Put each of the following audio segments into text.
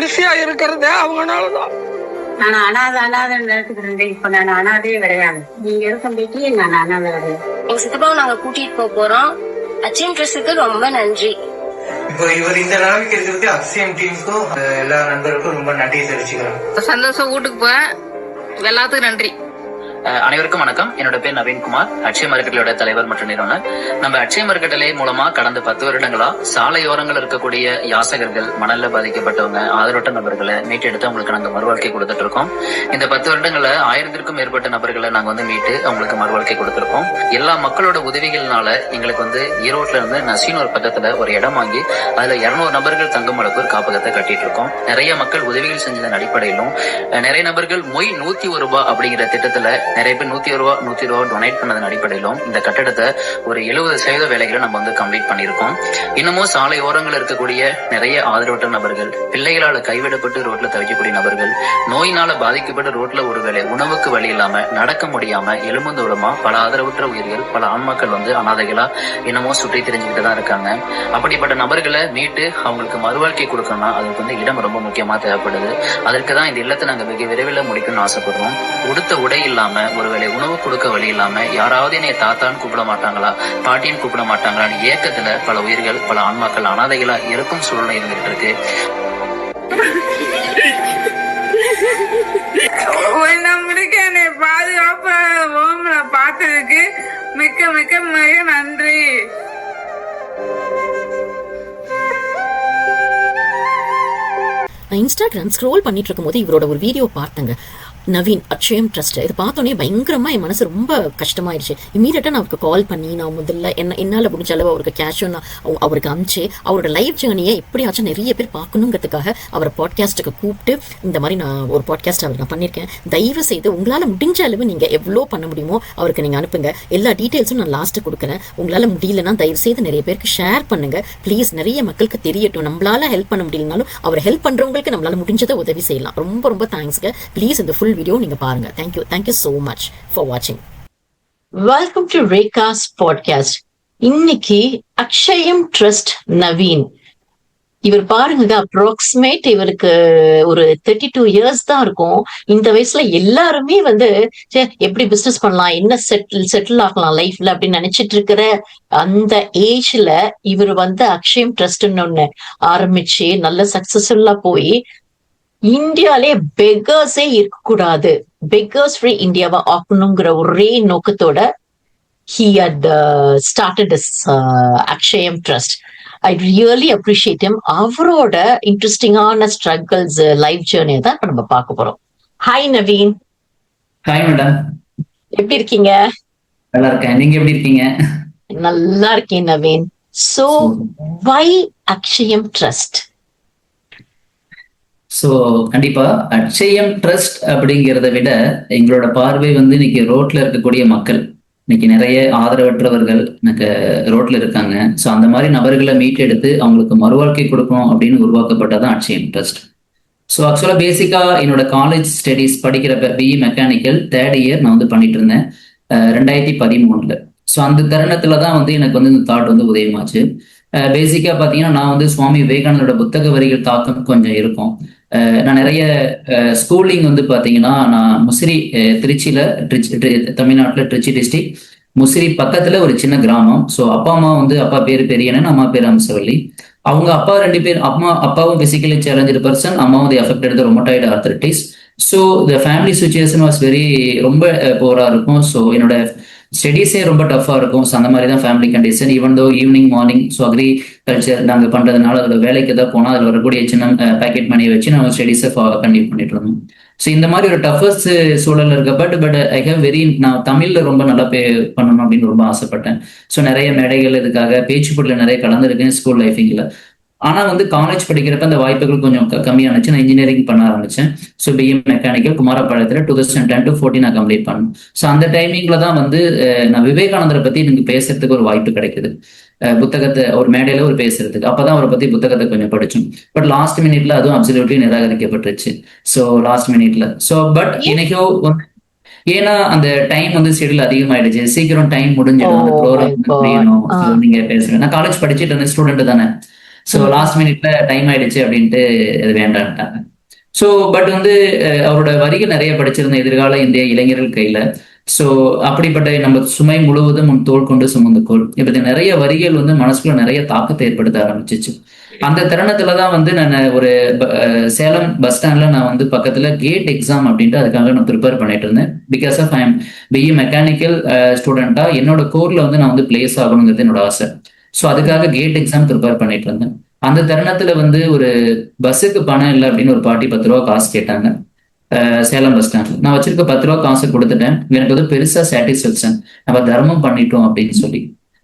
மனுஷியா இருக்கிறதே அவங்கனாலதான். நான் அனாதை நினைச்சுக்கிறேன். இப்ப நான் அனாதையே கிடையாது. நீங்க இருக்கும்போது நான் அனாதை கிடையாது. எங்க சித்தப்பாவை நாங்க கூட்டிட்டு போறோம். அச்சயம் ட்ரஸ்டுக்கு ரொம்ப நன்றி. இப்போ இவர் இந்த நாளைக்கு இருக்கிறது அக்ஷயம் டீமுக்கும் எல்லா நண்பருக்கும் ரொம்ப நன்றி தெரிவிச்சுக்கிறேன். சந்தோஷம். வீட்டுக்கு போறேன். எல்லாத்துக்கும் நன்றி. அனைவருக்கும் வணக்கம். என்னோட பேர் நவீன்குமார், அட்சயம் அறக்கட்டளையோட தலைவர் மற்றும் நிறுவனர். நம்ம அட்சயம் அறக்கட்டளை மூலமா கடந்த 10 வருடங்களா சாலையோரங்கள் இருக்கக்கூடிய யாசகர்கள், மணல்ல பாதிக்கப்பட்டவங்க, ஆதரவற்ற நபர்களை மீட்டெடுத்து அவங்களுக்கு நாங்க மறுவாழ்க்கை கொடுத்துட்டு இருக்கோம். இந்த 10 வருடங்கள 1000க்கும் மேற்பட்ட நபர்களை நாங்க மீட்டு அவங்களுக்கு மறுவாழ்க்கை கொடுத்திருக்கோம். எல்லா மக்களோட உதவிகள்னால எங்களுக்கு ஈரோட்ல இருந்து நசீன் ஒரு பக்கத்துல ஒரு இடம் வாங்கி அதுல 200 நபர்கள் தங்கும் அளவுக்கு ஒரு காப்பகத்தை கட்டிட்டு இருக்கோம். நிறைய மக்கள் உதவிகள் செஞ்சதன் அடிப்படையிலும் நிறைய நபர்கள் மொய் 101 ரூபாய் அப்படிங்கிற திட்டத்துல நிறைய பேர் 101 ரூபா டொனேட் பண்ணதன் அடிப்படையிலும் இந்த கட்டடத்தை ஒரு 70% வேலைகளை நம்ம கம்ப்ளீட் பண்ணியிருக்கோம். இன்னமும் சாலை ஓரங்கள் இருக்கக்கூடிய நிறைய ஆதரவற்ற நபர்கள், பிள்ளைகளால கைவிடப்பட்டு ரோட்ல தவிக்கக்கூடிய நபர்கள், நோயினால பாதிக்கப்பட்ட ரோட்ல ஒருவேளை உணவுக்கு வழி இல்லாம நடக்க முடியாம எலும்புந்தோளமா பல ஆதரவற்ற உயிர்கள், பல ஆண்மக்கள் அனாதைகளா இன்னமும் சுற்றி தெரிஞ்சுக்கிட்டு தான் இருக்காங்க. அப்படிப்பட்ட நபர்களை மீட்டு அவங்களுக்கு மறுவாழ்க்கை கொடுக்கணும்னா அதுக்கு இடம் ரொம்ப முக்கியமா தேவைப்படுது. அதற்கு தான் இந்த இல்லத்தை நாங்க மிக விரைவில் முடிக்கணும்னு ஆசைப்படுறோம். உடுத்த உடை இல்லாம, ஒருவேளை உணவு கொடுக்க வழி இல்லாம, யாராவது என்னை தாத்தான்னு கூப்பிட மாட்டாங்களா, பாட்டின்னு கூப்பிட மாட்டாங்களான்னு ஏக்கத்துல பல உயிர்கள், பல ஆன்மாக்கள் அனாதைகளா இருக்கும் சூழ்நிலை இருந்துகிட்டு இருக்கு. என்னை பாதுகாப்பா பார்த்ததுக்கு மிக்க மிக்க மிக நன்றி. நான் இன்ஸ்டாகிராம் ஸ்க்ரோல் பண்ணிட்டு இருக்கும் போது இவரோட ஒரு வீடியோ பார்த்தேங்க. நவீன் அட்சயம் ட்ரஸ்ட். இது பார்த்தோன்னே பயங்கரமா என் மனசு ரொம்ப கஷ்டமாயிடுச்சு. இமீடியட்டா நான் அவருக்கு கால் பண்ணி நான் முதல்ல என்னால் முடிஞ்ச அளவு அவருக்கு கேஷும் நான் அவருக்கு அனுப்பிச்சு அவரோட லைஃப் ஜேர்னியை எப்படியாச்சும் நிறைய பேர் பார்க்கணுங்கிறதுக்காக அவரை பாட்காஸ்ட்டுக்கு கூப்பிட்டு இந்த மாதிரி நான் ஒரு பாட்காஸ்ட் அவர் நான் பண்ணியிருக்கேன். தயவு செய்து உங்களால் முடிஞ்ச அளவு நீங்கள் எவ்வளோ பண்ண முடியுமோ அவருக்கு நீங்கள் அனுப்புங்க. எல்லா டீட்டெயில்ஸும் நான் லாஸ்ட்டு கொடுக்குறேன். உங்களால் முடியலன்னா தயவு செய்து நிறைய பேருக்கு ஷேர் பண்ணுங்க ப்ளீஸ். நிறைய மக்களுக்கு தெரியட்டும். நம்மளால ஹெல்ப் பண்ண முடியலனாலும் அவர் ஹெல்ப் பண்ணுறவங்களுக்கு நம்மளால முடிஞ்சதை உதவி செய்யலாம். ரொம்ப ரொம்ப தேங்க்ஸ்ங்க. ப்ளீஸ் இந்த ஃபுல் வீடியோ நீங்க பாருங்க. Thank you so much for watching. Welcome to Rekha's podcast. இன்னைக்கு அக்ஷயம் ட்ரஸ்ட் நவீன் இவர் பாருங்க, அப்ராக்சிமேட் இவருக்கு ஒரு 32 இயர்ஸ் தான் இருக்கும். இந்த வயசுல எல்லாருமே எப்படி பிசினஸ் பண்ணலாம், என்ன செட்டில் ஆகலாம் லைஃப்ல அப்படின்னு நினைச்சிட்டு இருக்கிற அந்த ஏஜ்ல இவர் அக்ஷயம் ட்ரஸ்ட்னு ஒண்ணு ஆரம்பிச்சு நல்ல சக்சஸ்ஃபுல்லா போய் இந்தியாலே பெகர்ஸே இருக்கக்கூடாது, பெகர்ஸ் ஃப்ரீ இந்தியாவை ஆக்கணுங்கிற ஒரே நோக்கத்தோட he had started this Akshayam trust. I really appreciate him. அவரோட இன்ட்ரெஸ்டிங்கான ஸ்ட்ரகிள்ஸ், லைஃப் ஜேர்னியை தான் நம்ம பார்க்க போறோம். ஹாய் நவீன். ஹாய் மேடம், எப்படி இருக்கீங்க? நல்லா இருக்கேன். நீங்க எப்படி இருக்கீங்க? நல்லா இருக்கேன் Naveen. So why Akshayam trust? So கண்டிப்பா அட்சயம் ட்ரஸ்ட் அப்படிங்கிறத விட எங்களோட பார்வை இன்னைக்கு ரோட்ல இருக்கக்கூடிய மக்கள், இன்னைக்கு நிறைய ஆதரவற்றவர்கள் எனக்கு ரோட்ல இருக்காங்க. ஸோ அந்த மாதிரி நபர்களை மீட்டெடுத்து அவங்களுக்கு மறுவாழ்க்கை கொடுக்கணும் அப்படின்னு உருவாக்கப்பட்டதான் அட்சயம் ட்ரஸ்ட். ஸோ ஆக்சுவலா பேசிக்கா என்னோட காலேஜ் ஸ்டடீஸ் படிக்கிறப்ப பிஇ மெக்கானிக்கல் 3rd இயர் நான் பண்ணிட்டு இருந்தேன் 2013. ஸோ அந்த தருணத்துல தான் எனக்கு இந்த தாட் உதயமாச்சு. பேசிக்கா பாத்தீங்கன்னா நான் சுவாமி விவேகானந்தோட புத்தக வரிகள் தாக்கம் கொஞ்சம் இருக்கும். நான் நிறைய ஸ்கூலிங் பாத்தீங்கன்னா நான் முசிறி, திருச்சியில, தமிழ்நாட்டுல திருச்சி டிஸ்ட்ரிக்ட் முசிறி பக்கத்துல ஒரு சின்ன கிராமம். ஸோ அப்பா அம்மா அப்பா பேரு பெரியண்ணன், அம்மா பேர் அம்சவல்லி. அவங்க அப்பா 2 பேர், அப்பாவும் பிசிக்கலி சேலஞ்சு பர்சன், அம்மாவும் affected rheumatoid arthritis. So the family situation was ரொம்ப போரா இருக்கும். ஸோ என்னோட ஸ்டடீஸே ரொம்ப டஃபா இருக்கும். ஸோ அந்த மாதிரி தான் family condition. Even though evening morning so agriculture நாங்கள் பண்றதுனால அதோட வேலைக்கு தான் போனால் அதில் வரக்கூடிய சின்ன பேக்கெட் மணியை வச்சு நாங்கள் ஸ்டடீஸை கண்டினியூ பண்ணிட்டு இருந்தோம். ஸோ இந்த மாதிரி ஒரு டஃபஸ்ட் சூழல் இருக்க பட் ஐ ஹவ் நான் தமிழ்ல ரொம்ப நல்லா பண்ணணும் அப்படின்னு ரொம்ப ஆசைப்பட்டேன். ஸோ நிறைய மேடைகள் இதுக்காக பேச்சு போட்டியில் நிறைய கலந்துருக்கேன் ஸ்கூல் லைஃபிங்ல. ஆனா காலேஜ் படிக்கிறப்ப அந்த வாய்ப்புகள் கொஞ்சம் கம்மியானுச்சு. நான் இன்ஜினியரிங் பண்ண ஆரம்பிச்சேன். ஸோ பிஇ மெக்கானிக்கல் குமாரபாளையத்துல 2010 to 14 நான் கம்ப்ளீட் பண்ணேன். ஸோ அந்த டைமிங்ல தான் நான் விவேகானந்தரை பத்தி எனக்கு பேசுறதுக்கு ஒரு வாய்ப்பு கிடைக்குது. புத்தகத்தை ஒரு மேடையில பேசுறதுக்கு அப்பதான் அவரை பத்தி புத்தகத்தை கொஞ்சம் படிச்சோம். பட் லாஸ்ட் மினிட்ல அதுவும் அப்சல்யூட்லி நிராகரிக்கப்பட்டுருச்சு. ஸோ லாஸ்ட் மினிட்ல பட் இன்னைக்கோ ஏன்னா அந்த டைம் ஷெட்யூல் அதிகமாயிடுச்சு. சீக்கிரம் டைம் முடிஞ்சிடும், அந்த ப்ரோக்ராம் நீங்க பேசுவேன். நான் காலேஜ் படிச்சுட்டு இருந்த ஸ்டூடெண்ட் தானே. ஸோ லாஸ்ட் மினிட்ல டைம் ஆயிடுச்சு அப்படின்ட்டு இது வேண்டான்ட்டாங்க. ஸோ பட் வந்து அவரோட வரிகள் நிறைய படிச்சிருந்த எதிர்கால இந்திய இளைஞர்கள் கையில. ஸோ அப்படிப்பட்ட நம்ம சுமை முழுவதும் உன் தோள் கொண்டு சுமந்து கோள் இப்படி நிறைய வரிகள் வந்து மனசுக்குள்ள நிறைய தாக்கத்தை ஏற்படுத்த ஆரம்பிச்சிச்சு. அந்த தருணத்துலதான் வந்து நான் ஒரு சேலம் பஸ் ஸ்டாண்ட்ல நான் வந்து பக்கத்துல கேட் எக்ஸாம் அப்படின்ட்டு அதுக்காக நான் ப்ரிப்பேர் பண்ணிட்டு இருந்தேன். Because of I am BE mechanical ஸ்டூடெண்டா என்னோட கோர்ல வந்து நான் வந்து பிளேஸ் ஆகணுங்கிறது என்னோட ஆசை. ஸோ அதுக்காக கேட் எக்ஸாம் ப்ரிப்பேர் பண்ணிட்டு இருந்தேன். அந்த தருணத்துல வந்து ஒரு பஸ்ஸுக்கு பணம் இல்லை அப்படின்னு ஒரு பாட்டி 10 ரூபா காசு கேட்டாங்க சேலம் பஸ் ஸ்டாண்ட். நான் வச்சிருக்க 10 ரூபா காசு கொடுத்துட்டேன். எனக்கு வந்து பெருசா சாட்டிஸ்பேக்ஷன், நம்ம தர்மம் பண்ணிட்டோம் அப்படின்னு சொல்லி.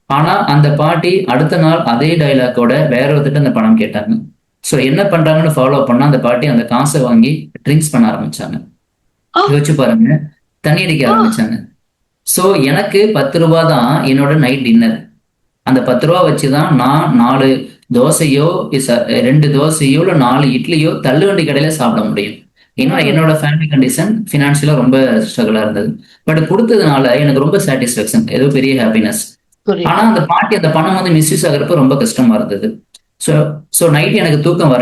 ஆனா அந்த பாட்டி அடுத்த நாள் அதே டைலாக்கோட வேற ஒருத்தட்ட அந்த பணம் கேட்டாங்க. ஸோ என்ன பண்றாங்கன்னு ஃபாலோ பண்ணா அந்த பாட்டி அந்த காசை வாங்கி ட்ரிங்க்ஸ் பண்ண ஆரம்பிச்சாங்க. யோசிச்சு பாருங்க, தண்ணி அடிக்க ஆரம்பிச்சாங்க. ஸோ எனக்கு 10 ரூபா தான் என்னோட நைட் டின்னர். அந்த 10 ரூபா வச்சுதான் நான் 4 தோசையோ 2 தோசையோ இல்லை 4 இட்லியோ தள்ளுவண்டி கடையில சாப்பிட முடியும். ஏன்னா என்னோட ஃபேமிலி கண்டிஷன் ஃபினான்ஷியலா ரொம்ப ஸ்ட்ரகிளா இருந்தது. பட் கொடுத்ததுனால எனக்கு ரொம்ப சாட்டிஸ்ஃபேக்ஷன், ஏதோ பெரிய ஹாப்பினஸ். ஆனா அந்த பாட்டி அந்த பணம் வந்து மிஸ்யூஸ் ஆகிறப்ப ரொம்ப கஷ்டமா இருந்தது. ஸோ நைட் எனக்கு தூக்கம்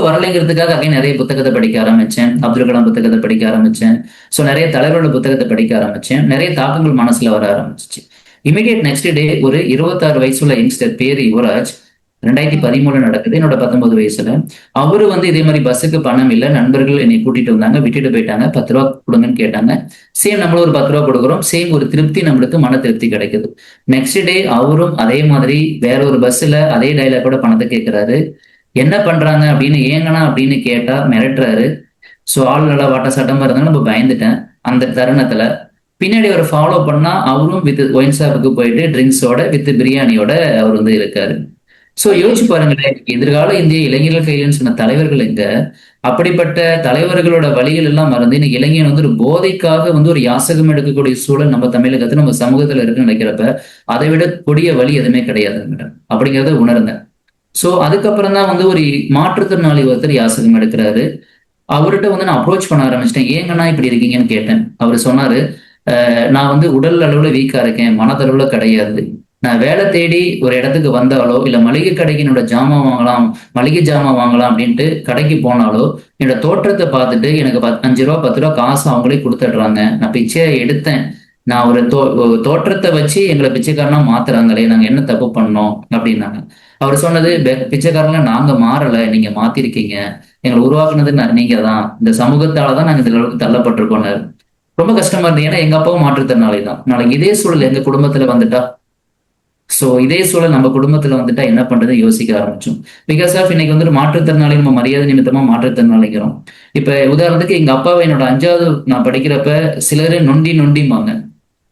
வரலைங்கிறதுக்காக நிறைய புத்தகத்தை படிக்க ஆரம்பிச்சேன். அப்துல் கலாம் புத்தகத்தை படிக்க ஆரம்பிச்சேன். ஸோ நிறைய தலைவரோட புத்தகத்தை படிக்க ஆரம்பிச்சேன். நிறைய தாக்கங்கள் மனசுல வர ஆரம்பிச்சிச்சு. இமீடியட் நெக்ஸ்ட் டே ஒரு 26 வயசுள்ள யங்ஸ்டர் பேரு யுவராஜ், 2013 நடக்குது, என்னோட 19 வயசுல. அவரு வந்து இதே மாதிரி பஸ்ஸுக்கு பணம் இல்லை, நண்பர்கள் என்னை கூட்டிட்டு வந்தாங்க, விட்டுட்டு போயிட்டாங்க, 10 ரூபா கொடுங்கன்னு கேட்டாங்க. சேம் நம்மளும் ஒரு 10 ரூபா கொடுக்குறோம், சேம் ஒரு திருப்தி, நம்மளுக்கு மன திருப்தி கிடைக்குது. நெக்ஸ்ட் டே அவரும் அதே மாதிரி வேற ஒரு பஸ்ல அதே டைலாக்கோட பணத்தை கேட்கிறாரு. என்ன பண்றாங்க அப்படின்னு ஏங்கனா அப்படின்னு கேட்டா மிரட்டுறாரு. ஸோ ஆள் நல்லா வாட்ட சட்டமா இருந்தாலும் நம்ம பயந்துட்டேன். அந்த தருணத்துல பின்னாடி அவரை ஃபாலோ பண்ணா அவரும் வித் ஒயின் ஷாப்புக்கு போயிட்டு ட்ரிங்க்ஸோட வித் பிரியாணியோட அவர் வந்து இருக்காரு. ஸோ யோசிச்சு பாருங்களேன், எதிர்கால இந்திய இளைஞர்கள் கையிலன்னு சொன்ன தலைவர்கள் எங்க? அப்படிப்பட்ட தலைவர்களோட வழிகள் எல்லாம் மறந்து இன்னைக்கு இளைஞன் வந்து ஒரு போதைக்காக வந்து ஒரு யாசகம் எடுக்கக்கூடிய சூழல் நம்ம தமிழகத்துல நம்ம சமூகத்துல இருக்குன்னு நினைக்கிறப்ப அதை விட கொடிய வழி எதுவுமே கிடையாது அப்படிங்கிறத உணர்ந்தேன். ஸோ அதுக்கப்புறம் தான் வந்து ஒரு மாற்றுத்திறனாளி ஒருத்தர் யாசகம் எடுக்கிறாரு. அவர்கிட்ட வந்து நான் அப்ரோச் பண்ண ஆரம்பிச்சிட்டேன். ஏங்கன்னா இப்படி இருக்கீங்கன்னு கேட்டேன். அவர் சொன்னாரு, நான் வந்து உடல் அளவுல வீக்கா இருக்கேன், மனதளவுல கிடையாது. நான் வேலை தேடி ஒரு இடத்துக்கு வந்தாலோ இல்ல மளிகை கடைக்கு என்னோட ஜாமான் வாங்கலாம், மளிகை ஜாமான் வாங்கலாம் அப்படின்ட்டு கடைக்கு போனாலோ என்னோட தோற்றத்தை பார்த்துட்டு எனக்கு 5 ரூபா 10 ரூபா காசு அவங்களே கொடுத்துடுறாங்க. நான் பிச்சையை எடுத்தேன், நான் ஒரு தோற்றத்தை வச்சு எங்களை பிச்சைக்காரனா மாத்துறாங்களே, நாங்க என்ன தப்பு பண்ணோம் அப்படின்னாங்க. அவர் சொன்னது, பிச்சைக்காரங்கள நாங்க மாறல, நீங்க மாத்திருக்கீங்க, எங்களை உருவாக்குனது நீங்க தான், இந்த சமூகத்தாலதான் நாங்க இந்த அளவுக்கு தள்ளப்பட்டிருக்கோம். ரொம்ப கஷ்டமா இருந்தது. ஏன்னா எங்க அப்பாவும் மாற்றுத்திறனாளி தான். நாளைக்கு இதே சூழல் எங்க குடும்பத்துல வந்துட்டா, ஸோ இதே சூழல் நம்ம குடும்பத்துல வந்துட்டா என்ன பண்றது யோசிக்க ஆரம்பிச்சோம். பிகாஸ் ஆஃப் இன்னைக்கு வந்து மாற்றுத்திறனாளி நம்ம மரியாதை நிமித்தமா மாற்றுத்திறனாளிங்கிறோம். இப்ப உதாரணத்துக்கு எங்க அப்பாவை என்னோட 5வது நான் படிக்கிறப்ப சிலரு நொண்டிம்பாங்க.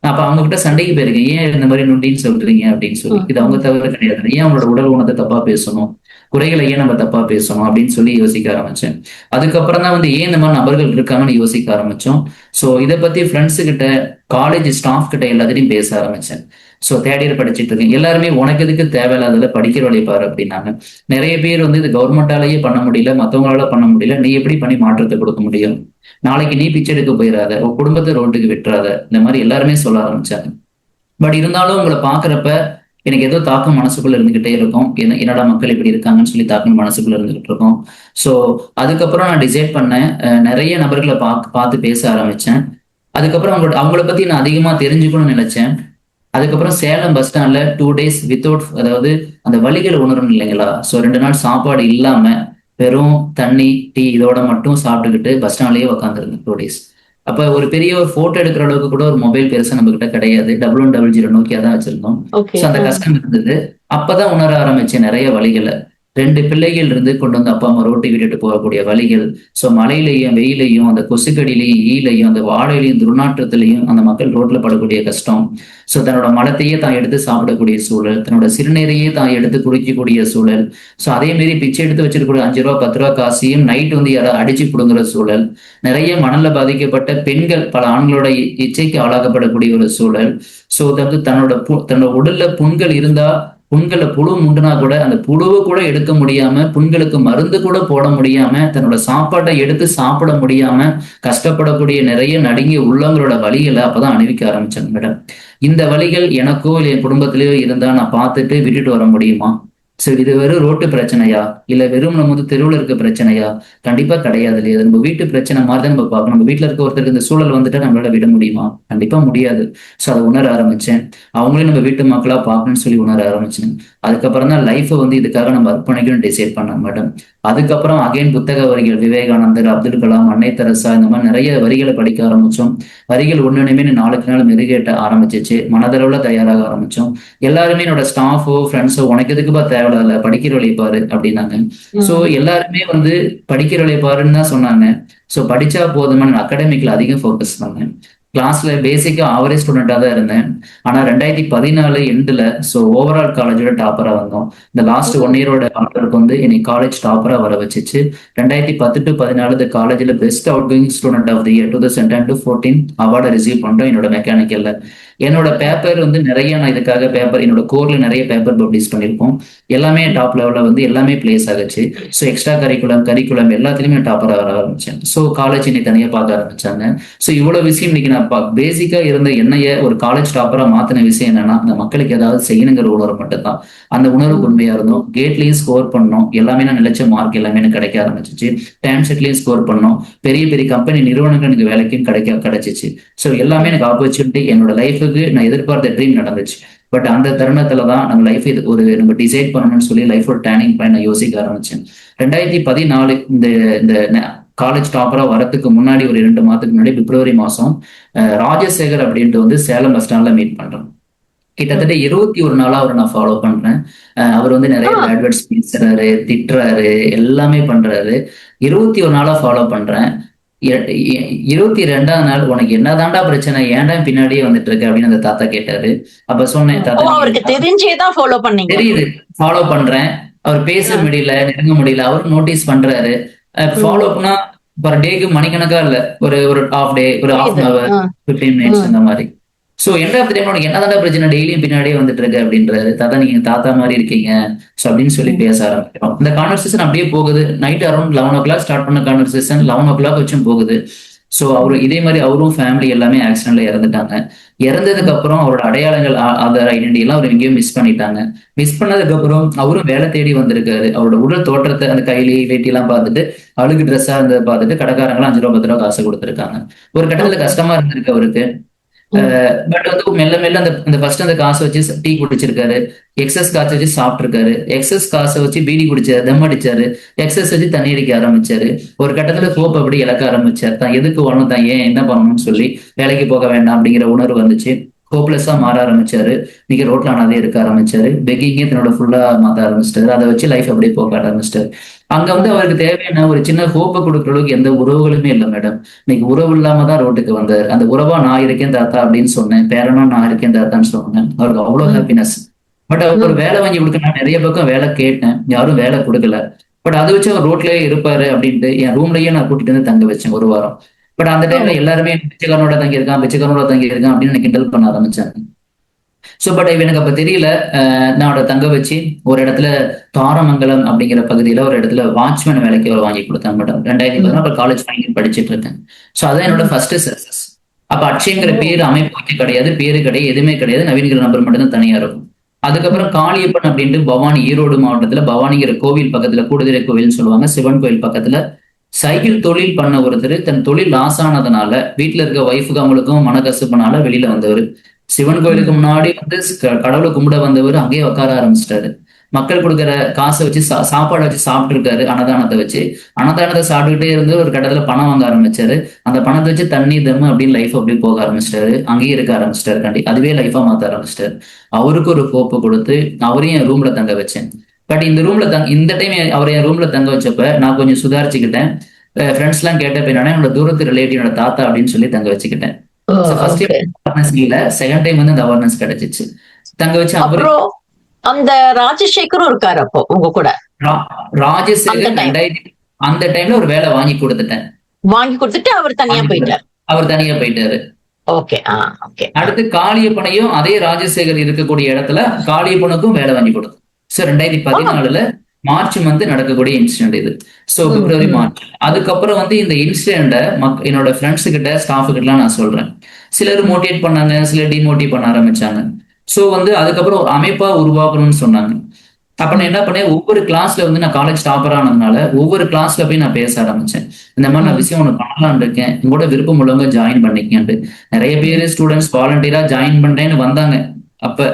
அப்ப அவங்க கிட்ட சண்டைக்கு போயிருக்கேன், ஏன் இந்த மாதிரி நொண்டின்னு சொல்றீங்க அப்படின்னு சொல்லி. இது அவங்க தவிர கிடையாது. ஏன் அவங்களோட உடல் ஊனத்தை தப்பா பேசணும், குறைகளை ஏன் நம்ம தப்பா பேசணும் அப்படின்னு சொல்லி யோசிக்க ஆரம்பிச்சேன். அதுக்கப்புறம் தான் வந்து ஏன் இந்த மாதிரி நபர்கள் இருக்காங்கன்னு யோசிக்க ஆரம்பிச்சோம். ஸோ இதை பத்தி ஃப்ரெண்ட்ஸு கிட்ட, காலேஜ் ஸ்டாஃப் கிட்ட எல்லாத்தையும் பேச ஆரம்பிச்சேன். ஸோ தேர்ட் இயர் படிச்சுட்டு இருக்கேன். எல்லாருமே உனக்கு எதுக்கு தேவையில்லாததுல படிக்கிற வழி பாரு அப்படின்னாங்க. நிறைய பேர் வந்து இது கவர்மெண்டாலேயே பண்ண முடியல, மற்றவங்களால பண்ண முடியல, நீ எப்படி பண்ணி மாற்றத்தை கொடுக்க முடியும், நாளைக்கு நீ பிச்சை எடுக்க போயிடாத, உன் குடும்பத்தை ரோட்டுக்கு விட்டுறாத, இந்த மாதிரி எல்லாருமே சொல்ல ஆரம்பிச்சாங்க. பட் இருந்தாலும் உங்களை பாக்குறப்ப எனக்கு ஏதோ தாக்கம் மனசுக்குள்ள இருந்துகிட்டே இருக்கும். என்னடா மக்கள் இப்படி இருக்காங்கன்னு சொல்லி தாக்கம் மனசுக்குள்ள இருந்துகிட்டு இருக்கும். ஸோ அதுக்கப்புறம் நான் டிசைட் பண்ணேன், நிறைய நபர்களை பார்த்து பேச ஆரம்பிச்சேன். அதுக்கப்புறம் அவங்கள பத்தி நான் அதிகமா தெரிஞ்சுக்கணும்னு நினைச்சேன். அதுக்கப்புறம் சேலம் பஸ் ஸ்டாண்ட்ல 2 days வித்தவுட், அதாவது அந்த வலிகளை உணரணும் இல்லைங்களா. ஸோ 2 நாள் சாப்பாடு இல்லாம வெறும் தண்ணி டீ இதோட மட்டும் சாப்பிட்டுக்கிட்டு பஸ் ஸ்டாண்ட்லயே உட்காந்துருந்தேன் 2 days. அப்ப ஒரு பெரிய ஒரு போட்டோ எடுக்கிற அளவுக்கு கூட ஒரு மொபைல் பெருசா நம்ம கிட்ட கிடையாது, 1100 நோக்கியா தான் வச்சிருந்தோம். ஸோ அந்த கஷ்டம் இருந்தது. அப்பதான் உணர ஆரம்பிச்சேன் நிறைய வழிகளை. 2 பிள்ளைகள் இருந்து கொண்டு வந்து அப்பா அம்மா ரோட்டி விட்டுட்டு போகக்கூடிய வழிகள். ஸோ மழையிலையும் வெயிலையும் அந்த கொசுக்கடியிலையும் ஈலையும் அந்த வாழையிலையும் துர்நாற்றத்திலையும் அந்த மக்கள் ரோட்ல படக்கூடிய கஷ்டம். ஸோ தன்னோட மலத்தையே தான் எடுத்து சாப்பிடக்கூடிய சூழல், தன்னோட சிறுநீரையே தான் எடுத்து குடிக்கக்கூடிய சூழல். ஸோ அதே மாரி பிச்சை எடுத்து வச்சிருக்கக்கூடிய 5 ரூபா 10 ரூபா காசையும் நைட் வந்து யாராவது அடிச்சு கொடுங்குற சூழல். நிறைய மணல்ல பாதிக்கப்பட்ட பெண்கள் பல ஆண்களோட இச்சைக்கு ஆளாகப்படக்கூடிய ஒரு சூழல். ஸோ அதாவது தன்னோட உடல்ல புண்கள் இருந்தா, புண்களை புழு முண்டுனா கூட அந்த புழுவை கூட எடுக்க முடியாம, புண்களுக்கு மருந்து கூட போட முடியாம, தன்னோட சாப்பாட்டை எடுத்து சாப்பிட முடியாம கஷ்டப்படக்கூடிய நிறைய நடுங்கிய உள்ளவங்களோட வழிகளை அப்பதான் அணிவிக்க ஆரம்பிச்சாங்க மேடம். இந்த வழிகள் எனக்கோ இல்லை என் குடும்பத்திலேயோ இருந்தா நான் பார்த்துட்டு விட்டுட்டு வர முடியுமா? ஸோ இது வெறும் ரோட்டு பிரச்சனையா இல்ல வெறும் நம்ம வந்து தெருவில் இருக்க பிரச்சனையா? கண்டிப்பா கிடையாது இல்லையா? அது நம்ம வீட்டு பிரச்சனை மாதிரி தான் நம்ம பார்க்கணும். நம்ம வீட்டுல இருக்க ஒருத்தருக்கு இந்த சூழல் வந்துட்டு நம்மளால விட முடியுமா? கண்டிப்பா முடியாது. ஸோ அதை உணர ஆரம்பிச்சேன். அவங்களையும் நம்ம வீட்டு மக்களா பார்க்கணும்னு சொல்லி உணர ஆரம்பிச்சேன். அதுக்கப்புறம் தான் லைஃபை வந்து இதுக்காக நம்ம அர்ப்பணிக்கணும்னு டிசைட் பண்ண மேடம். அதுக்கப்புறம் அகைன் புத்தக வரிகள், விவேகானந்தர், அப்துல் கலாம், அன்னை தெரசா, இந்த மாதிரி நிறைய வரிகளை படிக்க ஆரம்பிச்சோம். வரிகள் ஒண்ணுமே நாளுக்கு நாள் மெருகேட்ட ஆரம்பிச்சிச்சு. மனதளவுல தயாராக ஆரம்பிச்சோம். எல்லாருமே என்னோட ஸ்டாஃபோ ஃப்ரெண்ட்ஸோ உனக்கு எதுக்குப்பா தேவையில்ல, படிக்கிற வழியை பாரு அப்படின்னாங்க. சோ எல்லாருமே வந்து படிக்கிற வழியை பாருன்னு தான் சொன்னாங்க. சோ படிச்சா போதுமான அகாடமிக்ல அதிகம் ஃபோக்கஸ் பண்ணேன். கிளாஸ்ல பேசிக்கா ஆவரேஜ் ஸ்டூடெண்டா தான் இருந்தேன். ஆனா 2014 எண்டுல ஸோ ஓவரால் காலேஜோட டாப்பரா வந்தோம். இந்த லாஸ்ட் 1 இயரோட ஆர்டருக்கு வந்து என்னை காலேஜ் டாப்பரா வர வச்சிச்சு. 2010 to 14 இந்த காலேஜ்ல best out going student of the year 2010-14 அவார்டை ரிசீவ் பண்றோம் என்னோட மெக்கானிக்கல்ல. என்னோட பேப்பர் வந்து நிறைய, நான் இதுக்காக பேப்பர் என்னோட கோர்ல நிறைய பேப்பர் பப்ளிஷ் பண்ணியிருப்போம். எல்லாமே டாப் லெவல்ல வந்து எல்லாமே பிளேஸ் ஆகுச்சு. ஸோ எக்ஸ்ட்ரா கரிக்குலம் எல்லாத்துலயுமே டாப்பரா வர ஆரம்பிச்சேன். ஸோ காலேஜ் என்னை தனியா பார்க்க ஆரம்பிச்சாங்க. ஸோ இவ்வளவு விஷயம் இன்னைக்கு நான் பேசிக்கா இருந்த என்னைய ஒரு காலேஜ் டாப்பரா மாத்தின விஷயம் என்னன்னா, அந்த மக்களுக்கு ஏதாவது செய்யணுங்கிற உணர்வு மட்டும்தான். அந்த உணர்வுக்கு உண்மையா இருந்தோம். கேட்லயும் ஸ்கோர் பண்ணோம். எல்லாமே நான் நினைச்ச மார்க் எல்லாமே எனக்கு கிடைக்க ஆரம்பிச்சிச்சு. டைம் செட்லயும் ஸ்கோர் பண்ணோம். பெரிய பெரிய கம்பெனி நிறுவனங்கள் எனக்கு வேலைக்கும் கிடைச்சிச்சு. ஸோ எல்லாமே எனக்கு ஆப்பர்ச்சுனிட்டி. என்னோட லைஃபுக்கு நான் எதிர்பார்த்த ட்ரீம் நடந்துச்சு. பட் அந்த தருணத்துலதான் நம்ம லைஃப் இது ஒரு நம்ம டிசைட் பண்ணணும்னு சொல்லி லைஃபோட டேர்னிங் பாயிண்ட் நான் யோசிக்க ஆரம்பிச்சேன். 2014 இந்த காலேஜ் டாப்பரா வரதுக்கு முன்னாடி ஒரு 2 மாதத்துக்கு முன்னாடி பிப்ரவரி மாசம் ராஜசேகர் அப்படின்ட்டு வந்து சேலம் பஸ் ஸ்டாண்ட்ல மீட் பண்றோம். கிட்டத்தட்ட 21 நாளா அவரை நான் ஃபாலோ பண்றேன். அவர் வந்து நிறைய அட்வர்ட்ஸ் பேசுறாரு, திட்டுறாரு, எல்லாமே பண்றாரு. 21 நாளா ஃபாலோ பண்றேன். 22ஆம் நாள் உனக்கு என்னதான்டா பிரச்சனை, ஏன்டா பின்னாடியே வந்துட்டு இருக்கு அப்படின்னு அந்த தாத்தா கேட்டாரு. அப்ப சொன்னேன், தாத்தா அவருக்கு தெரிஞ்சேதான் ஃபாலோ பண்ணீங்க? தெரியுது, ஃபாலோ பண்றேன். அவர் பேச முடியல, நெருங்க முடியல, அவரும் நோட்டீஸ் பண்றாரு. ஃபாலோ பண்ணா பர் டேக்கு மணிக்கணக்கா இல்ல, ஒரு ஹாஃப் டே, ஒரு ஹாஃப் அன் அவர், 15 மினிட்ஸ் அந்த மாதிரி. சோ எண்ட் ஆஃப் தி டே உனக்கு என்னதான் பிரச்சனை, டெய்லியும் பின்னாடியே வந்துட்டு இருக்கு அப்படின்றாரு. தாத்தா நீங்க தாத்தா மாதிரி இருக்கீங்க ஸோ அப்படின்னு சொல்லி பேச ஆரம்பிக்கிறோம். இந்த கான்வர்சேஷன் அப்படியே போகுது. நைட் அரௌண்ட் 11 o'clock ஸ்டார்ட் பண்ண கான்வர்சேஷன் 11 o'clock வச்சும் போகுது. ஸோ அவரு இதே மாதிரி அவரும் ஃபேமிலி எல்லாமே ஆக்சிடென்ட்ல இறந்துட்டாங்க. இறந்ததுக்கு அப்புறம் அவரோட அடையாளங்கள், ஆதார் ஐடென்டிட்டி எல்லாம் அவர் எங்கேயும் மிஸ் பண்ணிட்டாங்க. மிஸ் பண்ணதுக்கு அப்புறம் அவரும் வேலை தேடி வந்திருக்காரு. அவரோட உடல் தோற்றத்தை, அந்த கைலி வேட்டி எல்லாம் பார்த்துட்டு, அழுகு ட்ரெஸ்ஸா இருந்ததை பார்த்துட்டு கடைக்காரங்களும் 5 ரூபா 10 ரூபா காசு கொடுத்துருக்காங்க. ஒரு கட்டத்துல கஷ்டமா இருந்திருக்கு அவருக்கு. பட் வந்து மெல்ல மெல்ல அந்த ஃபர்ஸ்ட் அந்த காசை வச்சு டீ குடிச்சிருக்காரு, எக்ஸஸ் காசை வச்சு சாப்பிட்டுருக்காரு, எக்ஸஸ் காசை வச்சு பீடி குடிச்சாரு, தம் அடிச்சாரு, எக்ஸஸ் வச்சு தண்ணி அடிக்க ஆரம்பிச்சாரு. ஒரு கட்டத்துல ஹோப் அப்படி இழக்க ஆரம்பிச்சார். தான் எதுக்கு வரணும், தான் ஏன் என்ன பண்ணணும்னு சொல்லி வேலைக்கு போக வேண்டாம் அப்படிங்கிற உணர்வு வந்துச்சு. ஹோப்லெஸ்ஸா மாற ஆரம்பிச்சாரு. இன்னைக்கு ரோட்ல ஆனாதே இருக்க ஆரம்பிச்சாரு. பெக்கிங்கே தன்னோட ஃபுல்லா மாத்த ஆரம்பிச்சிட்டாரு. அதை வச்சு லைஃப் அப்படியே போக ஆரம்பிச்சிட்டாரு. அங்க வந்து அவருக்கு தேவையான ஒரு சின்ன ஹோப்பை கொடுக்குற அளவுக்கு எந்த உறவுகளுமே இல்லை மேடம். இன்னைக்கு உறவு இல்லாம தான் ரோட்டுக்கு வந்தார். அந்த உறவா நான் இருக்கேன் தாத்தா அப்படின்னு சொன்னேன், பேரனா நான் இருக்கேன் தாத்தான்னு சொன்னேன். அவருக்கு அவ்வளவு ஹாப்பினஸ். பட் அவருக்கு ஒரு வேலை வாங்கி கொடுக்க நான் நிறைய பக்கம் வேலை கேட்டேன், யாரும் வேலை கொடுக்கல. பட் அதை வச்சு அவர் ரோட்லயே இருப்பாரு அப்படின்ட்டு என் ரூம்லயே நான் கூட்டிட்டு வந்து தங்க வச்சேன் 1 வாரம். பட் அந்த டைம்ல எல்லாருமே பிச்சைக்காரனோட தங்கி இருக்கான் அப்படின்னு எனக்கு கிண்டல் பண்ண ஆரம்பிச்சாங்க. ஸோ பட் எனக்கு அப்ப தெரியல. நான் அவரை தங்க வச்சு ஒரு இடத்துல தாரமங்கலம் அப்படிங்கிற பகுதியில ஒரு இடத்துல வாட்ச்மேன் வேலைக்கு அவர் வாங்கி கொடுத்தாங்க மேடம். 2010 அப்ப காலேஜ் ஃபைனல் படிச்சுட்டு இருக்கேன். ஸோ அதான் என்னோட ஃபர்ஸ்ட் சக்சஸ். அப்ப அக்ஷயங்கிற பேர் அமைப்பு கிடையாது, பேரு கிடையாது, எதுவுமே கிடையாது. நவீன்கிற நம்பர் மட்டும் தான் தனியா இருக்கும். அதுக்கப்புறம் காளியப்பன் அப்படின்ட்டு பவானி, ஈரோடு மாவட்டத்துல பவானிங்கிற கோவில் பக்கத்துல, கூடுதிரை கோவில்னு சொல்லுவாங்க, சிவன் கோயில் பக்கத்துல சைக்கிள் தொழில் பண்ண ஒருத்தர் தன் தொழில் லாஸ் ஆனதுனால வீட்டுல இருக்க ஒய்ஃபுக்கு அவங்களுக்கும் மனக்கசப்புனால வெளியில வந்தவர். சிவன் கோயிலுக்கு முன்னாடி வந்து கடவுளை கும்பிட வந்தவர் அங்கேயே உட்கார ஆரம்பிச்சிட்டாரு. மக்கள் கொடுக்குற காசை வச்சு சாப்பாடு வச்சு சாப்பிட்டு இருக்காரு. அன்னதானத்தை வச்சு அன்னதானத்தை சாப்பிட்டுக்கிட்டே இருந்து ஒரு கட்டத்துல பணம் வாங்க ஆரம்பிச்சாரு. அந்த பணத்தை வச்சு தண்ணி தம்மு அப்படின்னு லைஃப் அப்படி போக ஆரம்பிச்சிட்டாரு. அங்கேயே இருக்க ஆரம்பிச்சிட்டாரு. கண்டி அதுவே லைஃபா மாத்த ஆரம்பிச்சிட்டாரு. அவருக்கு ஒரு ஹோப்பு கொடுத்து அவரையும் என் ரூம்ல தங்க வச்சேன். பட் இந்த டைம் அவரை என் ரூம்ல தங்க வச்சப்ப நான் கொஞ்சம் சுதாரிச்சுக்கிட்டேன். ஃப்ரெண்ட்ஸ் எல்லாம் கேட்டப்ப என்னன்னா என்னோட தூரத்து ரிலேட்டிவ், என்னோட தாத்தா அப்படின்னு சொல்லி தங்க வச்சுக்கிட்டேன். ஃபர்ஸ்ட் டைம் அவேர்னஸ் இல்ல, செகண்ட் டைம் வந்து அந்த அவேர்னஸ் கிடைச்சிச்சு. தங்க வச்சு அப்புறம் அந்த ராஜசேகரும் இருக்காரு அப்போ உங்க கூட? ராஜசேகர் அந்த டைம்ல ஒரு வேலை வாங்கி கொடுத்துட்டு அவர் தனியா போயிட்டாரு. ஓகே. அடுத்து காளியப்பனையும் அதே ராஜசேகர் இருக்கக்கூடிய இடத்துல காளியப்பனுக்கும் வேலை வாங்கி கொடுத்தோம். ஸோ 2014 மார்ச் மந்த் நடக்கக்கூடிய இன்சிடென்ட் இது. ஸோ பிப்ரவரி மார்ச். அதுக்கப்புறம் வந்து இந்த இன்சிடென்ட்டை என்னோட ஃப்ரெண்ட்ஸ் கிட்ட, ஸ்டாஃபு கிட்டலாம் நான் சொல்றேன். சிலர் மோட்டிவேட் பண்ணாங்க, சிலர் டிமோட்டிவேட் பண்ண ஆரம்பிச்சாங்க. ஸோ வந்து அதுக்கப்புறம் ஒரு அமைப்பா உருவாக்கணும்னு சொன்னாங்க. அப்ப நான் என்ன பண்ணேன், ஒவ்வொரு கிளாஸ்ல வந்து நான் காலேஜ் டாப்பர் ஆனதுனால ஒவ்வொரு கிளாஸ்ல போய் நான் பேச ஆரம்பிச்சேன். இந்த மாதிரி நான் விஷயம் ஒண்ணு பண்ணலாம்னு இருக்கேன், உங்களோட விருப்பம் உள்ளவங்க ஜாயின் பண்ணிக்கன்ட்டு. நிறைய பேர் ஸ்டூடெண்ட்ஸ் வாலண்டியரா ஜாயின் பண்றேன்னு வந்தாங்க. அப்ப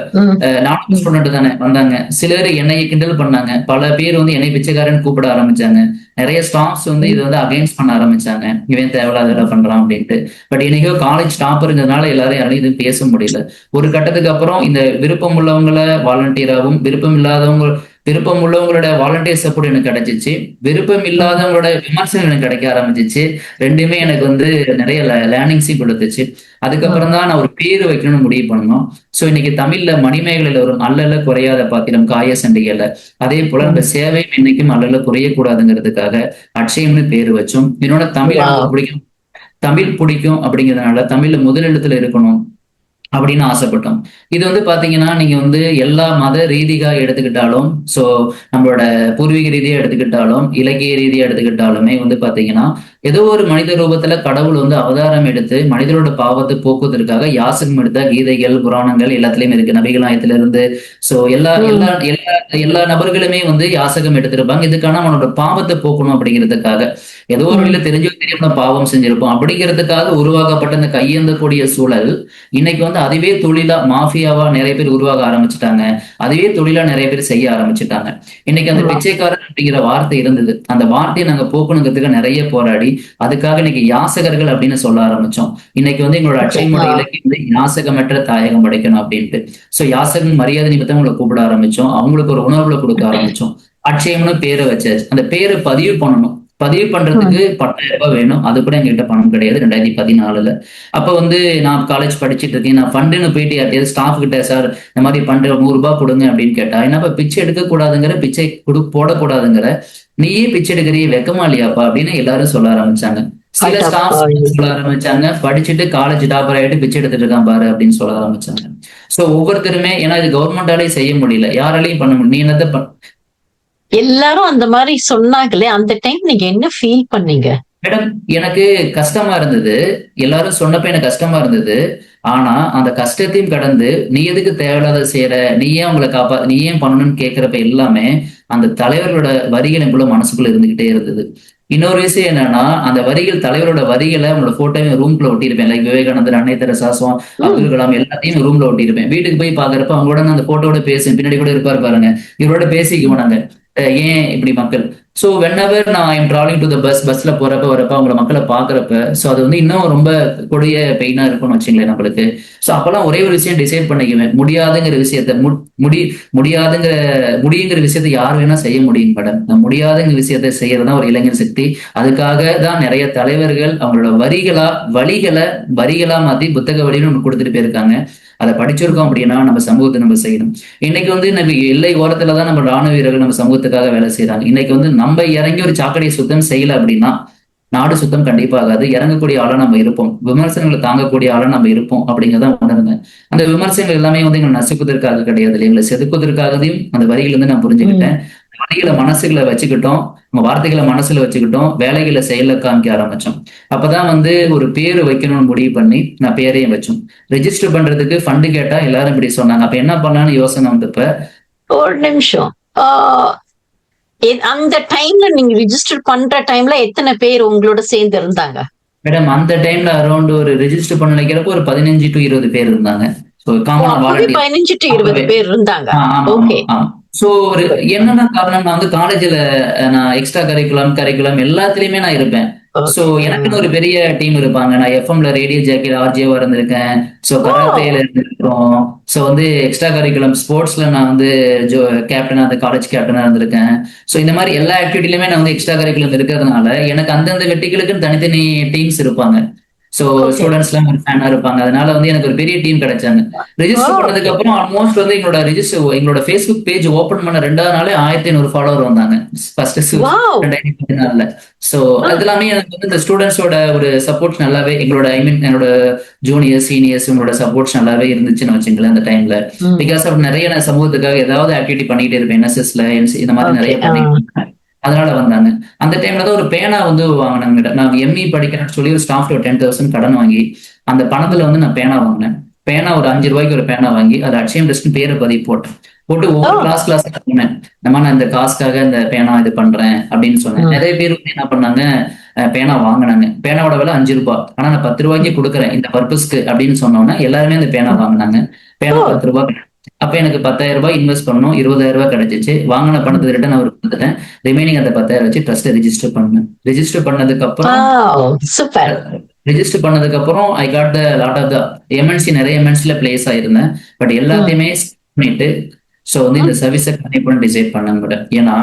நானும் ஸ்டூடெண்ட் தானே வந்தாங்க. சிலர் என்னை கிண்டல் பண்ணாங்க, பல பேர் வந்து என்னை பிச்சைக்காரன் கூப்பிட ஆரம்பிச்சாங்க. நிறைய ஸ்டாஃப்ஸ் வந்து இதை வந்து அகைன்ஸ்ட் பண்ண ஆரம்பிச்சாங்க, இவன் தேவையில்லாத பண்றான் அப்படின்ட்டு. பட் இன்னைக்கோ காலேஜ் டாப்பருங்கிறதுனால எல்லாரும் யாரும் இதுவும் பேச முடியல. ஒரு கட்டத்துக்கு அப்புறம் இந்த விருப்பம் உள்ளவங்கள வாலண்டியராகவும் விருப்பம் உள்ளவங்களோட வாலண்டியர் சப்போர்ட் எனக்கு கிடைச்சிச்சு, விருப்பம் இல்லாதவங்களோட விமர்சனம் எனக்கு கிடைக்க ஆரம்பிச்சிச்சு. ரெண்டுமே எனக்கு வந்து நிறைய லேர்னிங்ஸையும் கொடுத்துச்சு. அதுக்கப்புறம் தான் நான் ஒரு பேர் வைக்கணும்னு முடிவு பண்ணோம். ஸோ இன்னைக்கு தமிழ்ல மணிமேகலையில ஒரு அல்லல குறையாத பாத்திரம் காய சண்டிகையில, அதே போல இந்த சேவையும் இன்னைக்கும் அல்லல குறையக்கூடாதுங்கிறதுக்காக அட்சயம்னு பேர் வச்சோம். என்னோட தமிழ் பிடிக்கும் அப்படிங்கிறதுனால தமிழ்ல முதலெழுத்துல இருக்கணும் அப்படின்னு ஆசைப்பட்டோம். இது வந்து பாத்தீங்கன்னா நீங்க வந்து எல்லா மத ரீதியா எடுத்துக்கிட்டாலும், சோ நம்மளோட பூர்வீக ரீதியா எடுத்துக்கிட்டாலும், இலக்கிய ரீதியா எடுத்துக்கிட்டாலுமே வந்து பாத்தீங்கன்னா ஏதோ ஒரு மனித ரூபத்துல கடவுள் வந்து அவதாரம் எடுத்து மனிதரோட பாவத்தை போக்குவதற்காக யாசகம் எடுத்த கீதைகள் புராணங்கள் எல்லாத்துலயும் இருக்கு, நபிகளாயத்துல இருந்து. சோ எல்லா நபர்களுமே வந்து யாசகம் எடுத்திருப்பாங்க. இதுக்கான அவனோட பாவத்தை போக்கணும் அப்படிங்கிறதுக்காக, ஏதோ ஒரு வழியில தெரிஞ்சோ தெரியாம பாவம் செஞ்சிருப்போம் அப்படிங்கிறதுக்காக உருவாக்கப்பட்ட இந்த கையேந்தக்கூடிய சூழல் இன்னைக்கு வந்து அதுவே தொழிலா மாஃபியாவா நிறைய பேர் உருவாக ஆரம்பிச்சுட்டாங்க. அதுவே தொழிலா நிறைய பேர் செய்ய ஆரம்பிச்சுட்டாங்க. இன்னைக்கு அந்த பிச்சைக்காரன் அப்படிங்கிற வார்த்தை இருந்தது, அந்த வார்த்தையை நாங்க போக்கணுங்கிறதுக்கு நிறைய போராடி அதுக்காக இன்னைக்கு யாசகர்கள் அப்படின்னு சொல்ல ஆரம்பிச்சோம். இன்னைக்கு வந்து எங்களோட அட்சயமோட இலக்கியம் வந்து யாசகமற்ற தாயகம் படைக்கணும் அப்படின்ட்டு. சோ யாசகம் மரியாதை நிமித்தம் உங்களை கூப்பிட ஆரம்பிச்சோம், அவங்களுக்கு ஒரு உணர்வுல கொடுக்க ஆரம்பிச்சோம். அட்சயம்னு பேரை வச்சாச்சு. அந்த பேரை பதிவு பண்ணணும். பதிவு பண்றதுக்கு 10,000 ரூபாய் வேணும். அது கூட எங்ககிட்ட பணம் கிடையாது 2014. அப்ப வந்து நான் காலேஜ் படிச்சுட்டு இருக்கேன். நான் ஃபண்டுன்னு போயிட்டு யார்ட்டையாவது ஸ்டாஃப் கிட்ட, சார் இந்த மாதிரி பண்ற 100 ரூபாய் கொடுங்க அப்படின்னு கேட்டா, என்னப்பா பிச்சை எடுக்க கூடாதுங்கிற, பிச்சை போடக்கூடாதுங்கிற, நீயே பிச்சை எடுக்கிறியே வெக்கமா இல்லையாப்பா அப்படின்னு எல்லாரும் சொல்ல ஆரம்பிச்சாங்க. சில ஸ்டாஃப் சொல்ல ஆரம்பிச்சாங்க, படிச்சுட்டு காலேஜ் டாப்பர் ஆயிட்டு பிச்சை எடுத்துட்டு இருக்கான் பாரு அப்படின்னு சொல்ல ஆரம்பிச்சாங்க. சோ ஒவ்வொருத்தருமே, ஏன்னா இது கவர்மெண்டாலே செய்ய முடியல, யாராலையும் பண்ண முடியும். நீ என்னத்த எல்லாரும் அந்த மாதிரி சொன்னாங்களே, அந்த டைம் நீங்க என்ன ஃபீல் பண்ணீங்க? மேடம், எனக்கு கஷ்டமா இருந்தது. எல்லாரும் சொன்னப்ப எனக்கு கஷ்டமா இருந்தது. ஆனா அந்த கஷ்டத்தையும் கடந்து நீ எதுக்கு தேவையில்லாத செய்யற, நீ ஏன் உங்களை நீ ஏன் பண்ணணும்னு கேட்கிறப்ப எல்லாமே அந்த தலைவர்களோட வரிகள் எங்களும் மனசுக்குள்ள இருந்துகிட்டே இருந்தது. இன்னொரு விஷயம் என்னன்னா, அந்த வரிகள், தலைவரோட வரிகளை உங்களோட போட்டோவையும் ரூம்குள்ள ஒட்டியிருப்பேன். லைக் விவேகானந்தர், அன்னை தெரசா, அப்துல் கலாம் எல்லாத்தையும் ரூம்ல ஒட்டியிருப்பேன். வீட்டுக்கு போய் பாக்குறப்ப அவங்களோட அந்த போட்டோட பேசுவேன். பின்னாடி கூட இருப்பாரு பாருங்க, இவரோட பேசிக்குவோம் நாங்க. ஏன் இப்படி மக்கள். ஸோ வென்எவர் நான் ஐம் டிராவலிங் டு த பஸ்ல போறப்ப வரப்ப அவங்கள மக்களை பாக்குறப்ப, ஸோ அது வந்து இன்னும் ரொம்ப கொடிய பெயினா இருக்கும்னு வச்சுங்களேன் நம்மளுக்கு. ஸோ அப்பெல்லாம் ஒரே ஒரு விஷயம் டிசைட் பண்ணிக்குவேன், முடியாதுங்கிற விஷயத்த முடியுங்கிற விஷயத்த யார் வேணா செய்ய முடியும் மேடம். நான் முடியாதுங்கிற விஷயத்த செய்யறதுதான் ஒரு இளைஞர் சக்தி. அதுக்காக தான் நிறைய தலைவர்கள் அவங்களோட வரிகளா மாத்தி புத்தக வழின்னு ஒன்று கொடுத்துட்டு போயிருக்காங்க. அதை படிச்சிருக்கோம் அப்படின்னா நம்ம சமூகத்தை நம்ம செய்யணும். இன்னைக்கு வந்து நம்ம எல்லை ஓரத்துலதான் நம்ம ராணுவ வீரர்கள் நம்ம சமூகத்துக்காக வேலை செய்யறாங்க. இன்னைக்கு வந்து நம்ம இறங்கி ஒரு சாக்கடையை சுத்தம் செய்யல அப்படின்னா நாடு சுத்தம் கண்டிப்பா ஆகாது. இறங்கக்கூடிய ஆளா நம்ம இருப்போம், விமர்சனங்களை தாங்கக்கூடிய ஆளா நம்ம இருப்போம் அப்படிங்கிறத உணர்ங்க. அந்த விமர்சனங்கள் எல்லாமே வந்து எங்களை நசுக்குவதற்காக கிடையாது, இல்லை எங்களை செதுக்குவதற்காகவும் அந்த வரிகள் இருந்து நான் புரிஞ்சுக்கிட்டேன். வரிகளை மனசுகளை வச்சுக்கிட்டோம், நம்ம வார்த்தைகளை மனசுல வச்சுக்கிட்டோம், வேலைகளை செயல காமிக்க ஆரம்பிச்சோம். அப்பதான் வந்து ஒரு பேரு வைக்கணும்னு முடிவு பண்ணி நான் பேரையும் வச்சோம். ரெஜிஸ்டர் பண்றதுக்கு ஃபண்டு கேட்டா எல்லாரும் இப்படி சொன்னாங்க. அப்ப என்ன பண்ணலாம்னு யோசனை வந்தப்ப, ஒரு நிமிஷம், அந்த டைம்ல நீங்க ரெஜிஸ்டர் பண்ற டைம்ல எத்தனை பேர் உங்களோட சேர்ந்து இருந்தாங்க? மேடம் அந்த டைம்ல அரௌண்ட் ஒரு ரெஜிஸ்டர் பண்ண நினைக்கிறப்போ ஒரு 15 to 20 பேர் இருந்தாங்க. 15 to 20 பேர் இருந்தாங்க. ஓகே. சோ ஒரு என்னென்ன காரணம், நான் வந்து காலேஜ்ல நான் எக்ஸ்ட்ரா கரிக்குலம் எல்லாத்துலயுமே நான் இருப்பேன். சோ எனக்குன்னு ஒரு பெரிய டீம் இருப்பாங்க. நான் எஃப்எம்ல ரேடியோ ஜாக்கெட் ஆர்ஜேவா இருந்திருக்கேன். சோ கராத்தேல இருந்திருக்கோம். சோ வந்து எக்ஸ்ட்ரா கரிக்குலம் ஸ்போர்ட்ஸ்ல நான் வந்து கேப்டனா, அந்த காலேஜ் கேப்டனா இருந்திருக்கேன். சோ இந்த மாதிரி எல்லா ஆக்டிவிட்டிலுமே நான் வந்து எக்ஸ்ட்ரா கரிக்குலம் இருக்கிறதுனால எனக்கு அந்தந்த வெட்டிகளுக்கு தனித்தனி டீம்ஸ் இருப்பாங்க. சோ ஸ்டூடெண்ட்ஸ் எல்லாம் ஒரு ஃபேனா இருப்பாங்க. அதனால வந்து எனக்கு ஒரு பெரிய டீம் கிடைச்சாங்க. ரெஜிஸ்டர் பண்ணதுக்கு அப்புறம் ஆல்மோஸ்ட் வந்து எங்களோட ஃபேஸ்புக் பேஜ் ஓபன் பண்ண 2வது நாளே 1500 ஃபாலோவர் வந்தாங்க. ஃபர்ஸ்ட் 2014. சோ அது எல்லாமே எனக்கு வந்து இந்த ஸ்டூடெண்ட்ஸோட ஒரு சப்போர்ட் நல்லாவே, என்னோட ஜூனியர் சீனியர்ஸ் உங்களோட சப்போர்ட்ஸ் நல்லாவே இருந்துச்சுன்னு வச்சுங்களேன் அந்த டைம்ல. பிகாஸ் நிறைய நான் சமூகத்துக்காக ஏதாவது ஆக்டிவிட்டி பண்ணிட்டே இருப்பேன். NSSல இந்த மாதிரி நிறைய பண்ணிட்டு அதனால வந்தாங்க. அந்த டைம்ல தான் ஒரு பேனா வந்து வாங்கினாங்க. நான் ME படிக்கிறேன்னு சொல்லி ஒரு ஸ்டாஃப் 10,000 கடன் வாங்கி அந்த பணத்துல வந்து நான் பேனா வாங்கினேன். பேனா ஒரு 5 ரூபாய்க்கு ஒரு பேனா வாங்கி அதை அட்சயம் ட்ரஸ்ட் பேரை பதிவு போட்டேன். போட்டு ஒவ்வொரு கிளாஸ் சொன்னேன். நான் இந்த காசுக்காக இந்த பேனா இது பண்றேன் அப்படின்னு சொன்னேன். நிறைய பேர் வந்து என்ன பண்ணாங்க, பேனா வாங்கினாங்க. பேனாவோட விலை 5 ரூபாய், ஆனா நான் 10 ரூபாய்க்கு கொடுக்குறேன் இந்த பர்பஸ்க்கு அப்படின்னு சொன்னோன்னா எல்லாருமே அந்த பேனா வாங்கினாங்க. பேனா 10 ரூபாய். அப்ப எனக்கு 10,000 ரூபாய் இன்வெஸ்ட் பண்ணணும், 20,000 ரூபாய் கிடைச்சிச்சு. வாங்கின பணத்தை ரிட்டர்ன் அவர் கொடுத்துட்டேன். ரிமைனிங் அந்த 10,000 வச்சு ட்ரஸ்ட் ரெஜிஸ்டர் பண்ணேன். ரெஜிஸ்டர் பண்ணதுக்கு அப்புறம் I got the lot of the MNC, நிறைய எம்என்சில பிளேஸ் ஆயிருந்தேன். பட் எல்லாத்தையுமே பண்ணிட்டு ஸோ வந்து இந்த சர்வீஸை கண்டிப்பா டிசைட் பண்ண. ஏன்னா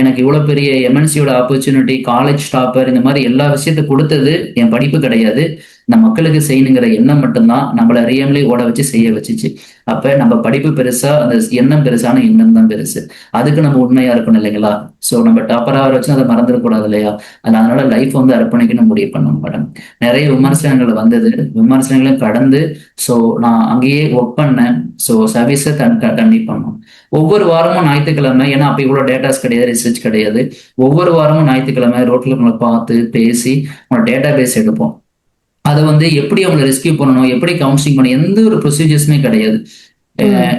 எனக்கு இவ்வளவு பெரிய எம்என்சியோட ஆப்பர்ச்சுனிட்டி, காலேஜ் டாப்பர், இந்த மாதிரி எல்லா விஷயத்த கொடுத்தது என் படிப்பு கிடையாது. இந்த மக்களுக்கு செய்யணுங்கிற எண்ணம் மட்டும்தான் நம்மள அறியாமலே ஓட வச்சு செய்ய வச்சுச்சு. அப்ப நம்ம படிப்பு பெருசா, அந்த எண்ணம் பெருசான எண்ணம் தான் பெருசு. அதுக்கு நம்ம உண்மையா இருக்கணும் இல்லைங்களா? ஸோ நம்ம டாப்பரா வச்சு அதை மறந்துடக்கூடாது இல்லையா? அதனால லைஃப் வந்து அர்ப்பணிக்கணும் முடிவு பண்ணணும் மேடம். நிறைய விமர்சனங்கள் வந்தது, விமர்சனங்களையும் கடந்து ஸோ நான் அங்கேயே ஒர்க் பண்ணேன். ஸோ சர்வீஸை கண்டிப்பா பண்ணணும். ஒவ்வொரு வாரமும் ஞாயிற்றுக்கிழமை, ஏன்னா அப்ப இவ்வளவு டேட்டாஸ் கிடையாது, ரிசர்ச் கிடையாது. ஒவ்வொரு வாரமும் ஞாயிற்றுக்கிழமை ரோட்ல உங்களை பார்த்து பேசி உங்களோட டேட்டா பேஸ் எடுப்போம். அதை வந்து எப்படி அவங்களை ரெஸ்கியூ பண்ணணும், எப்படி கவுன்சிலிங் பண்ணணும், எந்த ஒரு ப்ரொசீஜர்ஸுமே கிடையாது.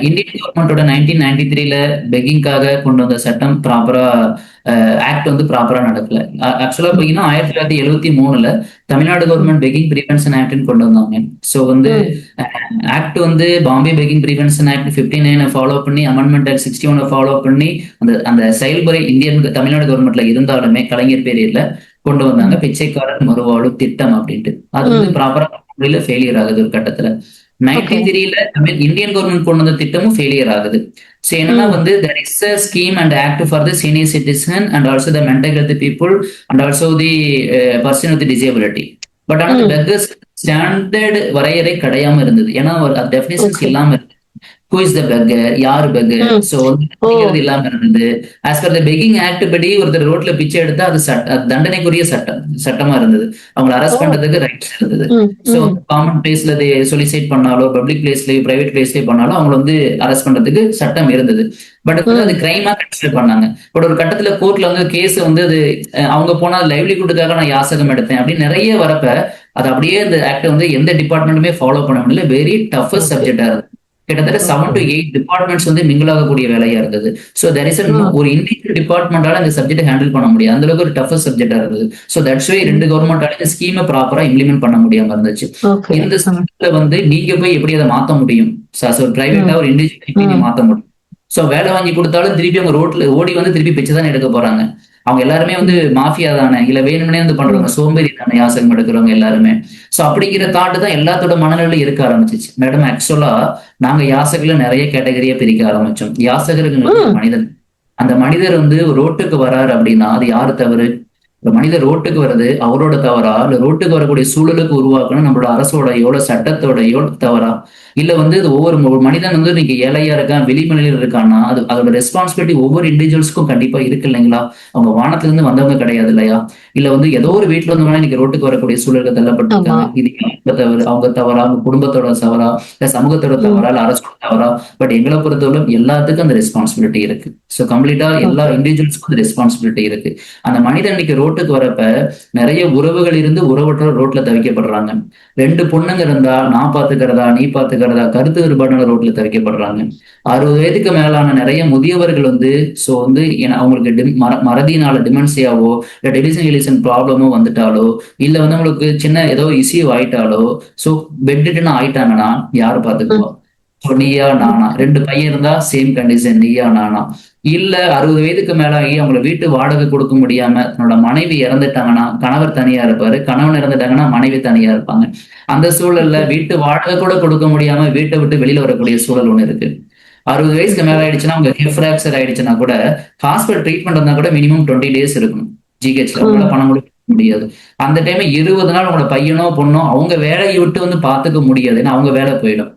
இந்தியன் கவர்மெண்டோட 1993ல பெக்கிங்காக கொண்டு வந்த சட்டம் ப்ராப்பரா, ஆக்ட் வந்து ப்ராப்பரா நடக்கல. ஆக்சுவலா பாத்தீங்கன்னா 1973ல தமிழ்நாடு கவர்மெண்ட் பெக்கிங் ப்ரிவென்ஷன் ஆக்ட்னு கொண்டு வந்தாங்க. ஸோ வந்து ஆக்ட் வந்து Bombay begging prevention act 59 follow பண்ணி, அமெண்ட்மெண்ட் ஆக்ட் 61 ஃபாலோ பண்ணி அந்த செயல்முறை தமிழ்நாடு கவர்மெண்ட்ல இருந்தாலுமே கலைஞர் பீரியட்ல கொண்டு வந்தாங்க பிச்சைக்காரன் மறுவாழ்வு திட்டம் அப்படின்ட்டு. அது வந்து ப்ராப்பரா ஃபெயிலியர் ஆகுது ஒரு கட்டத்துல. 93ல இந்தியன் கவர்மெண்ட் கொண்டு வந்த திட்டமும் ஃபெயிலியர் ஆகுது. ஸோ என்னன்னா வந்து there is a scheme and act for the senior citizen and also the mental health people and also the person with disability. But ஆனா பெக்கர்ஸ் ஸ்டாண்டர்ட் வரையறை கிடையாம இருந்தது. ஏன்னா டெஃபினிஷன்ஸ் இல்லாம இருக்கு. Who is the beggar? யாரு beggar? So வந்து இல்லாம இருந்தது. As per the begging act படி ஒருத்தர் ரோட்ல பிச்சை எடுத்தா அது தண்டனைக்குரிய சட்டமா இருந்தது. அவங்களை அரெஸ்ட் பண்றதுக்கு ரைட்ஸ் இருந்தது. ஸோ காமன் பிளேஸ்ல சொலிசைட் பண்ணாலோ, பப்ளிக் பிளேஸ்லயோ, பிரைவேட் பிளேஸ்லயோ பண்ணாலும் அவங்களை வந்து அரெஸ்ட் பண்றதுக்கு சட்டம் இருந்தது. பட் அது கிரைமா கன்சிடர் பண்ணாங்க. பட் ஒரு கட்டத்துல கோர்ட்ல வந்து கேஸ் வந்து அது அவங்க போனா லைவ்லிஹுட்டுக்காக நான் யாசகம் எடுத்தேன் அப்படின்னு நிறைய வரப்ப அது அப்படியே இந்த ஆக்ட் வந்து எந்த டிபார்ட்மெண்ட்டுமே ஃபாலோ பண்ண முடியல. வெரி டஃபஸ்ட் சப்ஜெக்டா இருந்தது. கிட்டத்தட்ட 7 to 8 டிபார்ட்மெண்ட்ஸ் வந்து மிங்கிள் ஆகக்கூடிய வேலையா இருந்தது. ஸோ தட் இஸ் ஒரு இண்டிவிஜுவல் டிபார்ட்மெண்டால இந்த சப்ஜெக்ட் ஹேண்டில் பண்ண முடியாது. அந்த அளவுக்கு ஒரு டஃபஸ்ட் சப்ஜெக்டா இருந்தது. ஸோ தட்ஸ் வை 2 கவர்மெண்டால இந்த ஸ்கீமை ப்ராப்பரா இம்ப்ளிமெண்ட் பண்ண முடியாம இருந்துச்சு. இந்த ஸ்கீம்ல வந்து நீங்க போய் எப்படி அதை மாத்த முடியும்? ஒரு பிரைவேட்டா ஒரு இண்டிவிஜுவல் மாத்த முடியும். ஸோ வேலை வாங்கி கொடுத்தாலும் திருப்பி அவங்க ரோட்ல ஓடி வந்து திருப்பி பிச்சை தானே எடுக்க போறாங்க. அவங்க எல்லாருமே வந்து மாஃபியா தானே, இல்ல வேணும்னே வந்து பண்றவங்க, சோம்பேறி தானே யாசகம் எடுக்கிறவங்க எல்லாருமே. சோ அப்படிங்கிற தாட்டு தான் எல்லாத்தோட மனநிலையில இருக்க ஆரம்பிச்சிச்சு மேடம். ஆக்சுவலா நாங்க யாசகர்ல நிறைய கேட்டகரியா பிரிக்க ஆரம்பிச்சோம். யாசகருக்கு மனிதன், அந்த மனிதர் வந்து ரோட்டுக்கு வராரு அப்படின்னா அது யாரு தவறு? ஒரு மனிதர் ரோட்டுக்கு வர்றது அவரோட தவறா, இல்ல ரோட்டுக்கு வரக்கூடிய சூழலுக்கு உருவாக்கணும் நம்மளோட அரசோடையோட சட்டத்தோடையோ தவறா? இல்ல வந்து இது ஒவ்வொரு மனிதன் வந்து நீங்க ஏழையா இருக்கான், வெளிமலையில இருக்கான்னா அது அதோட ரெஸ்பான்சிபிலிட்டி ஒவ்வொரு இண்டிவிஜுவல்ஸ்க்கும் கண்டிப்பா இருக்கு இல்லைங்களா? அவங்க வானத்துல இருந்து வந்தவங்க கிடையாது இல்லையா? இல்ல வந்து ஏதோ ஒரு வீட்டுல இருந்தவங்க இன்னைக்கு ரோட்டுக்கு வரக்கூடிய சூழலுக்கு தள்ளப்பட்டிருக்காங்க. இது தவறு, அவங்க தவறா, அவங்க குடும்பத்தோட தவறா, இல்ல சமூகத்தோட தவறா, இல்ல அரசோட தவறா? பட் எங்களை பொறுத்தவரை எல்லாத்துக்கும் அந்த ரெஸ்பான்சிபிலிட்டி இருக்கு. ஸோ கம்ப்ளீட்டா எல்லா இண்டிவிஜுவல்ஸ்க்கும் அந்த ரெஸ்பான்சிபிலிட்டி இருக்கு. அந்த மனிதன் இன்னைக்கு ரோட்டுக்கு வரப்ப நிறைய உறவுகள் இருந்து உறவற்ற ரோட்ல தவிக்கப்படுறாங்க. 2 பொண்ணுங்க இருந்தா நான் பாத்துக்கிறதா நீ பாத்துக்கிறதா கருத்து வேறுபாடு ரோட்ல தவிக்கப்படுறாங்க. 60 வயதுக்கு மேலான நிறைய முதியவர்கள் வந்து சோ வந்து அவங்களுக்கு மறதியினால டிமென்சியாவோ இல்ல டெலிசன் ப்ராப்ளமோ வந்துட்டாலோ இல்ல வந்து அவங்களுக்கு சின்ன ஏதோ இஷ்யூ ஆயிட்டாலோ சோ பெட்ரிட்டன் ஆயிட்டாங்கன்னா யாரு பாத்துக்குவா? நீயா நானா? 2 பையன் இருந்தா சேம் கண்டிஷன், நீயா நானா? இல்ல 60 வயதுக்கு மேலாகி அவங்களை வீட்டு வாடகை கொடுக்க முடியாம தன்னோட மனைவி இறந்துட்டாங்கன்னா கணவர் தனியா இருப்பாரு, கணவன் இறந்துட்டாங்கன்னா மனைவி தனியா இருப்பாங்க. அந்த சூழல்ல வீட்டு வாடகை கூட கொடுக்க முடியாம வீட்டை விட்டு வெளியில வரக்கூடிய சூழல் ஒண்ணு இருக்கு. 60 வயசுக்கு மேல ஆயிடுச்சுன்னா அவங்க ஹிப் ஃபிராக்சர் ஆயிடுச்சுன்னா கூட ஹாஸ்பிட்டல் ட்ரீட்மெண்ட் இருந்தா கூட மினிமம் 20 days இருக்கணும் ஜிஹெச்ல. அவங்களால பணம் கொடுக்க முடியாது. அந்த டைம் 20 நாள் அவங்களோட பையனோ பொண்ணோ அவங்க வேலையை விட்டு வந்து பாத்துக்க முடியாது. ஏன்னா அவங்க வேலை போயிடும்.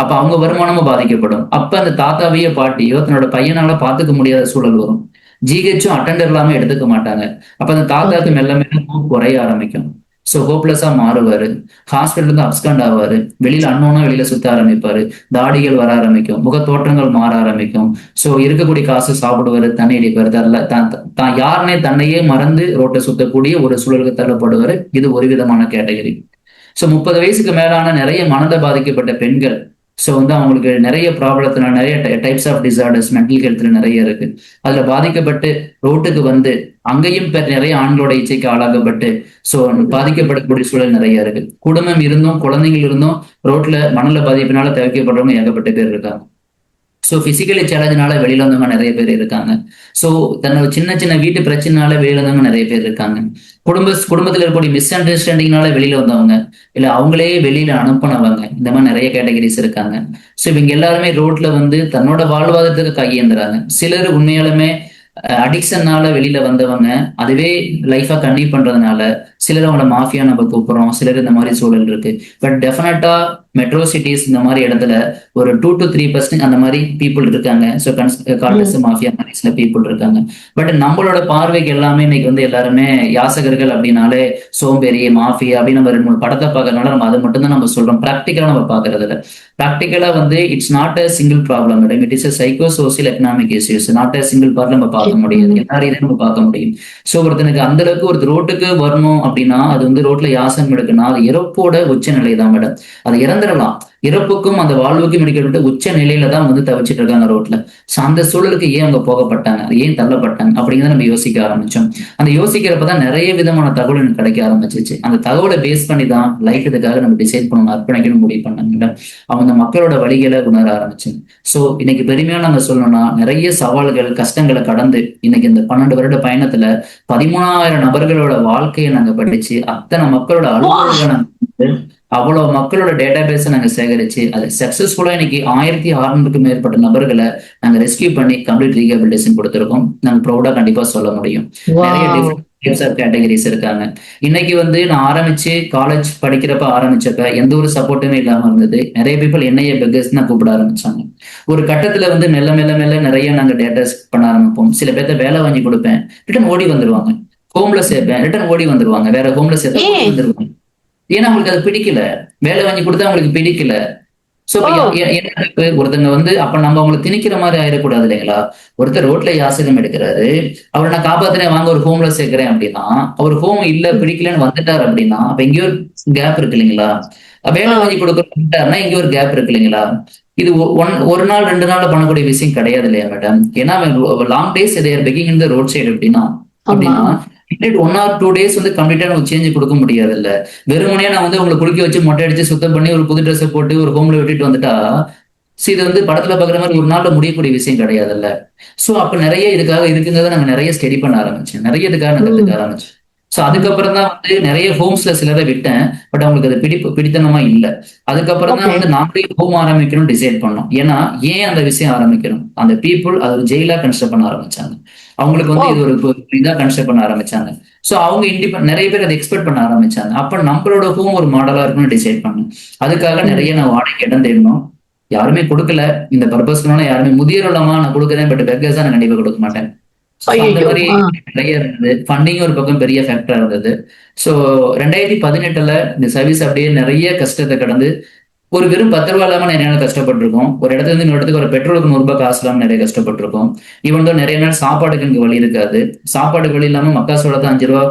அப்ப அவங்க வருமானமும் பாதிக்கப்படும். அப்ப அந்த தாத்தாவையோ பாட்டியோ தன்னோட பையனால பாத்துக்க முடியாத சூழல் வரும். ஜிஹெச்சும் அட்டெண்டர் இல்லாம எடுத்துக்க மாட்டாங்க. அப்ப அந்த தாத்தாக்கு மெல்ல மெல்ல ஹோப் குறைய ஆரம்பிக்கும். சோ ஹோப்லெஸ்ஸா மாறுவாரு. ஹாஸ்பிட்டல் இருந்து அப்ஸ்கண்ட் ஆவாரு. வெளியில அன்னோனா வெளியில சுத்த ஆரம்பிப்பாரு. தாடிகள் வர ஆரம்பிக்கும். முகத்தோற்றங்கள் மாற ஆரம்பிக்கும். சோ இருக்கக்கூடிய காசு சாப்பிடுவாரு, தண்ணி அடிப்பாரு, தான் யாருன்னே தன்னையே மறந்து ரோட்டை சுத்தக்கூடிய ஒரு சூழலுக்கு தள்ளப்படுவாரு. இது ஒரு விதமான கேட்டகரி. சோ 30 வயசுக்கு மேலான நிறைய மனதை பாதிக்கப்பட்ட பெண்கள் ஸோ வந்து அவங்களுக்கு நிறைய ப்ராப்ளத்துல நிறைய டைப்ஸ் ஆஃப் டிசார்டர்ஸ் மென்டல் ஹெல்த்ல நிறைய இருக்கு. அதுல பாதிக்கப்பட்டு ரோட்டுக்கு வந்து அங்கேயும் நிறைய ஆண்களோட இச்சைக்கு ஆளாகப்பட்டு ஸோ பாதிக்கப்படக்கூடிய சூழல் நிறைய இருக்கு. குடும்பம் இருந்தும் குழந்தைகள் இருந்தும் ரோட்ல மணல பாதிப்பினால தவிர்க்கப்படுறவங்க ஏகப்பட்ட பேர் இருக்காங்க. ஸோ பிசிக்கலி சேலஞ்சினால வெளியில வந்தவங்க நிறைய பேர் இருக்காங்க. ஸோ தன்னோட சின்ன சின்ன வீட்டு பிரச்சனைனால வெளியில வந்தவங்க நிறைய பேர் இருக்காங்க. குடும்பத்துல இருக்கக்கூடிய மிஸ் அண்டர்ஸ்டாண்டிங்னால வெளியில வந்தவங்க, இல்ல அவங்களே வெளியில அனுப்புனவங்க, இந்த மாதிரி நிறைய கேட்டகரிஸ் இருக்காங்க. ஸோ இவங்க எல்லாருமே ரோட்ல வந்து தன்னோட வாழ்வாதாரத்துக்கு கையேந்துறாங்க. சிலர் உண்மையாலுமே அடிக்ஷன்னால வெளியில வந்தவங்க அதுவே லைஃபா கன்டினியூ பண்றதுனால சிலர் அவங்கள மாஃபியா நம்ம கூப்பிடுறோம், சிலர் இந்த மாதிரி சூழல் இருக்கு. பட் டெஃபினட்டா மெட்ரோ சிட்டிஸ் இந்த மாதிரி இடத்துல ஒரு 2 to 3% அந்த மாதிரி பீப்புள் இருக்காங்க. ஸோ கால்டஸ் மாஃபியா மாதிரி சில பீப்புள் இருக்காங்க. பட் நம்மளோட பார்வைக்கு எல்லாமே இன்னைக்கு வந்து எல்லாருமே யாசகர்கள் அப்படின்னாலே சோம்பேறி மாஃபியா அப்படின்னு நம்ம 2-3 படத்தை பார்க்கறதுனால நம்ம அதை மட்டும்தான் நம்ம சொல்றோம். ப்ராக்டிக்கலா நம்ம பாக்குறது இல்லை. ப்ராக்டிக்கலா வந்து it's not a single problem, it is psycho social economic issues. Not a single part நம்ம பார்க்க முடியாது, எல்லாரும் இதை நம்ம பார்க்க முடியும். ஸோ ஒருத்தனுக்கு அந்த அளவுக்கு ஒரு ரோட்டுக்கு வரணும் அப்படின்னா அது வந்து ரோட்ல யாசகம் எடுக்குன்னா அது இறப்போட உச்ச நிலை தான் மேடம். அது இறந்துடலாம், இறப்புக்கும் அந்த வாழ்வுக்கும் இடிக்கப்பட்டு உச்ச நிலையில தான் வந்து தவிச்சிட்டு இருக்காங்க ரோட்ல. ஸோ அந்த சூழலுக்கு ஏன் அவங்க போகப்பட்டாங்க, அது ஏன் தள்ளப்பட்டாங்க அப்படிங்கிறத நம்ம யோசிக்க ஆரம்பிச்சோம். அந்த யோசிக்கிறப்பதான் நிறைய விதமான தகவல் எனக்கு கிடைக்க ஆரம்பிச்சிச்சு. அந்த தகவலை பேஸ் பண்ணி தான் லைஃப் இதுக்காக நம்ம டிசைட் பண்ணணும், அர்ப்பணிக்கணும் முடிவு பண்ணாங்க. அவங்க மக்களோட வழிகளை உணர ஆரம்பிச்சுங்க. ஸோ இன்னைக்கு பெருமையா நம்ம சொல்லணும்னா நிறைய சவால்கள் கஷ்டங்களை கடந்து இன்னைக்கு இந்த 12 வருட பயணத்துல 13,000 நபர்களோட வாழ்க்கையை நாங்க படிச்சு அத்தனை மக்களோட அலுவலக நாங்க அவ்வளவு மக்களோட டேட்டா பேஸை நாங்க சேகரிச்சு அதை சக்சஸ்ஃபுல்லா இன்னைக்கு 1600க்கும் மேற்பட்ட நபர்களை நாங்க ரெஸ்கியூ பண்ணி கம்ப்ளீட் ரீஹபிலிட்டேஷன் கொடுத்துருக்கோம். நாங்க ப்ரௌடா கண்டிப்பா சொல்ல முடியும். நிறைய டிஃபரெண்ட் கேட்டகரிஸ் இருக்காங்க. இன்னைக்கு வந்து நான் ஆரம்பிச்சு காலேஜ் படிக்கிறப்ப ஆரம்பிச்சப்ப எந்த ஒரு சப்போர்ட்டுமே இல்லாம இருந்தது. நிறைய பீப்புள் என்னைய பெக்கர்ஸ் தான் கூப்பிட ஆரம்பிச்சாங்க. ஒரு கட்டத்துல வந்து மெல்ல மெல்ல மெல்ல நிறைய நாங்க டேட்டாஸ் பண்ண ஆரம்பிப்போம். சில பேர்த்த வேலை வாங்கி கொடுப்பேன், ரிட்டன் ஓடி வந்துருவாங்க. ஹோம்ல சேர்ப்பேன், ரிட்டன் ஓடி வந்துருவாங்க. வேற ஹோம்ல சேர்த்தா ஓடி வந்துருவாங்க. ஏன்னா அவங்களுக்கு அது பிடிக்கல, வேலை வாங்கி கொடுத்தா அவங்களுக்கு பிடிக்கல. சோ ஒருத்தங்க வந்து அப்ப நம்ம அவங்களுக்கு திணிக்கிற மாதிரி ஆயிடக்கூடாது இல்லைங்களா? ஒருத்தர் ரோட்ல யாசகம் எடுக்கிறாரு, அவரை நான் காப்பாத்துறேன் வாங்க ஒரு ஹோம்ல சேர்க்கிறேன் அப்படின்னா, அவர் ஹோம் இல்ல பிடிக்கலன்னு வந்துட்டாரு அப்படின்னா அப்ப எங்கேயோ ஒரு கேப் இருக்கு இல்லைங்களா? வேலை வாங்கி கொடுக்கறாருன்னா எங்கேயோ ஒரு கேப் இருக்கு இல்லைங்களா? இது ஒரு நாள் 2 நாள்ல பண்ணக்கூடிய விஷயம் கிடையாது இல்லையா மேடம்? ஏன்னா long days begging in the road side அப்படின்னா 1 or 2 days வந்து கம்ப்ளீட்டா நம்ம சேஞ்ச் கொடுக்க முடியாது இல்ல. வெறுமனையா நான் வந்து உங்களை குளிக்க வச்சு மொட்டை அடிச்சு சுத்தம் பண்ணி ஒரு புது ட்ரெஸ் போட்டு ஒரு ஹோம்ல விட்டுட்டு வந்துட்டா இது வந்து படத்துல பாக்குற மாதிரி ஒரு நாள்ல முடியக்கூடிய விஷயம் கிடையாது இல்ல. சோ அப்ப நிறைய இதுக்காக இருக்குங்கிறத நாங்க நிறைய ஸ்டடி பண்ண ஆரம்பிச்சேன், நிறைய இதுக்காக நான் கத்துக்க ஆரம்பிச்சேன். ஸோ அதுக்கப்புறம் தான் வந்து நிறைய ஹோம்ஸ்ல சிலரை விட்டேன். பட் அவங்களுக்கு அது பிடித்தனமா இல்லை. அதுக்கப்புறம் தான் வந்து நாமளே ஹோம் ஆரம்பிக்கணும் டிசைட் பண்ணோம். ஏன்னா ஏன் அந்த விஷயம் ஆரம்பிக்கணும், அந்த பீப்புள் அது ஒரு ஜெயிலா கன்ஸ்ட்ரக்ட் பண்ண ஆரம்பிச்சாங்க. அவங்களுக்கு வந்து இது ஒரு இதா கன்ஸ்ட்ரக்ட் பண்ண ஆரம்பிச்சாங்க. ஸோ அவங்க நிறைய பேர் அதை எக்ஸ்பெக்ட் பண்ண ஆரம்பிச்சாங்க. அப்ப நம்மளோட ஹோம் ஒரு மாடலா இருக்குன்னு டிசைட் பண்ணோம். அதுக்காக நிறைய நான் வாடகை இடம் தேடணும். யாருமே கொடுக்கல இந்த பர்பஸ்க்குனால, யாருமே முதியோர் இல்லாம நான் கொடுக்குறேன், பட் பெக்கர்ஸ் தான் நான் கண்டிப்பா கொடுக்க மாட்டேன். அந்த மாதிரி நிறைய இருந்தது. ஃபண்டிங் ஒரு பக்கம் பெரிய ஃபேக்டரா இருந்தது. ஸோ 2018 இந்த சர்வீஸ் அப்படியே நிறைய கஷ்டத்தை கடந்து ஒரு வெறும் 10 ரூபா இல்லாம நிறைய நாள் கஷ்டப்பட்டிருக்கோம். ஒரு இடத்துல இருந்து இன்னொரு இடத்துக்கு ஒரு பெட்ரோலுக்கு 100 ரூபாய் காசு இல்லாம நிறைய கஷ்டப்பட்டிருக்கோம். இவன் தான் நிறைய நாள் சாப்பாடுக்கு இங்க வழி இருக்காது. சாப்பாடுக்கு வழி இல்லாம மக்காசோளத்தை 5 ரூபா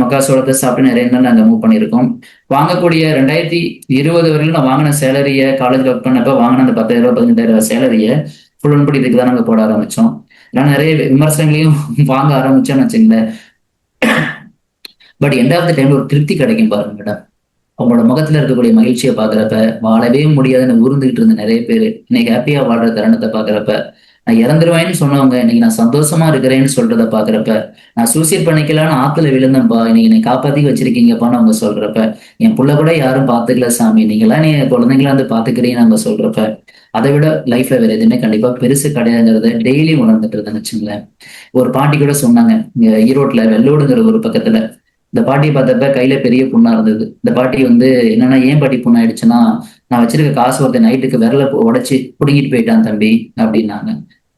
மக்காசோளத்தை சாப்பிட்டு நிறைய நாள் நாங்க மூவ் பண்ணியிருக்கோம். வாங்கக்கூடிய 2020 வரையிலும் நான் வாங்கின சேலரிய காலேஜ் ஒர்க் பண்ணப்ப வாங்கின அந்த 10,000 ரூபாய் 15,000 சேலரிய ஃபுல் அண்ட் படி இதுக்கு தான் நாங்க போட ஆரம்பிச்சோம். நான் நிறைய விமர்சனங்களையும் வாங்க ஆரம்பிச்சோன்னு வச்சுங்களேன். பட் எண்ட் ஆஃப் த டைம்ல ஒரு திருப்தி கிடைக்கும் பாருங்க மேடம். அவங்களோட முகத்துல இருக்கக்கூடிய மகிழ்ச்சியை பாக்குறப்ப, வாழவே முடியாதுன்னு உருந்துகிட்டு இருந்த நிறைய பேர் இன்னைக்கு ஹாப்பியா வாழ்ற தருணத்தை பாக்குறப்ப, நான் இறந்துருவேன்னு சொன்னவங்க இன்னைக்கு நான் சந்தோஷமா இருக்கிறேன்னு சொல்றத பாக்குறப்ப, நான் சூசைட் பண்ணிக்கலான்னு ஆத்துல விழுந்தேன்பா, இன்னைக்கு என்னை காப்பாத்தி வச்சிருக்கீங்கப்பான்னு அவங்க சொல்றப்ப, என் புள்ள கூட யாரும் பாத்துக்கல சாமி, நீங்களாம் நீ குழந்தைங்களா வந்து பாத்துக்கிறீங்கன்னு அவங்க சொல்றப்ப, அதை விட லைஃப்ல வேற எதுவுமே கண்டிப்பா பெருசு கிடையாதுங்கிறத டெய்லி உணர்ந்துட்டு இருந்தேன்னு வச்சுங்களேன். ஒரு பாட்டி கூட சொன்னாங்க, ஈரோட்ல வெள்ளோடுங்கிற ஒரு பக்கத்துல இந்த பாட்டியை பார்த்தப்ப கையில பெரிய புண்ணா இருந்தது. இந்த பாட்டி வந்து என்னன்னா, ஏன் பாட்டி புண்ணாயிடுச்சுன்னா, நான் வச்சிருக்க காசு ஒருத்தர் நைட்டுக்கு விரல உடைச்சு புடுங்கிட்டு போயிட்டான் தம்பி அப்படின்னாங்க.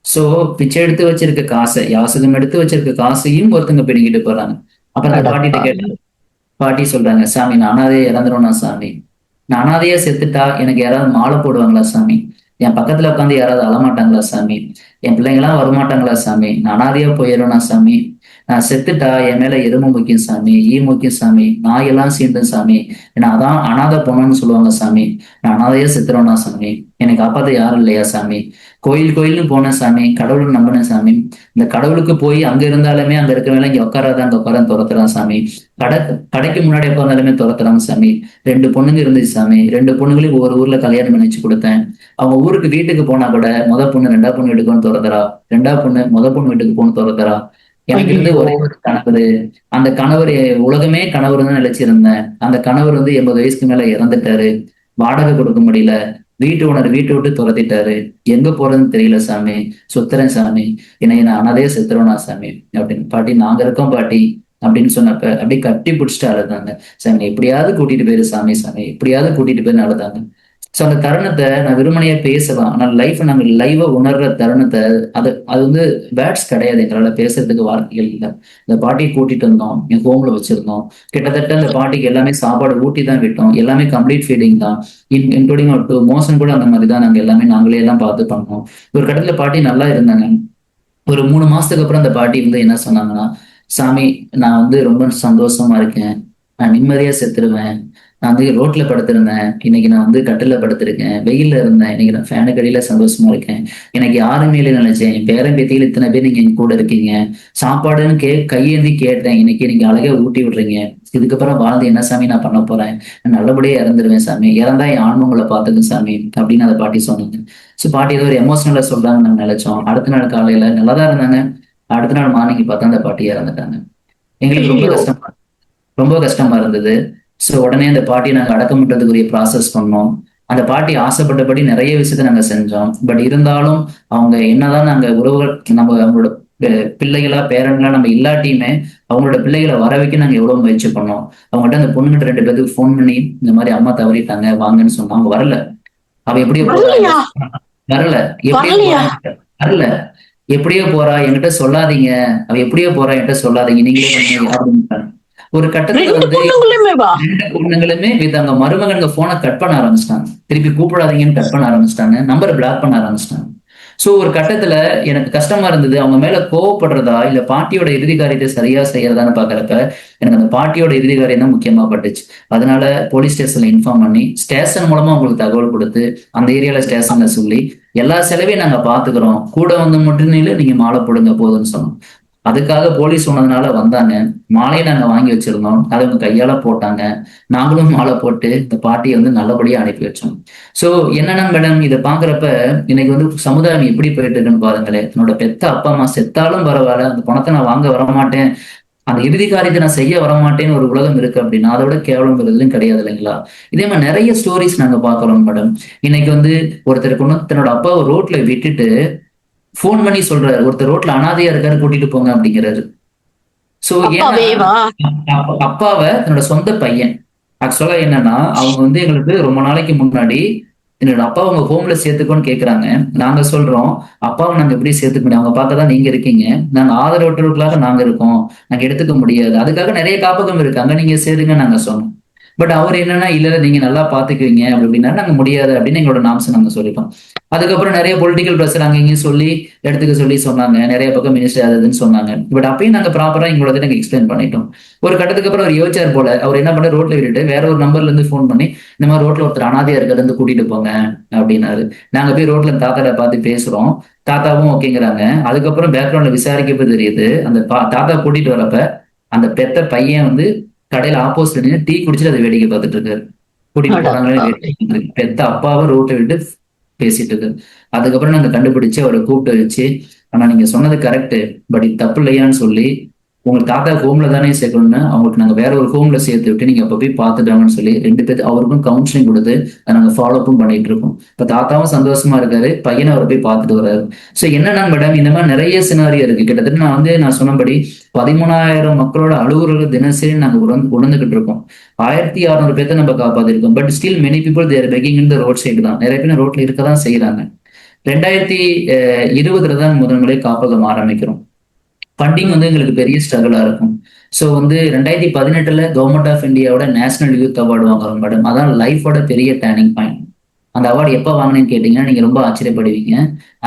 சோ பிச்சை எடுத்து வச்சிருக்க காசை, யாசகம் எடுத்து வச்சிருக்க காசையும் ஒருத்தங்க பிடுங்கிட்டு போறாங்க. அப்புறம் அந்த பாட்டிகிட்ட கேட்டேன். பாட்டி சொல்றாங்க, சாமி நான் அனாதையா இறந்துருவேனா சாமி, நான் அனாதையா செத்துட்டா எனக்கு யாராவது மாலை போடுவாங்களா சாமி, என் பக்கத்துல உட்காந்து யாராவது அழமாட்டாங்களா சாமி, என் பிள்ளைங்களாம் வரமாட்டாங்களா சாமி, நான் அனாதையா போயிடுவேனா சாமி, நான் செத்துட்டா என் மேல எருமை முக்கியம் சாமி, ஈ முக்கியம் சாமி, நாயெல்லாம் சீண்டும் சாமி, ஏன்னா அதான் அனாதை போனோம்னு சொல்லுவாங்க சாமி, நான் அனாதையே செத்துறேன்னா சாமி, என்னை காப்பாத்த யாரும் இல்லையா சாமி, கோயில்னு போனேன் சாமி, கடவுள் நம்பினேன் சாமி, இந்த கடவுளுக்கு போய் அங்க இருந்தாலுமே அங்க இருக்கவங்க இங்க உட்காராத அங்க உட்கார துரத்துறான் சாமி, கடைக்கு முன்னாடி உட்கார்ந்தாலுமே துரத்துறாங்க சாமி, 2 பொண்ணுங்க இருந்துச்சு சாமி, 2 பொண்ணுங்களையும் ஒவ்வொரு ஊர்ல கல்யாணம் பண்ணி வச்சு கொடுத்தேன், அவங்க ஊருக்கு வீட்டுக்கு போனா கூட முத பொண்ணு 2ஆவது பொண்ணு வீட்டுக்கு துரத்துறா, 2ஆவது பொண்ணு முத பொண்ணு வீட்டுக்கு போன்னு துரத்துறா, எனக்கு இருந்து ஒரே ஒரு கணவர், அந்த கணவர் உலகமே கணவர் தான் நினைச்சிருந்தேன், அந்த கணவர் 80 வயசுக்கு மேல இறந்துட்டாரு, வாடகை கொடுக்க முடியல, வீட்டு ஓனர் வீட்டை விட்டு துரத்திட்டாரு, எங்க போறதுன்னு தெரியல சாமி, சுத்துறேன் சாமி, நான் அனாதையே செத்துறோம்னா சாமி அப்படின்னு. பாட்டி நாங்க இருக்கோம் பாட்டி அப்படின்னு சொன்னப்ப அப்படியே கட்டி பிடிச்சிட்டு அழுதாங்க. சாமி எப்படியாவது கூட்டிட்டு போயிரு சாமி, எப்படியாவது கூட்டிட்டு போயிரு அழுதாங்க. ஸோ அந்த தருணத்தை நான் வெறுமனையா பேசலாம், ஆனால் நாங்கள் லைவா உணர்ற தருணத்தை அது வேர்ட்ஸ் கிடையாது, எங்களால பேசுறதுக்கு வார்த்தைகள் இல்லை. இந்த பாட்டியை கூட்டிட்டு வந்தோம், என் ஹோம்ல வச்சிருந்தோம், கிட்டத்தட்ட அந்த பாட்டிக்கு எல்லாமே சாப்பாடு ஊட்டி தான் விட்டோம், எல்லாமே கம்ப்ளீட் ஃபீடிங் தான், இன்க்ளூடிங் ஒரு மோஷன் கூட அந்த மாதிரி தான் நாங்களே எல்லாம் பார்த்து பண்ணோம். ஒரு கட்டத்துல பாட்டி நல்லா இருந்தாங்க. ஒரு 3 மாசத்துக்கு அப்புறம் அந்த பாட்டி என்ன சொன்னாங்கன்னா, சாமி நான் ரொம்ப சந்தோஷமா இருக்கேன், நான் நிம்மதியா செத்துருவேன், நான் ரோட்ல படுத்திருந்தேன், இன்னைக்கு நான் கட்டில படுத்திருக்கேன், வெயில்ல இருந்தேன், இன்னைக்கு நான் ஃபேனுக்கு அடியில சந்தோஷமா இருக்கேன், எனக்கு யாருமே இல்லை நினைச்சேன், என் பேரன் பேத்தியில் இத்தனை பேர் நீங்க எங்க கூட இருக்கீங்க, சாப்பாடுன்னு கையேந்தி கேட்டேன், இன்னைக்கு நீங்க அழகா ஊட்டி விடுறீங்க, இதுக்கப்புறம் வாழ்ந்து என்ன சாமி நான் பண்ண போறேன், நான் நல்லபடியா இறந்துருவேன் சாமி, இறந்தா என் ஆன்மங்களை பார்த்துக்கும் சாமி அப்படின்னு அந்த பாட்டி சொன்னாங்க. ஸோ பாட்டி ஏதோ ஒரு எமோஷனலா சொல்றாங்கன்னு நாங்க நினைச்சோம். அடுத்த நாள் காலையில நல்லாதான் இருந்தாங்க, அடுத்த நாள் மார்னிங் பார்த்தா அந்த பாட்டி இறந்துட்டாங்க. எங்களுக்கு ரொம்ப கஷ்டமா இருந்தது. ஸோ உடனே அந்த பாட்டியை நாங்கள் அடக்கம் பண்றதுக்குரிய ப்ராசஸ் பண்ணோம். அந்த பாட்டி ஆசைப்பட்டபடி நிறைய விஷயத்த நாங்க செஞ்சோம். பட் இருந்தாலும் அவங்க என்னதான் நாங்க உறவுகள் அவங்களோட பிள்ளைகளா பேரன்களா நம்ம இல்லாட்டியுமே அவங்களோட பிள்ளைகளை வர வைக்க நாங்க எவ்வளவு முயற்சி பண்ணோம். அவங்ககிட்ட அந்த பொண்ணுகிட்ட 2 பேருக்கு ஃபோன் பண்ணி இந்த மாதிரி அம்மா தவறிட்டாங்க வாங்கன்னு சொன்னா அவங்க வரல. அவ எப்படியோ போறா என்கிட்ட சொல்லாதீங்க, அவ எப்படியோ போறா என்கிட்ட சொல்லாதீங்க, நீங்களே அப்படின்னு. ஒரு கட்டத்துல 2 பொண்ணுங்களுமே அவங்க மருமகனுங்க போனை கட் பண்ண ஆரம்பிச்சிட்டாங்க, திருப்பி கூப்பிடாதீங்கன்னு கட் பண்ண ஆரம்பிச்சிட்டாங்க, நம்பர் பிளாக் பண்ண ஆரம்பிச்சிட்டாங்க. சோ ஒரு கட்டத்துல எனக்கு கஷ்டமா இருந்தது, அவங்க மேல கோவப்படுறதா இல்ல பாட்டியோட இறுதி காரியத்தை சரியா செய்யறதான்னு பாக்குறப்ப எனக்கு அந்த பாட்டியோட இறுதி காரியம் தான் முக்கியமா பட்டுச்சு. அதனால போலீஸ் ஸ்டேஷன்ல இன்ஃபார்ம் பண்ணி ஸ்டேஷன் மூலமா உங்களுக்கு தகவல் கொடுத்து அந்த ஏரியால ஸ்டேஷன்ல சொல்லி எல்லா செலவையும் நாங்க பாத்துக்கிறோம், கூட மட்டும் நீங்க மாலை போடுங்க போதும்னு சொன்னோம். அதுக்காக போலீஸ் சொன்னதுனால வந்தாங்க, மாலையை நாங்க வாங்கி வச்சிருந்தோம், அதை அவங்க கையால போட்டாங்க, நாங்களும் மாலை போட்டு இந்த பாட்டியை நல்லபடியா அனுப்பி வச்சோம். சோ என்னன்னா மேடம் இதை பாக்குறப்ப இன்னைக்கு சமுதாயம் எப்படி போயிட்டு இருக்குன்னு பாருங்களேன். என்னோட பெத்த அப்பா அம்மா செத்தாலும் பரவாயில்ல, அந்த பணத்தை நான் வாங்க வரமாட்டேன், அந்த இறுதி காரியத்தை நான் செய்ய வரமாட்டேன்னு ஒரு உலகம் இருக்கு அப்படின்னா அதை விட கேவலம் எதுவும் கிடையாது இல்லைங்களா? இதே மாதிரி நிறைய ஸ்டோரிஸ் நாங்க பாக்குறோம் மேடம். இன்னைக்கு ஒருத்தருக்கு தன்னோட அப்பாவை ரோட்ல விட்டுட்டு போன் பண்ணி சொல்றாரு, ஒருத்தர் ரோட்ல அனாதையா இருக்காரு கூட்டிட்டு போங்க அப்படிங்கிறாரு. சோ அப்பாவை தன்னோட சொந்த பையன் ஆக்சுவலா என்னன்னா அவங்க எங்களுக்கு ரொம்ப நாளைக்கு முன்னாடி என்னோட அப்பா உங்க ஹோம்ல சேர்த்துக்கோன்னு கேக்குறாங்க. நாங்க சொல்றோம் அப்பாவை நாங்க எப்படி சேர்த்துக்க முடியும், அவங்க பார்க்கதான் நீங்க இருக்கீங்க, நாங்க ஆதரவற்றவர்களாக நாங்க இருக்கோம், நாங்க எடுத்துக்க முடியாது, அதுக்காக நிறைய காப்பகம் இருக்காங்க, நீங்க சேருங்க நாங்க சொன்னோம். பட் அவர் என்னன்னா இல்ல நீங்க நல்லா பாத்துக்குவீங்க அப்படின்னா நாங்க முடியாது அப்படின்னு எங்களோட நாம்ஸ் நாங்க சொல்லிட்டோம். அதுக்கப்புறம் நிறைய பொலிட்டிக்கல் ப்ரெஷர் அங்க இங்கேயும் சொல்லி எடுத்துக்க சொன்னாங்க, நிறைய பக்கம் மினிஸ்டர் அதுன்னு சொன்னாங்க. பட் அப்பயும் நாங்க ப்ராப்பரா எங்களோட நாங்க எக்ஸ்பிளைன் பண்ணிட்டோம். ஒரு கட்டத்துக்கு அப்புறம் அவர் யோசிச்சார் போல, அவர் என்ன பண்ண ரோட்ல விட்டுட்டு வேற ஒரு நம்பர்ல இருந்து போன் பண்ணி இந்த மாதிரி ரோட்ல ஒருத்தர் அனாதையா இருக்கிறது கூட்டிட்டு போங்க அப்படின்னாரு. நாங்க போய் ரோட்ல தாத்தாட்ட பார்த்து பேசுறோம், தாத்தாவும் ஓகேங்கிறாங்க. அதுக்கப்புறம் பேக்ரவுண்ட்ல விசாரிக்கப்ப தெரியுது அந்த தாத்தா கூட்டிட்டு வரப்ப அந்த பெத்த பையன் கடையில ஆப்போசிட்ல டீ குடிச்சிட்டு அதை வேடிக்கை பார்த்துட்டு இருக்காரு. கூட்டிட்டு போறாங்களே பெத்த அப்பாவை ரோட்டை விட்டு பேசிட்டு இருக்கு. அதுக்கப்புறம் நாங்க கண்டுபிடிச்சு அவரை கூப்பிட்டு வச்சு, ஆனா நீங்க சொன்னது கரெக்ட், பட் இது தப்பு இல்லையான்னு சொல்லி உங்களுக்கு தாத்தா ஹோம்ல தானே சேர்க்கணும்னு அவங்களுக்கு நாங்க வேற ஒரு ஹோம்ல சேர்த்து விட்டு நீங்க அப்ப போய் பார்த்துட்டாங்கன்னு சொல்லி 2 பேருக்கு அவருக்கும் கவுன்சிலிங் கொடுத்து அதை நாங்க ஃபாலோ அப்பும் பண்ணிட்டு இருக்கோம். இப்ப தாத்தாவும் சந்தோஷமா இருக்காரு, பையனை அவரை போய் பார்த்துட்டு வர்றாரு. சோ என்னன்னா மேடம் இந்த மாதிரி நிறைய சினாரியோ இருக்கு. கிட்டத்தட்ட நான் சொன்னபடி 13,000 மக்களோட அலுவலர்கள் தினசரி நாங்க உணர்ந்துகிட்டு இருக்கோம். 1,600 பேர்த்த நம்ம காப்பாத்திருக்கோம். But still many people there begging in the road side தான், நிறைய பேர் ரோட்ல இருக்கதான் செய்யறாங்க. 2020 தான் முதன்முறை காப்பகம் ஆரம்பிக்கிறோம். ஃபண்டிங் எங்களுக்கு பெரிய ஸ்ட்ரகிளா இருக்கும். ஸோ 2018 கவர்மெண்ட் ஆஃப் இந்தியாவோட நேஷனல் யூத் அவார்டு வாங்குறோம் மேடம். அதான் லைஃபோட பெரிய டேர்னிங் பாயிண்ட். அந்த அவார்டு எப்போ வாங்கினேன்னு கேட்டீங்கன்னா நீங்க ரொம்ப ஆச்சரியப்படுவீங்க.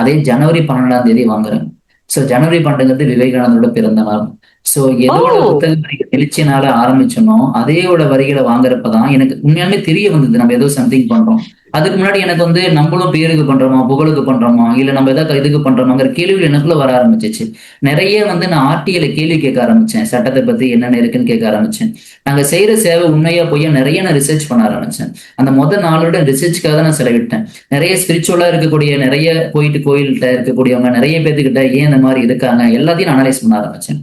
அதே ஜனவரி 12ஆம் தேதி வாங்குறேன். ஸோ ஜனவரி 12 விவேகானந்தரோட பிறந்த நாள். ஸோ எதோட புத்தக எழுச்சினால ஆரம்பிச்சோனோ அதேயோட வரிகளை வாங்குறப்பதான் எனக்கு உண்மையாலுமே தெரிய வந்தது நம்ம ஏதோ சம்திங் பண்றோம். அதுக்கு முன்னாடி எனக்கு வந்து நம்மளும் பேருக்கு பண்றோமா, புகழுக்கு பண்றோமா, இல்ல நம்ம ஏதாவது இதுக்கு பண்றோமாங்கிற கேள்விகள் எனக்குள்ள வர ஆரம்பிச்சிச்சு. நிறைய வந்து நான் ஆர்டிஐல கேள்வி கேட்க ஆரம்பிச்சேன். சட்டத்தை பத்தி என்னென்ன இருக்குன்னு கேட்க ஆரம்பிச்சேன். நாங்க செய்யற சேவை உண்மையா பொய்யா நிறைய நான் ரிசர்ச் பண்ண ஆரம்பிச்சேன். அந்த நாளோட ரிசர்ச்சுக்காக தான் நான் செலவிட்டேன். நிறைய ஸ்பிரிச்சுவலா இருக்கக்கூடிய நிறைய போயிட்டு கோயில்கிட்ட இருக்கக்கூடியவங்க நிறைய பேர்த்துக்கிட்ட ஏன் இந்த மாதிரி இருக்காங்க எல்லாத்தையும் அனலைஸ் பண்ண ஆரம்பிச்சேன்.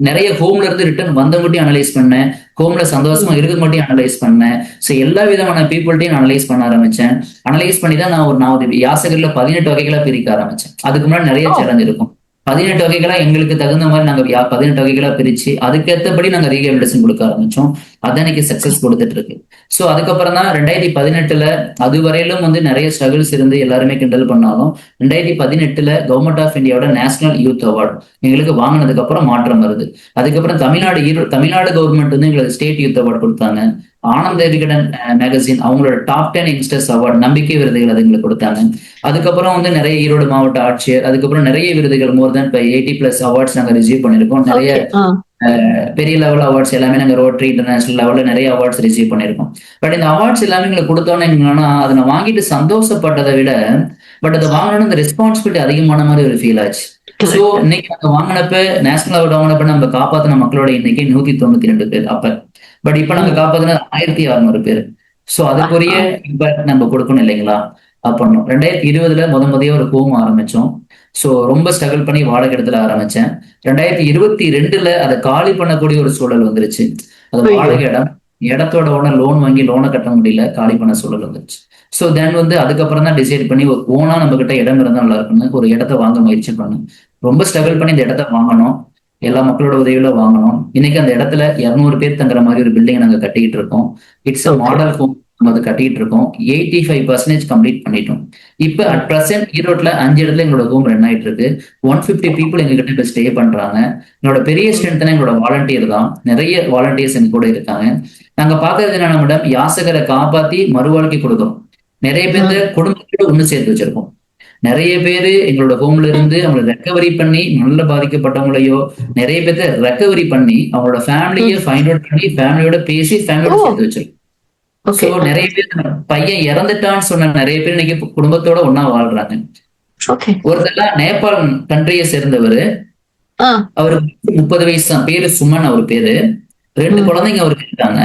நிறைய ஹோம்ல இருந்து ரிட்டர்ன் வந்தவங்கட்டையும் அனலைஸ் பண்ணேன், ஹோம்ல சந்தோஷமா இருக்க மட்டும் அனலைஸ் பண்ணேன். ஸோ எல்லா விதமான பீப்புள்டையும் அனலைஸ் பண்ண ஆரம்பிச்சேன். அனலைஸ் பண்ணி தான் நான் யாசகர்ல 18 வகைகளா பிரிக்க ஆரம்பிச்சேன். அதுக்கு முன்னாடி நிறைய சேலஞ்ச் இருக்கும். 18 வகைகளா எங்களுக்கு தகுந்த மாதிரி நாங்க 18 வகைகளா பிரிச்சு அதுக்கேற்றபடி நாங்க ரீஹபிலிட்டேஷன் கொடுக்க ஆரம்பிச்சோம். அதான் இன்னைக்கு சக்சஸ் கொடுத்துட்டு இருக்கு. ஸோ அதுக்கப்புறம் தான் 2018 அது வரையிலும் வந்து நிறைய ஸ்ட்ரகிள்ஸ் இருந்து எல்லாருமே கிண்டல் பண்ணாலும் 2018 கவர்மெண்ட் ஆஃப் இந்தியாவோட நேஷனல் யூத் அவார்டு எங்களுக்கு வாங்கினதுக்கு அப்புறம் மாற்றம் வருது. அதுக்கப்புறம் தமிழ்நாடு கவர்மெண்ட் வந்து எங்களுக்கு ஸ்டேட் யூத் அவார்டு கொடுத்தாங்க. ஆனந்த விகடன் மேகசின் அவங்களோட டாப் 10 யங்ஸ்டர்ஸ் அவார்டு நம்பிக்கை விருதுகள் அது எங்களுக்கு கொடுத்தாங்க. அதுக்கப்புறம் வந்து நிறைய ஈரோடு மாவட்ட ஆட்சியர், அதுக்கப்புறம் நிறைய விருதுகள் மோர் தென் 80+ அவார்ட்ஸ் நாங்க ரிசீவ் பண்ணிருக்கோம். நிறைய பெரிய லெவல் அவார்ட்ஸ் எல்லாமே நாங்க ரோட்டரி இன்டர்நேஷனல் லெவல்ல நிறைய அவார்ட்ஸ் ரிசீவ் பண்ணிருக்கோம். பட் இந்த அவார்ட்ஸ் எல்லாமே எங்களுக்கு கொடுத்தோன்னு என்னன்னா அதை நான் வாங்கிட்டு சந்தோஷப்பட்டதை விட பட் அதை வாங்கணும்னு இந்த ரெஸ்பான்சிபிலிட்டி அதிகமான மாதிரி ஒரு ஃபீல் ஆச்சு. ஸோ இன்னைக்கு நாங்க வாங்கினப்ப நேஷனல் அவார்டு வாங்கினப்ப நம்ம காப்பாத்தின மக்களோட எண்ணிக்கை 192 பேர் அப்ப. பட் இப்ப நாங்க காப்பாத்தினது 1600 பேர். ஸோ அதுக்குரிய இம்பாக்ட் நம்ம கொடுக்கணும் இல்லைங்களா பண்ணோம். 2020 முதல்ல ஒரு ஹோம் ஆரம்பிச்சோம். ஸோ ரொம்ப ஸ்ட்ரகிள் பண்ணி வாடகை இடத்துல ஆரம்பிச்சேன். 2022 அதை காலி பண்ணக்கூடிய ஒரு சூழல் வந்துருச்சு. அது வாடகை இடத்தோட ஓனர் லோன் வாங்கி லோனை கட்ட முடியல, காலி பண்ண சூழல் வந்துருச்சு. ஸோ தென் வந்து அதுக்கப்புறம் தான் டிசைட் பண்ணி ஒரு ஓனா நம்ம கிட்ட இடம் இருந்தா நல்லா இருக்குன்னு ஒரு இடத்த வாங்க முயற்சி பண்ணேன். ரொம்ப ஸ்ட்ரகிள் பண்ணி இந்த இடத்த வாங்கணும், எல்லா மக்களோட உதவியில வாங்கணும். இன்னைக்கு அந்த இடத்துல 200 பேர் தங்குற மாதிரி ஒரு பில்டிங் நாங்க கட்டிக்கிட்டு இருக்கோம். It's a model home. நம்ம அதை கட்டிட்டு இருக்கோம். 85% கம்ப்ளீட் பண்ணிட்டோம். இப்ப அட் பிரசன்ட் ஈரோட்ல 5 இடத்துல எங்களோட ஹோம் ரன் ஆயிட்டு இருக்கு. 150 பீப்புள் எங்ககிட்ட இப்ப ஸ்டே பண்றாங்க. என்னோட பெரிய ஸ்ட்ரென்த்னா எங்களோட வாலண்டியர் தான். நிறைய வாலண்டியர்ஸ் எங்க கூட இருக்காங்க. நாங்க பாக்குறது என்ன, மேடம், யாசகரை காப்பாத்தி மறுவாழ்க்கை கொடுக்குறோம். நிறைய பேர் குடும்பத்தோட ஒண்ணு சேர்த்து வச்சிருக்கோம். நிறைய பேரு எங்களோட ஹோம்ல இருந்து அவங்களை ரெக்கவரி பண்ணி நல்ல பாதிக்கப்பட்டவங்களையோ நிறைய பேர்த்த ரெக்கவரி பண்ணி அவங்களோட ஃபேமிலியை ஃபைண்ட் அவுட் பண்ணி ஃபேமிலியோட பேசி ஃபேமிலியோட சேர்த்து வச்சிருக்கோம். ஸோ நிறைய பேர் பையன் இறந்துட்டான்னு சொன்ன நிறைய பேர் இன்னைக்கு குடும்பத்தோட ஒன்னா வாழ்றாங்க. ஒருத்தர் நேபாள் கண்ட்ரியை சேர்ந்தவர், அவருக்கு 30 வயசு தான், பேரு சுமன் அவர் பேரு. 2 குழந்தைங்க அவருக்கு இருக்காங்க.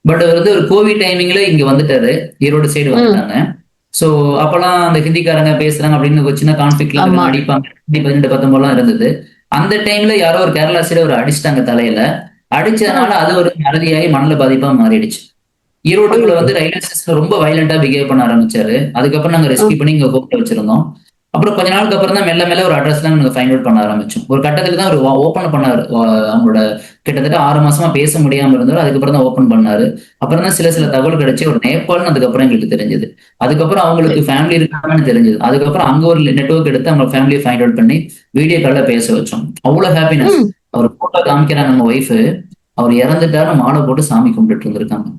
பட் அவர் வந்து ஒரு கோவிட் டைமிங்ல இங்க வந்துட்டாரு, ஈரோடு சைடு வந்துட்டாங்க. சோ அப்பெல்லாம் அந்த ஹிந்திக்காரங்க பேசுறாங்க அப்படின்னு சின்ன கான்ஃபிளிக்ட்ல அடிப்பாங்க. 2018-19 இருந்தது. அந்த டைம்ல யாரோ ஒரு கேரளா சைடு ஒரு அடிச்சிட்டாங்க தலையில. அடிச்சதுனால அது ஒரு மறதியாகி மனநல பாதிப்பா மாறிடுச்சு. ஈரோட்டுக்குள்ள வந்து ரயில்வே ஸ்டேஷன் ரொம்ப வயலண்டா பிஹேவ் பண்ண ஆரம்பிச்சாரு. அதுக்கப்புறம் நாங்க ரெஸ்கியூ பண்ணி இங்க ஹோம்ல வச்சிருந்தோம். அப்புறம் கொஞ்ச நாளுக்கு அப்புறம் தான் மெல்ல மெல்ல ஒரு அட்ரஸ் எல்லாம் நாங்க ஃபைண்ட் அவுட் பண்ண ஆரம்பிச்சோம். ஒரு கட்டத்துல தான் அவர் ஓப்பன் பண்ணாரு. அவங்களோட கிட்டத்தட்ட 6 மாசமா பேச முடியாம இருந்தாரு. அதுக்கப்புறம் தான் ஓப்பன் பண்ணாரு. அப்புறம் தான் சில தகவல் கிடைச்சி ஒரு நேபாள்னு அதுக்கப்புறம் எங்களுக்கு தெரிஞ்சது. அதுக்கப்புறம் அவங்களுக்கு ஃபேமிலி இருக்காங்கன்னு தெரிஞ்சது. அதுக்கப்புறம் அங்க ஒரு நெட்வொர்க் எடுத்து அவங்க ஃபேமிலியை ஃபைண்ட் அவுட் பண்ணி வீடியோ கால்ல பேச வச்சோம். அவ்வளவு ஹாப்பினஸ். அவர் போட்டோ காமிக்கிறாங்க நம்ம ஒய்ஃப், அவர் இறந்துட்டாரு மாலை போட்டு சாமி கும்பிட்டு இருந்திருக்காங்க.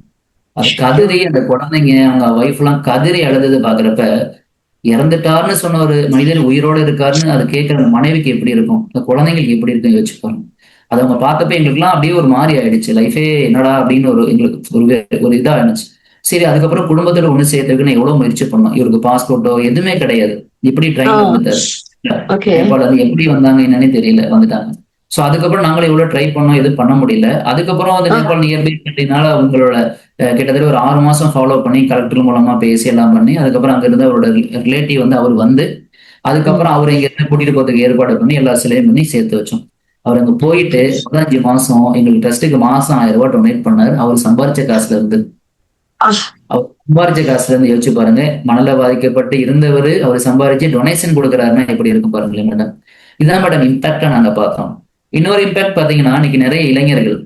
அது கதிரி அந்த குழந்தைங்க அவங்க ஒய்ஃப் எல்லாம் கதிரி அழுது பாக்குறப்ப இறந்துட்டாருன்னு சொன்ன ஒரு மனிதர் உயிரோட இருக்காருன்னு அது கேட்கிற அந்த மனைவிக்கு எப்படி இருக்கும், அந்த குழந்தைங்களுக்கு எப்படி இருக்கும் யோசிச்சுப்பாங்க. அது அவங்க பார்த்தப்ப எங்களுக்கு எல்லாம் அப்படியே ஒரு மாதிரி ஆயிடுச்சு. லைஃபே என்னடா அப்படின்னு எங்களுக்கு ஒரு இதா இருந்துச்சு. சரி, அதுக்கப்புறம் குடும்பத்தோட ஒண்ணு சேர்த்துக்குன்னு எவ்வளவு முயற்சி பண்ணோம். இவருக்கு பாஸ்போர்ட்டோ எதுவுமே கிடையாது. இப்படி ட்ரெயின் வந்துட்டாரு. எப்படி வந்தாங்க என்னன்னே தெரியல, வந்துட்டாங்க. சோ அதுக்கப்புறம் நாங்களும் எவ்வளவு ட்ரை பண்ணோம், எதுவும் பண்ண முடியல. அதுக்கப்புறம் வந்து நேபாள் நியர்பை கண்ட்ரினால அவங்களோட கிட்டத்தட்ட ஒரு 6 மாசம் ஃபாலோ பண்ணி கலெக்டர் மூலமா பேசி எல்லாம் பண்ணி அதுக்கப்புறம் அங்க இருந்து அவரோட ரிலேட்டிவ் வந்து அவர் வந்து அதுக்கப்புறம் அவர் இங்க இருந்து கூட்டிட்டு போறதுக்கு ஏற்பாடு பண்ணி எல்லா சிலையும் பண்ணி சேர்த்து வச்சோம். அவர் அங்க போயிட்டு 15 மாசம் எங்களுக்கு ட்ரஸ்ட்டுக்கு மாசம் 1000 ரூபாய் டொனேட் பண்ணாரு. அவர் சம்பாரிச்ச காசுல இருந்து யோசிச்சு பாருங்க. மணல பாதிக்கப்பட்டு இருந்தவர் அவர் சம்பாரிச்சு டொனேஷன் கொடுக்குறாருன்னா எப்படி இருக்கும் பாருங்களேன் மேடம். இதான் மேடம் இம்பாக்டா நாங்க பார்த்தோம். இன்னொரு இம்பாக்ட் பாத்தீங்கன்னா இன்னைக்கு நிறைய இளைஞர்கள்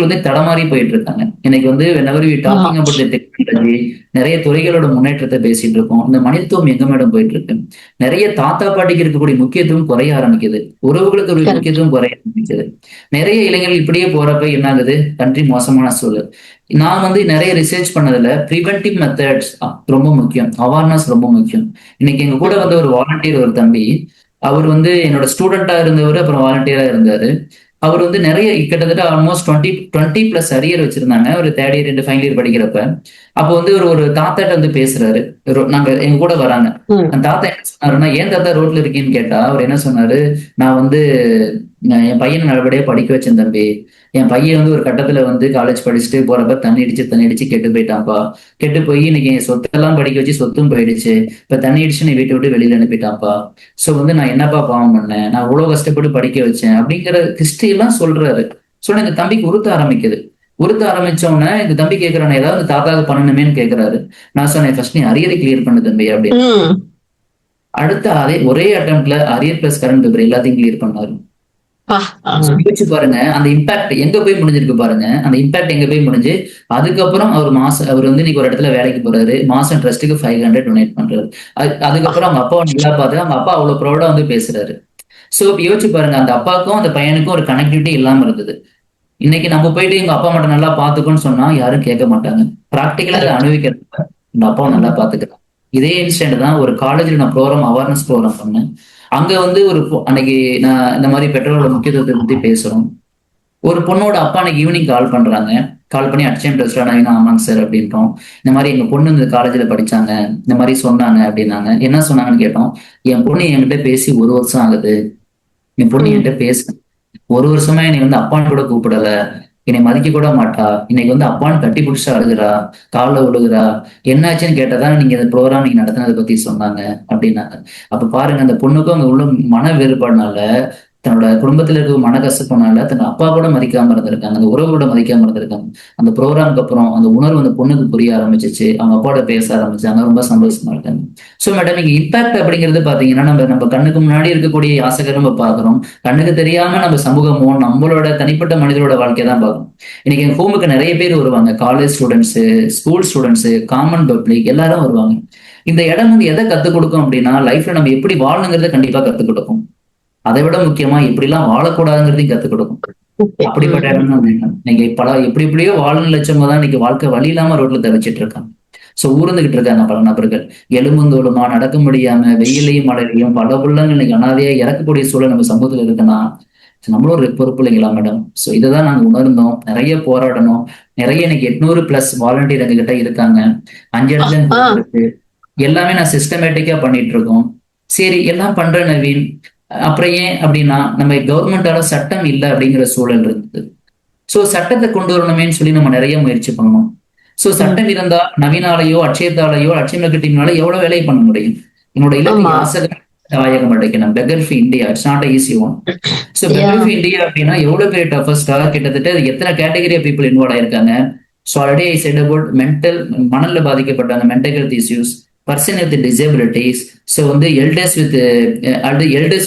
வந்து தடமாறி போயிட்டு இருக்காங்க. இன்னைக்கு வந்து டாக்கிங் அபவுட் டெக்னாலஜி, நிறைய துறைகளோட முன்னேற்றத்தை பேசிட்டு இருக்கோம். இந்த மனிதத்துவம் எங்க மேடம் போயிட்டு இருக்கு. நிறைய தாத்தா பாட்டிக்கு இருக்கக்கூடிய முக்கியத்துவம் குறைய ஆரம்பிக்குது. உறவுகளுக்கு ஒரு முக்கியத்துவம் குறைய ஆரம்பிக்குது. நிறைய இளைஞர்கள் இப்படியே போறப்ப என்ன ஆகுது, கண்ட்ரி மோசமான சூழல். நான் வந்து நிறைய ரிசர்ச் பண்ணதுல ப்ரிவென்டிவ் மெத்தட்ஸ் ரொம்ப முக்கியம், அவேர்னஸ் ரொம்ப முக்கியம். இன்னைக்கு எங்க கூட வந்து ஒரு வாலண்டியர் ஒரு தம்பி அவர் வந்து என்னோட ஸ்டூடெண்டா இருந்தவர், அப்புறம் வாலண்டியரா இருந்தாரு. அவர் வந்து நிறைய கிட்டத்தட்ட ஆல்மோஸ்ட் 20+ அரியர் வச்சிருந்தாங்க ஒரு third year and final year படிக்கிறப்ப. அப்போ வந்து ஒரு தாத்தாட்ட வந்து பேசுறாரு, நாங்க எங்க கூட வராங்க. அந்த தாத்தா என்ன சொன்னாருன்னா, ஏன் தாத்தா ரோட்ல இருக்கீன்னு கேட்டா அவர் என்ன சொன்னாரு, நான் வந்து என் பையனை நல்லபடியா படிக்க வச்சேன் தம்பி. என் பையன் வந்து ஒரு கட்டத்துல வந்து காலேஜ் படிச்சுட்டு போறப்ப தண்ணி அடிச்சு கெட்டு போயிட்டான்ப்பா. கெட்டு போய் இன்னைக்கு என் சொத்தெல்லாம் படிக்க வச்சு சொத்தும் போயிடுச்சு. இப்ப தண்ணி அடிச்சு நீ வீட்டை விட்டு வெளியில அனுப்பிட்டான்ப்பா. சோ வந்து நான் என்னப்பா பாவம் பண்ணேன், நான் இவ்வளவு கஷ்டப்பட்டு படிக்க வச்சேன் அப்படிங்கிற ஹிஸ்டரி எல்லாம் சொல்றாரு. சொன்ன இந்த தம்பிக்கு உறுத்த ஆரம்பிச்சோன்னே இந்த தம்பி கேட்கிறான், ஏதாவது தாத்தாவுக்கு பண்ணணுமேன்னு கேட்கிறாரு. நான் சொன்னேன், ஃபர்ஸ்ட் நீ அரியரை கிளியர் பண்ணு தம்பி அப்படின்னு. அடுத்த அதே ஒரே அட்டெம்ப்ட்ல அரியர் பிளஸ் கரண்ட் பேப்பர் எல்லாத்தையும் கிளியர் பண்ணாரு. யோசிச்சு பாருங்க அந்த இம்பாக்ட் எங்க போய் முடிஞ்சிருக்கு பாருங்க. அந்த இம்பாக்ட் எங்க போய் முடிஞ்சு அதுக்கப்புறம் அவர் வந்து இன்னைக்கு ஒரு இடத்துல வேலைக்கு போறாரு, மாசம் ட்ரஸ்ட்டுக்கு 500 டொனேட் பண்றாரு. அதுக்கப்புறம் அவங்க அப்பாவை நல்லா பார்த்து அவங்க அப்பா அவ்வளவு ப்ரௌடா வந்து பேசுறாரு. சோ யோசிச்சு பாருங்க, அந்த அப்பாவுக்கும் அந்த பையனுக்கும் ஒரு கனெக்டிவிட்டி இல்லாம இருந்தது. இன்னைக்கு நம்ம போயிட்டு எங்க அப்பா மட்டும் நல்லா பாத்துக்கோன்னு சொன்னா யாரும் கேட்க மாட்டாங்க. பிராக்டிகலா அதை அனுபவிக்கிறப்ப இந்த அப்பாவை நல்லா பாத்துக்கிறேன். இதே இன்சிடென்ட் தான் ஒரு காலேஜ்ல நான் அவேர்னஸ் ப்ரோக்ராம் பண்ணேன். அங்க வந்து அன்னைக்கு நான் இந்த மாதிரி பெட்ரோலோட முக்கியத்துவத்தை பத்தி பேசுறோம். ஒரு பொண்ணோட அப்பா அன்னைக்கு ஈவினிங் கால் பண்ணி அட்சயம் ட்ரஸ்டா நான் ஆமாங்க சார் அப்படின்றோம். இந்த மாதிரி எங்க பொண்ணு இந்த காலேஜ்ல படிச்சாங்க, இந்த மாதிரி சொன்னாங்க அப்படின்னாங்க. என்ன சொன்னாங்கன்னு கேட்டோம். என் பொண்ணு என்கிட்ட பேசி 1 வருஷம் ஆகுது. என் பொண்ணு என்கிட்ட பேச 1 வருஷமா என்னை வந்து அப்பான்னு கூட கூப்பிடல, என்னை மதிக்க கூட மாட்டா. இன்னைக்கு வந்து அப்பான்னு கட்டி பிடிச்சா அழுகுறா, காலில் விழுகுறா. என்னாச்சுன்னு கேட்டதான் நீங்க இந்த ப்ரோக்ராம் நீங்க நடத்தினதை பத்தி சொன்னாங்க அப்படின்னாங்க. அப்ப பாருங்க, அந்த பொண்ணுக்கும் அங்க உள்ள மன வேறுபாடுனால, தன்னோட குடும்பத்துல இருக்க மன கஷ்டத்தினால தன் அப்பா கூட மதிக்காம இருந்திருக்காங்க, அந்த உறவு கூட மதிக்காம இருந்திருக்காங்க. அந்த ப்ரோக்ராமுக்கு அப்புறம் அந்த உணர்வு அந்த பொண்ணுக்கு புரிய ஆரம்பிச்சிச்சு, அவங்க அப்பாவோட பேச ஆரம்பிச்சாங்க, ரொம்ப சந்தோஷமா இருக்காங்க. ஸோ மேடம், இங்க இம்பாக்ட் அப்படிங்கிறது பாத்தீங்கன்னா நம்ம கண்ணுக்கு முன்னாடி இருக்கக்கூடிய யாசகர் நம்ம பாக்குறோம், கண்ணுக்கு தெரியாம நம்ம சமூகமோ நம்மளோட தனிப்பட்ட மனிதரோட வாழ்க்கையை தான் பார்க்கணும். இன்னைக்கு எங்க ஹோமுக்கு நிறைய பேர் வருவாங்க, college students, school students, common public எல்லாரும் வருவாங்க. இந்த இடம் வந்து எதை கத்துக் கொடுக்கும் அப்படின்னா, லைஃப்ல நம்ம எப்படி வாழணுங்கிறத கண்டிப்பா கத்துக் கொடுக்கும். அதை விட முக்கியமா எப்படிலாம் வாழக்கூடாதுங்கிறதையும் கத்துக் கொடுக்கும். அப்படிப்பட்ட இடம் தான் வேணும். இன்னைக்கு எப்படியோ வாழணும் லட்சமா தான் இன்னைக்கு வாழ்க்கை வழி இல்லாம ரோட்ல தவிச்சிட்டு இருக்காங்க. சோ ஊர்ந்துகிட்டு இருக்காங்க பல நபர்கள், எலும்புந்தோலுமா நடக்க முடியாம வெயிலையும் மழையிலையும் பல உள்ளங்கள் இன்னைக்கு அனாதையா இறக்கக்கூடிய சூழல் நம்ம சமூகத்துல இருக்குன்னா நம்மளும் ஒரு பொறுப்பு இல்லைங்களா மேடம்? சோ இதைதான் நாங்க உணர்ந்தோம், நிறைய போராடணும். நிறைய இன்னைக்கு 800+ வாலண்டியர் எங்க கிட்ட இருக்காங்க. 5 இடத்துல இருக்கு. எல்லாமே நான் சிஸ்டமேட்டிக்கா பண்ணிட்டு இருக்கோம். சரி எல்லாம் பண்ற நவீன், அப்புறம் ஏன் அப்படின்னா நம்ம கவர்மெண்டால சட்டம் இல்லை அப்படிங்கிற சூழல் இருக்குது. சோ சட்டத்தை கொண்டு வரணுமேன்னு சொல்லி நம்ம நிறைய முயற்சி பண்ணணும். சோ சட்டம் இருந்தா நவீனாலையோ அட்சயத்தாலையோ அட்சயம் டீம்னால எவ்வளவு வேலையை பண்ண முடியும். என்னோட இலக்கு யாசகம் தாயகம் அடைக்கணும். Beggar for India, it's not easy one. So beggar for India அப்படின்னா எவ்வளவு பெரிய டஃபஸ்டா, கிட்டத்தட்ட எத்தனை கேட்டகரி ஆஃப் பீப்புள் இன்வால்வ் ஆயிருக்காங்க. So already I said about மனல்ல பாதிக்கப்பட்டவங்க, mental health issues, person with disabilities, so வந்து elders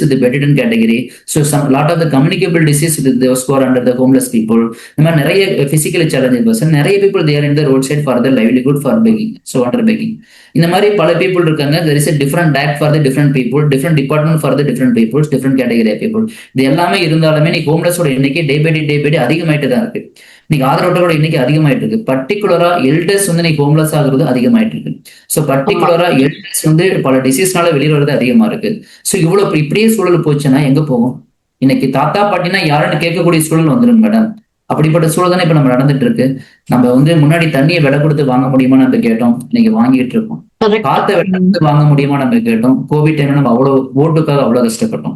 with bedridden category, so some lot of the communicable disease with those who are under the homeless people. இந்த மாதிரி நிறைய physically challenged person, நிறைய people they are in the roadside for their livelihood, for begging, so under begging. இந்த மாதிரி பல people இருக்காங்க. There is a different act for the different people, different department for the different people, different category of people. இது எல்லாமே இருந்தாலுமே இன்னைக்கு ஹோம்லெஸோட எண்ணிக்கை day by day அதிகமாயிட்டு தான் இருக்கு. இன்னைக்கு ஆதரவற்றோட எண்ணிக்கை அதிகமாயிட்டு இருக்கு. பர்டிகுலரா எல்டர்ஸ் வந்து இன்னைக்கு ஹோம்லெஸ் ஆகுறது அதிகமாயிட்டு இருக்கு. ஸோ பர்டிகுலரா எல்டர்ஸ் வந்து பல டிசீஸ்னால வெளியில வருது அதிகமா இருக்கு. ஸோ இவ்வளவு இப்படியே சூழல் போச்சுன்னா எங்க போகும்? இன்னைக்கு தாத்தா பாட்டினா யாருன்னு கேட்கக்கூடிய சூழல் வந்துடும் மேடம். அப்படிப்பட்ட சூழல் தானே இப்ப நம்ம நடந்துட்டு இருக்கு. நம்ம வந்து முன்னாடி தண்ணியை விலை கொடுத்து வாங்க முடியுமா நம்ம கேட்டோம், இன்னைக்கு வாங்கிட்டு இருக்கோம். காத்த விலை கொடுத்து வாங்க முடியுமா நம்ம கேட்டோம். கோவிட் டைம்ல நம்ம அவ்வளவு ஓட்டுக்காக அவ்வளவு கஷ்டப்பட்டோம்.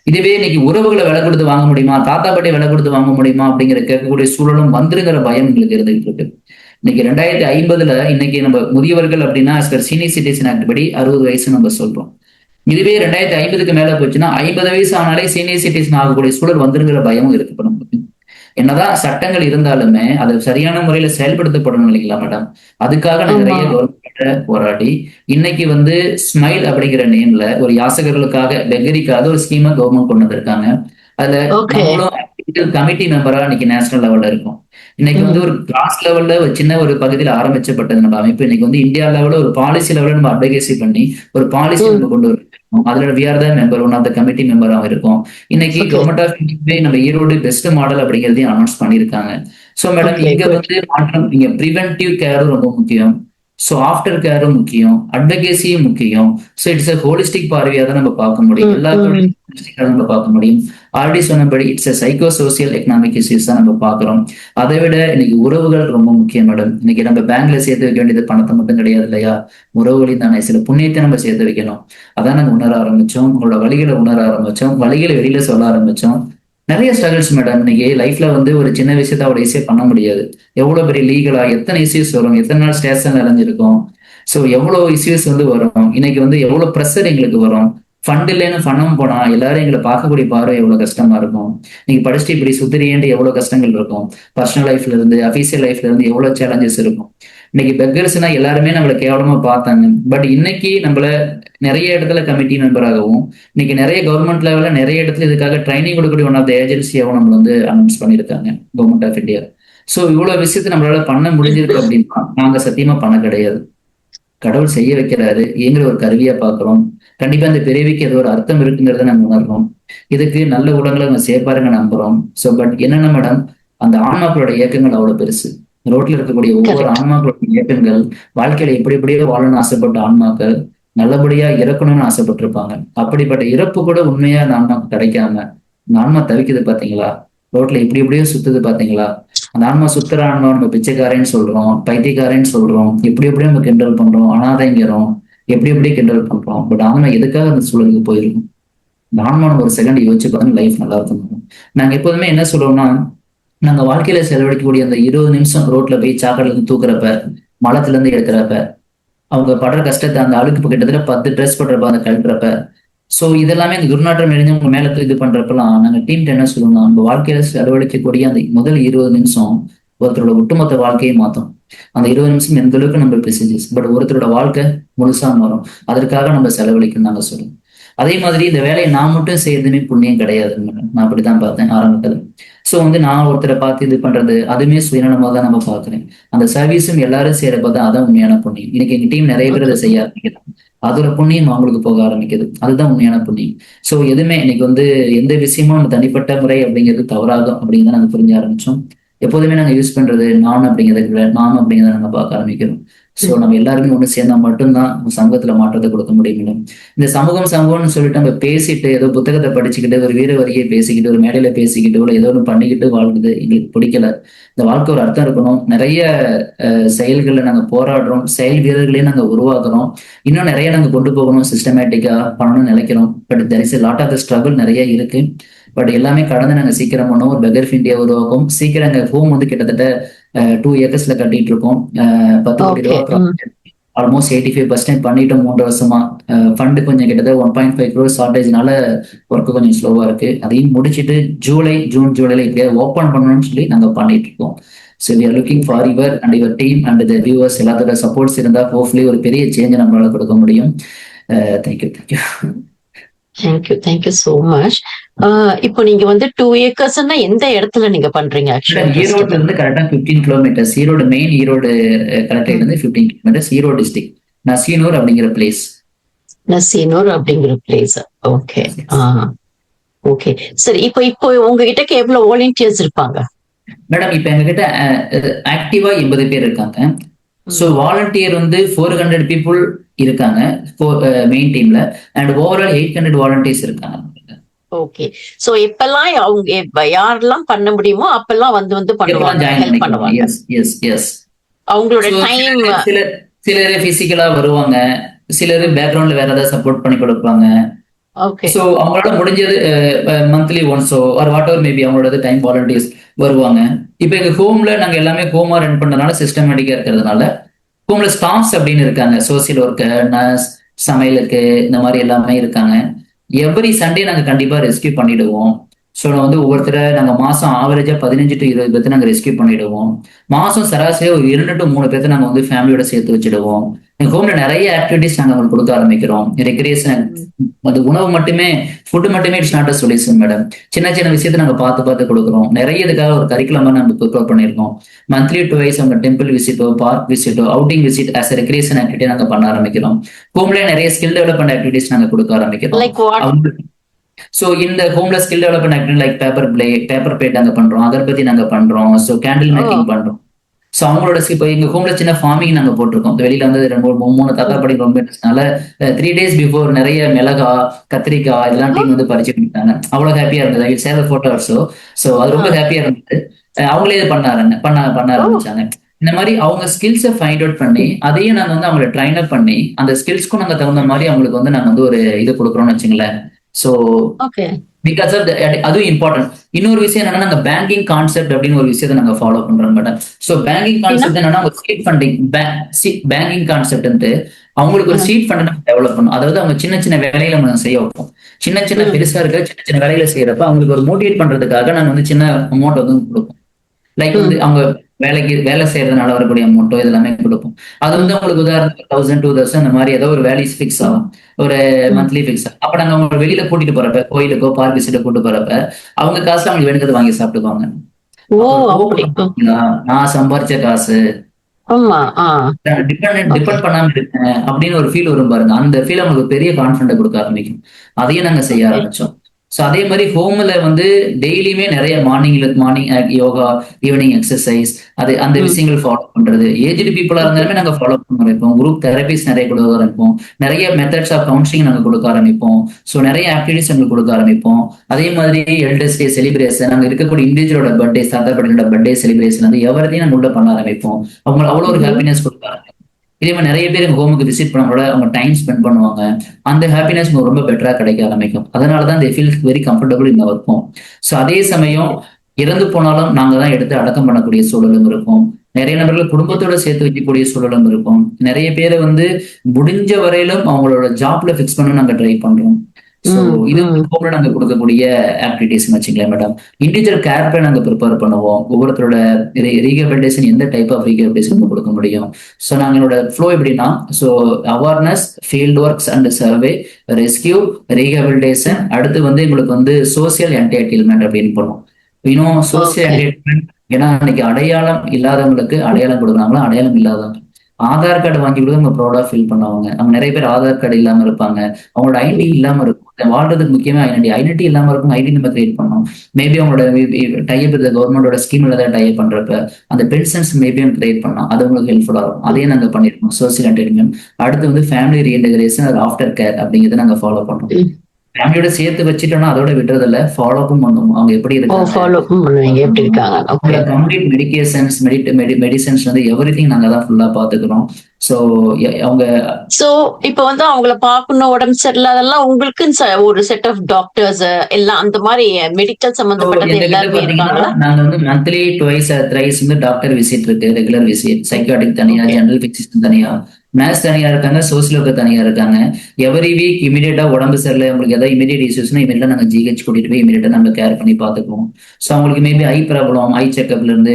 இதுவே இன்னைக்கு உறவுகளை விலை கொடுத்து வாங்க முடியுமா, தாத்தா பாட்டியை விலை கொடுத்து வாங்க முடியுமா அப்படிங்கிற கேட்கக்கூடிய சூழலும் வந்துருங்கிற பயம் எங்களுக்கு இருந்துகிட்டு இருக்கு. இன்னைக்கு 2050 இன்னைக்கு நம்ம முதியவர்கள் அப்படின்னா சீனியர் சிட்டிசன் ஆக்ட் படி 60 வயசு நம்ம சொல்றோம். இதுவே 2050 மேல போச்சுன்னா 50 வயசு ஆனாலே சீனியர் சிட்டிசன் ஆகக்கூடிய சூழல் வந்துருங்கிற பயமும் இருக்கு. இப்ப நமக்கு என்னதான் சட்டங்கள் இருந்தாலுமே அது சரியான முறையில செயல்படுத்தப்படணும் இல்லைங்களா மேடம்? அதுக்காக நிறைய கவர்மெண்ட்ட போராடி இன்னைக்கு வந்து ஸ்மைல் அப்படிங்கிற நேம்ல ஒரு யாசகர்களுக்காக பெகரிக்காக ஒரு ஸ்கீமை கவர்மெண்ட் கொண்டு வந்திருக்காங்க. அதுல கமிட்டி மெம்பரா இன்னைக்கு நேஷனல் லெவல்ல இருக்கும். இன்னைக்கு வந்து ஒரு கிளாஸ் லெவல்ல ஒரு சின்ன ஒரு பகுதியில் ஆரம்பிச்சப்பட்டது நம்ம அமைப்பு இன்னைக்கு வந்து இந்தியா லெவல்ல ஒரு பாலிசி லெவல்ல நம்ம அட்வொகேசி பண்ணி ஒரு பாலிசி நம்ம கொண்டு வருவோம். அதுல we are the member, one of the committee மெம்பராகவும் இருக்கும். இன்னைக்கு கவர்மெண்ட் ஆஃப் இந்தியா நம்ம ஈரோடு பெஸ்ட் மாடல் அப்படிங்கிறதையும் அனௌன்ஸ் பண்ணியிருக்காங்க. சோ மேடம் இங்க வந்து மாற்றம், இங்க ப்ரிவென்டிவ் கேரும் ரொம்ப முக்கியம். ஸோ ஆஃப்டர் கேரும் முக்கியம், அட்வொகேசியும் முக்கியம். ஸோ இட்ஸ் அ ஹோலிஸ்டிக் பார்வையா தான் நம்ம பார்க்க முடியும், எல்லாத்தோடையும் நம்ம பார்க்க முடியும். ஆல்ரெடி சொன்னபடி it's a psycho social economic issues தான் நம்ம பார்க்குறோம். அதை விட இன்னைக்கு உறவுகள் ரொம்ப முக்கியம் மேடம். இன்னைக்கு நம்ம பேங்க்ல சேர்த்து வைக்க வேண்டியது பணத்தை மட்டும் கிடையாது இல்லையா, உறவுகளையும் தானே, சில புண்ணியத்தை நம்ம சேர்த்து வைக்கணும். அதான் நாங்கள் உணர ஆரம்பிச்சோம், உங்களோட வழிகளை உணர ஆரம்பிச்சோம், வழிகளை வெளியில சொல்ல ஆரம்பிச்சோம். நிறைய ஸ்ட்ரகிள்ஸ் மேடம். இன்னைக்கு லைஃப்ல வந்து ஒரு சின்ன விஷயத்த அவ்வளோ ஈஸியா பண்ண முடியாது. எவ்வளவு பெரிய லீகலா எத்தனை இஷ்யூஸ் வரும், எத்தனை நாள் ஸ்டேஷன் நிறைஞ்சிருக்கும். ஸோ எவ்வளவு இஷ்யூஸ் வந்து வரும். இன்னைக்கு வந்து எவ்வளவு ப்ரெஷர் எங்களுக்கு வரும். ஃபண்ட் இல்லைன்னு பணம் போனா எல்லாரும் எங்களை பார்க்கக்கூடிய பார்வை எவ்வளவு கஷ்டமா இருக்கும். நீங்க படிச்சுட்டு இப்படி சுத்திரியேண்டு எவ்வளவு கஷ்டங்கள் இருக்கும். பர்சனல் லைஃப்ல இருந்து அபிஷியல் லைஃப்ல இருந்து எவ்வளவு சேலஞ்சஸ் இருக்கும். இன்னைக்கு பெக்கர்ஸ்னா எல்லாருமே நம்மளை கேவலமா பார்த்தாங்க. பட் இன்னைக்கு நம்மள நிறைய இடத்துல கமிட்டி மெம்பராகவும், இன்னைக்கு நிறைய கவர்மெண்ட் லெவல்ல நிறைய இடத்துல இதுக்காக ட்ரைனிங் கொடுக்கக்கூடிய ஒன் ஆஃப் த ஏஜென்சியாகவும் நம்ம வந்து அனௌன்ஸ் பண்ணியிருக்காங்க கவர்மெண்ட் ஆஃப் இந்தியா. ஸோ இவ்வளவு விஷயத்த நம்மளால பண்ண முடிஞ்சிருக்கு அப்படின்னா நாங்க சத்தியமா பண்ண கிடையாது. கடவுள் செய்ய வைக்கிறாரு, எங்கிற ஒரு கருவியா பாக்குறோம். கண்டிப்பா இந்த பிறவிக்கு ஏதோ ஒரு அர்த்தம் இருக்குங்கிறத நம்ம உணர்றோம். இதுக்கு நல்ல உலகங்களை நம்ம சேர்ப்பாருங்க நம்புறோம். ஸோ பட் என்னென்ன மேடம், அந்த ஆன்மாக்களோட இயக்கங்கள் அவ்வளவு பெருசு. ரோட்ல இருக்கக்கூடிய ஒவ்வொரு ஆன்மாக்களோட இயக்கங்கள், வாழ்க்கையில எப்படி எப்படியோ வாழணும்னு ஆசைப்பட்ட ஆன்மாக்கள் நல்லபடியா இறக்கணும்னு ஆசைப்பட்டிருப்பாங்க. அப்படிப்பட்ட இறப்பு கூட உண்மையா அந்த ஆன்மாக்கு கிடைக்காம அந்த ஆன்மா தவிக்குது பாத்தீங்களா, ரோட்ல இப்படி இப்படியோ சுத்துது பாத்தீங்களா. அந்த ஆன்மா சுத்துற ஆன்மா நம்ம பிச்சைக்காரன்னு சொல்றோம், பைத்தியக்காரன்னு சொல்றோம், எப்படி எப்படியும் நம்ம கிண்டல் பண்றோம், அனாதைங்கிறோம், எப்படி எப்படி கிண்டல் பண்றோம். பட் ஆன்மா எதுக்காக அந்த சூழலுக்கு போயிருக்கும். இந்த ஆன்மா ஒரு செகண்ட் யோசிச்சு பாருங்க, லைஃப் நல்லா இருக்கும். நாங்க எப்போதுமே என்ன சொல்றோம்னா, நாங்க வாழ்க்கையில செலவழிக்கக்கூடிய அந்த 20 நிமிஷம் ரோட்ல போய் சாக்கடையில இருந்து தூக்குறப்ப, மலத்துல இருந்து எடுக்கிறப்ப, அவங்க படுற கஷ்டத்தை, அந்த அழுக்கு கிட்டத்தட்ட 10 ட்ரெஸ் போடுறப்ப அந்த கழட்டுறப்ப, ஸோ இதெல்லாமே அந்த துர்நாற்றம் எரிஞ்சவங்க மேல இது பண்றப்பெல்லாம் நாங்க டீம் என்ன சொல்லுவோம்னா, நம்ம வாழ்க்கையில செலவழிக்கக்கூடிய அந்த முதல் 20 நிமிஷம் ஒருத்தரோட ஒட்டுமொத்த வாழ்க்கையை மாற்றும். அந்த 20 நிமிஷம் எந்த அளவுக்கு நம்ம மெசேஜஸ், பட் ஒருத்தரோட வாழ்க்கை முழுசா மாறும். அதற்காக நம்ம செலவழிக்கணும்னு நாங்க சொல்லுவோம். அதே மாதிரி இந்த வேலையை நான் மட்டும் செய்யறதுமே புண்ணியம் கிடையாது மேடம். நான் அப்படிதான் பார்த்தேன் ஆரம்பத்தில். ஸோ வந்து நான் ஒருத்தரை பார்த்து இது பண்றது அதுவுமே சுயநலமாக தான் நம்ம பார்க்குறேன். அந்த சர்வீஸும் எல்லாரும் செய்யறப்ப தான் அதான் உண்மையான புண்ணியம். இன்னைக்கு எங்க டீம் நிறைய பேர் அதை செய்ய ஆரம்பிக்கிறாங்க. அதோட புண்ணியம் அவங்களுக்கு போக ஆரம்பிக்குது. அதுதான் உண்மையான புண்ணியம். ஸோ எதுவுமே இன்னைக்கு வந்து எந்த விஷயமும் நம்ம தனிப்பட்ட முறை அப்படிங்கிறது தவறாகும் அப்படிங்கிறத நாங்கள் புரிஞ்ச ஆரம்பிச்சோம். எப்போதுமே நாங்கள் யூஸ் பண்றது நான் அப்படிங்கிறத நாங்கள் பார்க்க ஆரம்பிக்கிறோம். ஸோ நம்ம எல்லாருமே ஒன்று சேர்ந்தா மட்டும்தான் சமூகத்துல மாற்றத்தை கொடுக்க முடியும். இந்த சமூகம்னு சொல்லிட்டு நம்ம பேசிட்டு ஏதோ புத்தகத்தை படிச்சுக்கிட்டு ஒரு வீர வரியை பேசிக்கிட்டு ஒரு மேடையில பேசிக்கிட்டு இல்லை ஏதோ ஒன்று பண்ணிக்கிட்டு வாழ்றது எங்களுக்கு பிடிக்கல. இந்த வாழ்க்கை ஒரு அர்த்தம் இருக்கணும். நிறைய செயல்களில் நாங்கள் போராடுறோம், செயல் வீரர்களையும் நாங்கள் உருவாக்குறோம். இன்னும் நிறைய நாங்கள் கொண்டு போகணும், சிஸ்டமேட்டிக்கா பண்ணணும்னு நினைக்கிறோம். But there is a lot of the struggle நிறைய இருக்கு. பட் எல்லாமே கடந்து நாங்கள் சீக்கிரம் பண்ணோம். ஒரு பெகர் இந்தியா உருவாக்கும். சீக்கிரம் எங்கள் ஹோம் வந்து கிட்டத்தட்ட 2 ஏக்கர்ஸ்ல கட்டிட்டு இருக்கோம். 10 கோடி ரூபாய், ஆல்மோஸ்ட் 85% பண்ணிட்டோம் 3 வருஷமா. ஃபண்டு கொஞ்சம் கிட்டத்தட்ட 1.5 crore ஷார்டேஜ்னால ஒர்க்கு கொஞ்சம் ஸ்லோவா இருக்கு. அதையும் முடிச்சுட்டு ஜூன் ஜூலைல இப்படியாவது ஓப்பன் பண்ணணும்னு சொல்லி நாங்க பண்ணிட்டு இருக்கோம். So we are looking for your and your team and the viewers எல்லாத்தோட சப்போர்ட்ஸ் இருந்தா ஹோப்ஃபுல்லி ஒரு பெரிய சேஞ்சை நம்மளால கொடுக்க முடியும். தேங்க்யூ. Thank you so much. இப்போ நீங்க வந்து 2 ஏக்கர்ஸ்னா எந்த இடத்துல நீங்க பண்றீங்க? ஈரோட்ல இருந்து கரெக்டா 15 kilometres. Erode main, Erode collectorate இருந்து 15 கிலோமீட்டர்ஸ். ஈரோடு டிஸ்ட்ரிக்ட் நசீனூர் அப்படிங்கிற பிளேஸ். ஓகே ஓகே சரி. இப்போ உங்ககிட்ட எவ்வளவு வாலண்டியர்ஸ் இருப்பாங்க மேடம்? இப்ப எங்க கிட்ட ஆக்டிவா 80 பேர் இருக்காங்க. ஸோ வாலண்டியர் வந்து 400 பீப்புள் இருக்காங்க மெயின் டீம்ல அண்ட் ஓவரால் 800 வாலண்டியர்ஸ் இருக்காங்க. ஓகே. சோ எப்பெல்லாம் அவங்க யாரெல்லாம் பண்ண முடியுமோ அப்பெல்லாம் வந்து பண்ணுவாங்க, ஹெல்ப் பண்ணுவாங்க. S S. அவங்களோட டைம் சிலர் பிசிக்கலா வருவாங்க, சிலர் பேக்ரவுண்ட்ல வேற ஏதாவது சப்போர்ட் பண்ணி கொடுப்பாங்க. ஓகே. சோ அவங்களால முடிஞ்சது மந்த்லி ஒன்ஸோ ஆர் வாட் எவர் மேபி அவங்களோட டைம் வாலண்டியர்ஸ் வருவாங்க. இப்ப எங்க ஹோம்ல நாங்க எல்லாமே ஹோமா ரன் பண்றதுனால சிஸ்டமேட்டிக்கா இருக்கிறதுனால ஹோம்ல ஸ்டாஃப்ஸ் அப்படின்னு இருக்காங்க. சோசியல் ஒர்க்கர், நர்ஸ், சமையலுக்கு, இந்த மாதிரி எல்லாமே இருக்காங்க. எவ்ரி சண்டே நாங்க கண்டிப்பா ரெஸ்கியூ பண்ணிடுவோம். ஸோ வந்து ஒவ்வொருத்தரை நாங்க மாசம் ஆவரேஜா 15 to 20 பேர்த்து நாங்க ரெஸ்கியூ பண்ணிடுவோம். மாசம் சராசரி ஒரு 2 to 3 பேர்த்து நாங்க வந்து ஃபேமிலியோட சேர்த்து வச்சிடுவோம். எங்க ஹோம்ல நிறைய ஆக்டிவிட்டிஸ் நாங்க அவங்களுக்கு கொடுக்க ஆரம்பிக்கிறோம். ரெக்ரியேஷன், அது உணவு மட்டுமே, ஃபுட்டு மட்டுமே it's not a solution madam. சின்ன சின்ன விஷயத்தை நாங்க பார்த்து கொடுக்குறோம். நிறைய இதுக்காக ஒரு கரிக்குலமா நம்ம ப்ரிப்பேர் பண்ணியிருக்கோம். மந்த்லி 2 வைஸ் அவங்க டெம்பிள் விசிட்டோ, பார்க் விசிட்டோ, outing visit as a recreation activity நாங்க பண்ண ஆரம்பிக்கிறோம். ஹோம்ல நிறைய ஸ்கில் டெவலப்மெண்ட் ஆக்டிவிட்டிஸ் நாங்க கொடுக்க ஆரம்பிக்கிறோம். ஸோ இந்த ஹோம்ல skill development activity like paper plate நாங்க பண்றோம், அகர்பத்தி நாங்க பண்றோம், ஸோ கேண்டில் மேக்கிங் பண்றோம். ஸோ அவங்களோட இப்போ எங்க ஹோம்ல சின்ன ஃபார்மிங் நாங்க போட்டிருக்கோம். வெளியில வந்து 2-3 தாத்தா பாட்டி ரொம்ப இருந்துச்சுனால 3 days பிஃபோர் நிறைய மிளகா, கத்திரிக்காய் இதெல்லாம் டீம் வந்து பறிச்சு கொடுத்தாங்க. அவ்வளவு ஹாப்பியா இருந்தது. ஐ சேவ் போட்டோ ஆல்சோ. ஸோ அது ரொம்ப ஹாப்பியா இருந்தது. அவங்களே இது பண்ண ஆரம்பிச்சாங்க. இந்த மாதிரி அவங்க ஸ்கில்ஸை ஃபைண்ட் அவுட் பண்ணி அதையும் நாங்க வந்து அவங்களை ட்ரைன் அப் பண்ணி அந்த ஸ்கில்ஸ்க்கும் நாங்க தகுந்த மாதிரி அவங்களுக்கு வந்து நாங்க வந்து ஒரு இது கொடுக்குறோம்னு வச்சுங்களேன். ஸோ பிகாஸ் ஆஃப் அதுவும் இம்பார்ட்டன்ட். இன்னொரு விஷயம் என்னன்னா, நாங்க பேங்கிங் கான்செப்ட் அப்படின்னு ஒரு விஷயத்தை நாங்க ஃபாலோ பண்றோம் மேடம். ஸோ பேங்கிங் கான்செப்ட் என்னன்னா, ஒரு சீட் ஃபண்டிங் பேங்கிங் கான்செப்ட் அவங்களுக்கு ஒரு சீட் ஃபண்ட் நம்ம டெவலப் பண்ணும். அதாவது அவங்க சின்ன சின்ன வேலைகளை நம்ம செய்ய வைப்போம். சின்ன பெருசா இருக்க சின்ன வேலைகளை செய்யறப்ப அவங்களுக்கு ஒரு மோட்டிவேட் பண்றதுக்காக நாங்க வந்து சின்ன அமௌண்ட் வந்து கொடுப்போம். லைக் வந்து அவங்க வேலை செய்யறதுனால வரக்கூடிய அமௌண்ட்டோ இதெல்லாமே கொடுப்போம். அது வந்து அவங்களுக்கு உதாரணத்துக்கு 1000-2000 அந்த மாதிரி ஏதோ ஒரு வேல்யூஸ் ஃபிக்ஸ் ஆகும், ஒரு மந்த்லி ஃபிக்ஸ் ஆகும். அப்ப நாங்க அவங்க வெளியில கூட்டிட்டு போறப்ப, கோயிலுக்கோ பார்க் விசிட்ட கூட்டு போறப்ப அவங்க காசுல அவங்களுக்கு வேணுங்கிறது வாங்கி சாப்பிட்டுக்குவாங்க. நான் சம்பாரிச்ச காசு டிபெண்ட் பண்ணாம இருக்கேன் அப்படின்னு ஒரு ஃபீல் வரும் பாருங்க. அந்த ஃபீல் அவங்களுக்கு பெரிய கான்ஃபிடன்ட் கொடுக்க ஆரம்பிக்கும். அதையும் நாங்க செய்ய ஆரம்பிச்சோம். ஸோ அதே மாதிரி ஹோம்ல வந்து டெய்லியுமே நிறைய மார்னிங் யோகா, ஈவினிங் எக்ஸசைஸ், அந்த விஷயங்கள் ஃபாலோ பண்றது. ஏஜ்டு பீப்புளா இருந்தாலுமே நாங்க ஃபாலோ பண்ண ஆரம்பிப்போம். குரூப் தெரபிஸ் நிறைய கொடுக்க ஆரம்பிப்போம். நிறைய மெத்தட்ஸ் ஆஃப் கவுன்சிலிங் நாங்க கொடுக்க ஆரம்பிப்போம். ஸோ நிறைய ஆக்டிவிட்டிஸ் நாங்க கொடுக்க ஆரம்பிப்போம். அதே மாதிரி எல்டர்ஸ் டே செலிப்ரேஷன், நாங்க இருக்கக்கூடிய இண்டிவிஜுவலோட பர்த்டே, தாத்தா பாட்டியோட பர்த்டே செலிப்ரேஷன் வந்து எவரையும் நாங்க உள்ள பண்ண ஆரம்பிப்போம். அவங்க அவ்வளோ ஒரு ஹாப்பினஸ் கொடுக்க ஆரம்பிப்போம். இதே மாதிரி நிறைய பேர் எங்க ஹோமுக்கு விசிட் பண்ணோட அவங்க டைம் ஸ்பெண்ட் பண்ணுவாங்க. அந்த ஹாப்பினஸ் ரொம்ப பெட்டரா கிடைக்க ஆரம்பிக்கும். அதனாலதான் they feel very comfortable in our home. So அதே சமயம் இறந்து போனாலும் நாங்க தான் எடுத்து அடக்கம் பண்ணக்கூடிய சூழலும் இருக்கும். நிறைய நபர்கள் குடும்பத்தோட சேர்த்து வைக்கக்கூடிய சூழலும் இருக்கும். நிறைய பேரை வந்து முடிஞ்ச வரையிலும் அவங்களோட ஜாப்ல ஃபிக்ஸ் பண்ண நாங்க ட்ரை பண்றோம். ஸோ இது ஹோம்ல நாங்க கொடுக்கக்கூடிய ஆக்டிவிட்டிஸ் வச்சுக்கலாம் மேடம். இண்டிவிஜுவல் கேர் பிளான் நாங்க ப்ரிப்பேர் பண்ணுவோம். ஒவ்வொருத்தரோட ரீஹபிலிட்டேஷன் எந்த டைப் ஆஃப் ரீஹபிலிட்டேஷன் கொடுக்க முடியும். ஸோ நாங்களோட ஃப்ளோ எப்படின்னா, so awareness, field works and survey, rescue, rehabilitation, அடுத்து வந்து எங்களுக்கு வந்து சோசியல் என்டர்டெயின்மெண்ட் அப்படின்னு பண்ணுவோம். இன்னும் சோசியல் என்டர்டெயின்மெண்ட் ஏன்னா இன்னைக்கு அடையாளம் இல்லாதவங்களுக்கு அடையாளம் கொடுக்குறாங்களா, அடையாளம் இல்லாதவங்க ஆதார் கார்டு வாங்கி கொடுத்து அவங்க ப்ரௌடா ஃபீல் பண்ணுவாங்க. அவங்க நிறைய பேர் ஆதார் கார்டு இல்லாம இருப்பாங்க, அவங்களோட ஐடி இல்லாம இருக்கும். வாழ்றதுக்கு முக்கியமா ஐடென்டி இல்லாம இருக்கும். ஐடி நம்ம கிரியேட் பண்ணோம். மேபி அவங்களோட டைப் கவர்மெண்டோட ஸ்கீம்ல ஏதாவது டைப் பண்றப்ப அந்த பென்ஷன்ஸ் மேபி கிரியேட் பண்ணலாம். அது உங்களுக்கு ஹெல்ப்ஃபுல்லா இருக்கும். அதையும் நாங்க பண்ணிருக்கோம். Social entertainment. அடுத்து வந்து ஃபேமிலி ரீஇன்டகிரேஷன், ஆஃப்டர் கேர் அப்படிங்கிறத நாங்க ஃபாலோ பண்றோம். ஃபேமிலியோட சேர்த்து வச்சுட்டோம்னா அதோட விடுறதில்ல, ஃபாலோஅப்பும் பண்ணுவோம். அவங்க எப்படி இருக்காங்க, கம்ப்ளீட் மெடிகேஷன்ஸ், மெடிசன்ஸ் வந்து எவ்ரிதிங் நாங்க தான் ஃபுல்லா பாத்துக்கிறோம். சோ அவங்க இப்ப வந்து அவங்கள பாக்கணும், உடம்பு சரியில்லாதெல்லாம் உங்களுக்கு ஒரு செட் ஆஃப் டாக்டர்ஸ் எல்லாம் அந்த மாதிரி மெடிக்கல் சம்பந்தப்பட்டது எல்லாருமே இருக்காங்களா? நாங்க வந்து மந்த்லி ட்வைஸ் த்ரைஸ் வந்து டாக்டர் விசிட் இருக்கு, ரெகுலர் விசிட். சைக்காட்டிக் தனியா, ஜெனரல் பிசிஷியன் தனியா, நர்ஸ் தனியா இருக்காங்க, சோசியல் ஒர்க்கர் தனியா இருக்காங்க. எவரி வீக் இமீடியட்டா உடம்பு சரியில்லை, உங்களுக்கு ஏதாவது இமீடியட் இஷ்யூஸ்னா இமீடியட்டா நாங்க ஜிஹெச் கூட்டிட்டு போய் இமீடியட்டா நம்ம கேர் பண்ணி பாத்துக்குவோம். ஸோ அவங்களுக்கு மேபி ஐ ப்ராப்ளம், ஐ செக்அப்ல இருந்து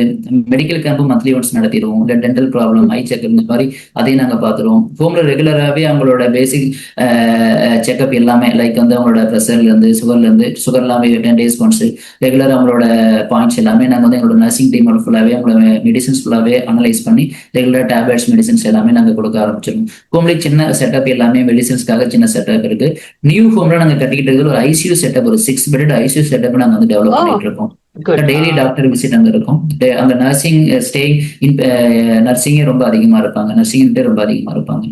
மெடிக்கல் கேம்ப் மந்த்லி ஒன்ஸ் நடத்திடுவோம். இல்லை டென்டல் ப்ராப்ளம், ஐ செக்அப் இந்த மாதிரி அதையும் நாங்க பாத்துருவோம். ஹோம்ல ரெகுலராகவே அவங்களோட பேசிக் செக்அப் எல்லாமே, லைக் வந்து அவங்களோட ப்ரெஷர்ல இருந்து சுகர் எல்லாமே 10 days ஒன்ஸ் ரெகுலர் அவங்களோட பாயிண்ட்ஸ் எல்லாமே நாங்க வந்து எங்களோட நர்சிங் டீமோட ஃபுல்லாவே அவங்களோட மெடிசன்ஸ் ஃபுல்லாவே அனலைஸ் பண்ணி ரெகுலர் டேப்லெட்ஸ், மெடிசன்ஸ் எல்லாமே நாங்க கொடுக்க ஆரம்பிச்சிடும். ஹோம்ல சின்ன செட்டப் எல்லாமே மெடிசன்ஸ்க்காக சின்ன செட்டப் இருக்கு. நியூ ஹோம்ல நாங்க கட்டிக்கிட்டு இருக்கிற ஒரு ஐசியூ செட்டப், ஒரு 6 bedded ஐசியூ செட்டப் நாங்க வந்து டெவலப் பண்ணிட்டு இருக்கோம். டெய்லி டாக்டர் விசிட் அங்க இருக்கும். அங்க நர்சிங் நர்சிங்கே ரொம்ப அதிகமா இருப்பாங்க, நர்சிங் ரொம்ப அதிகமா இருப்பாங்க.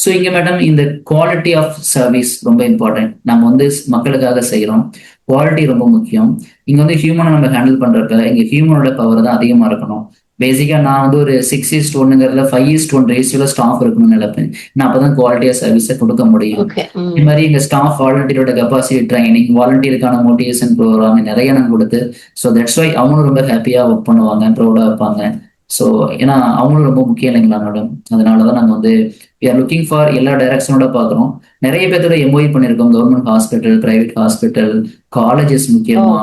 ஸோ இங்க மேடம் இந்த குவாலிட்டி ஆஃப் சர்வீஸ் ரொம்ப இம்பார்ட்டன்ட். நம்ம வந்து மக்களுக்காக செய்யறோம், குவாலிட்டி ரொம்ப முக்கியம். இங்க வந்து ஹியூமனை நம்ம ஹேண்டில் பண்றப்ப இங்க ஹியூமனோட பவர் தான் அதிகமா இருக்கணும். பேசிக்கா நான் வந்து ஒரு 6:1 5:1 ரேஷியோல ஸ்டாஃப் இருக்கணும்னு நினைப்பேன். நான் அப்பதான் குவாலிட்டியா சர்வீஸை கொடுக்க முடியும். இந்த மாதிரி எங்க ஸ்டாஃப் வாலண்டியரோட கெப்பாசிட்டி ட்ரைனிங், வாலண்டியருக்கான மோட்டிவேஷன் ப்ரோக்ராம் நிறைய நாங்கள் கொடுத்து, ஸோ தட்ஸ் வை அவங்களும் ரொம்ப ஹாப்பியா ஒர்க் பண்ணுவாங்க, ப்ரௌடா இருப்பாங்க. ஸோ ஏன்னா அவங்களும் ரொம்ப முக்கியம் இல்லைங்களா மேடம். அதனாலதான் நாங்க வந்து we are looking for எல்லா டைரக்ஷனோட பாக்குறோம். நிறைய பேர்த்தோட எம்ஓஇ பண்ணிருக்கோம். Government hospital, private hospital, colleges முக்கியமா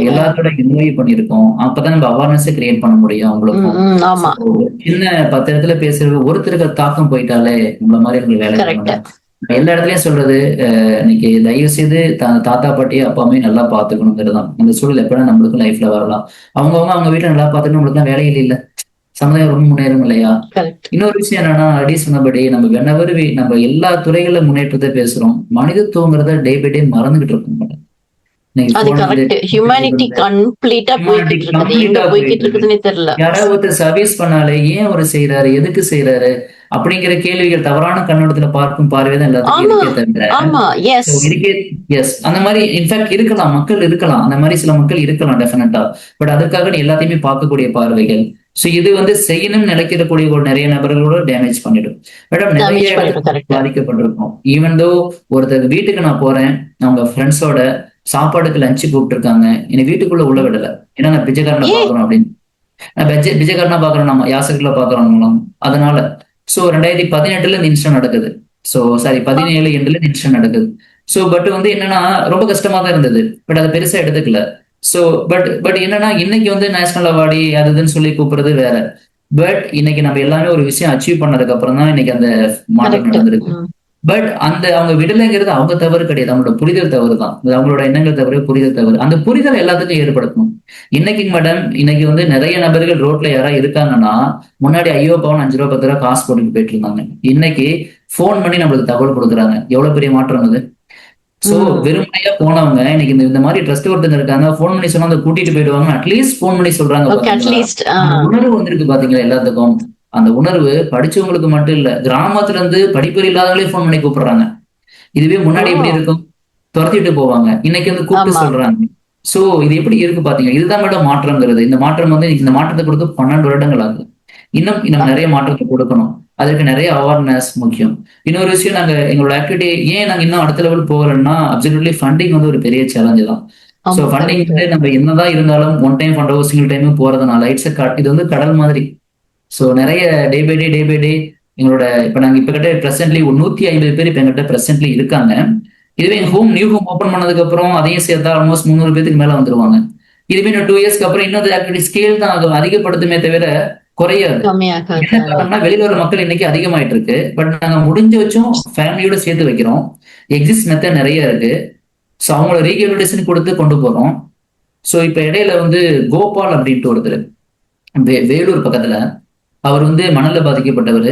எல்லாத்தோட எம்ஓஇ பண்ணிருக்கோம். அப்பதான் நம்ம அவேர்னஸ் கிரியேட் பண்ண முடியும் அவங்களுக்கும். சின்ன 10 இடத்துல பேசுறது ஒருத்தருக்கு தாக்கம் போயிட்டாலே நம்மள மாதிரி உங்களுக்கு வேலை. எல்லா இடத்துலயும் சொல்றது இன்னைக்கு தயவு செய்து தாத்தா பாட்டி அப்பாமே நல்லா பாத்துக்கணுங்கிறதுதான். அந்த சூழல் எப்படின்னா நம்மளுக்கும் லைஃப்ல வரலாம். அவங்க வீட்டுல நல்லா பாத்துக்கணும், நம்மளுக்கு தான் வேலையில் இல்ல, சமுதாயம் ரொம்ப முன்னேறும் இல்லையா? இன்னொரு விஷயம் என்னன்னா, அடி சொன்னபடி நம்ம எல்லா துறைகள்ல முன்னேற்றத்தை பேசுறோம், மனிதத்துவங்கிறத டே பை டே மறந்துகிட்டு இருக்கோம். அது கரெக்ட். ஹியூமனிட்டி கம்ப்ளீட்டா போய்கிட்டு இருக்குது. எங்க போய்கிட்டு இருக்குதுன்னே தெரியல. யாராவது ஒருத்தர் சர்வீஸ் பண்ணாலே ஏன் அவர் செய்யறாரு, எதுக்கு செய்யறாரு அப்படிங்கிற கேள்விகள், தவறான கண்ணோட்டத்துல பார்க்கும் பார்வை தான் எல்லாத்துக்கும் இருக்கே தவிர இருக்கே. எஸ், அந்த மாதிரி இன்ஃபேக்ட் இருக்கலாம், மக்கள் இருக்கலாம், அந்த மாதிரி சில மக்கள் இருக்கலாம் டெஃபினட்டா. பட் அதுக்காக நீ எல்லாத்தையுமே பார்க்கக்கூடிய பார்வைகள். சோ இது வந்து செய்யணும்னு நினைக்கக்கூடிய ஒரு நிறைய நபர்களோட டேமேஜ் பண்ணிடும். மேடம் நிறைய பாதிக்கப்பட்டிருக்கோம். ஈவன் தோ ஒருத்தர் வீட்டுக்கு நான் போறேன், அவங்க ஃப்ரெண்ட்ஸோட சாப்பாடுக்கு லஞ்சு கூப்பிட்டு இருக்காங்க, என்னை வீட்டுக்குள்ள உள்ள விடல. ஏன்னா நான் பிச்சைக்காரனை பாக்குறோம் அப்படின்னு, நான் பிச்சைக்காரனா பாக்குறோம், நம்ம யாசகர்ல பாக்குறோம். அதனால சோ 2018 இந்த இன்சிடென்ட் நடக்குது. சோ சாரி 17 எண்டுல இந்த இன்சிடென்ட் நடக்குது. சோ பட் வந்து என்னன்னா ரொம்ப கஷ்டமா தான் இருந்தது. பட் அதை பெருசா எடுத்துக்கல. சோ பட் என்னன்னா இன்னைக்கு வந்து நேஷனல் அவார்டு அதுன்னு சொல்லி கூப்பிடுறது வேற. பட் இன்னைக்கு நம்ம எல்லாமே ஒரு விஷயம் அச்சீவ் பண்ணதுக்கு அப்புறம் தான் இன்னைக்கு அந்த மாற்றம் நடந்திருக்கு. பட் அந்த அவங்க விடலைங்கிறது அவங்க தவறு கிடையாது, அவங்களோட புரிதல் தவறு தான். அவங்களோட எண்ணங்கள் தவறு, புரிதல் தவறு. அந்த புரிதல் எல்லாத்துக்கும் ஏற்படுத்தணும். இன்னைக்கு மேடம் இன்னைக்கு வந்து நிறைய நபர்கள் ரோட்ல யாராவது இருக்காங்கன்னா முன்னாடி 5 பவுன் 5 ரூபா 10 ரூபா காசு போட்டுட்டு போயிட்டு இருந்தாங்க. இன்னைக்கு போன் பண்ணி நம்மளுக்கு தகவல் கொடுக்குறாங்க. எவ்வளவு பெரிய மாற்றம் அது. சோ வெறுமையா போனவங்க இன்னைக்கு இந்த மாதிரி ட்ரஸ்ட் ஒருத்தங்க இருக்காங்க, போன் பண்ணி சொன்னா அதை கூட்டிட்டு போயிடுவாங்க. அட்லீஸ்ட் போன் பண்ணி சொல்றாங்க. உணர்வு வந்திருக்கு பாத்தீங்களா எல்லாத்துக்கும். அந்த உணர்வு படிச்சவங்களுக்கு மட்டும் இல்ல, கிராமத்துல இருந்து படிப்பறிவு இல்லாதவங்களே போன் பண்ணி கூப்பிடுறாங்க. இதுவே முன்னாடி எப்படி இருக்கும், துரத்திட்டு போவாங்க. இன்னைக்கு வந்து கூப்பிட்டு சொல்றாங்க. சோ இது எப்படி இருக்கு பாத்தீங்க. இதுதான் மேடம் மாற்றம்ங்கிறது. இந்த மாற்றம் வந்து இந்த மாற்றத்தை கொடுத்து 12 வருடங்கள் ஆகுது. இன்னும் நம்ம நிறைய மாற்றத்தை கொடுக்கணும். அதுக்கு நிறைய அவேர்னஸ் முக்கியம். இன்னொரு விஷயம், நாங்க எங்களோட ஆக்டிவிட்டி ஏன் நாங்க இன்னும் அடுத்த லெவல் போகலன்னா அப்சல்யூட்லி ஃபண்டிங் வந்து ஒரு பெரிய சேலஞ்சு தான். சோ ஃபண்டிங் வந்து நம்ம என்னதான் இருந்தாலும் ஒன் டைம் ஃபண்டோ சிங்கிள் டைமும் போறதுனால இது வந்து கடல் மாதிரி. சோ நிறைய டே பை டே எங்களோட இப்ப நாங்க இப்ப கிட்ட பிரசன்ட்லி 150 பேர் இப்ப எங்கிட்ட பிரசன்ட்லி இருக்காங்க. இதுவே நியூ ஹோம் ஓப்பன் பண்ணதுக்கு அப்புறம் அதையும் சேர்த்தா ஆல்மோஸ்ட் 300 பேருக்கு மேல வந்துருவாங்க. இதுவே 2 இயர்ஸ்க்கு அப்புறம் இன்னொரு ஆக்டிவிட்டி ஸ்கேல் தான் ஆகும், அதிகப்படுத்துமே தவிர குறையாது. என்ன காரணம்னா வெளியில வர மக்கள் இன்னைக்கு அதிகமாயிட்டு இருக்கு. பட் நாங்க முடிஞ்ச வச்சும் ஃபேமிலியோட சேர்த்து வைக்கிறோம். எக்ஸிஸ்ட் மெத்தட் நிறைய இருக்கு. ஸோ அவங்கள ரீஹபிலிட்டேஷன் கொடுத்து கொண்டு போறோம். ஸோ இப்ப இடையில வந்து கோபால் அப்படின்ட்டு ஒருத்தர் வேலூர் பக்கத்துல, அவர் வந்து மணல்ல பாதிக்கப்பட்டவர்.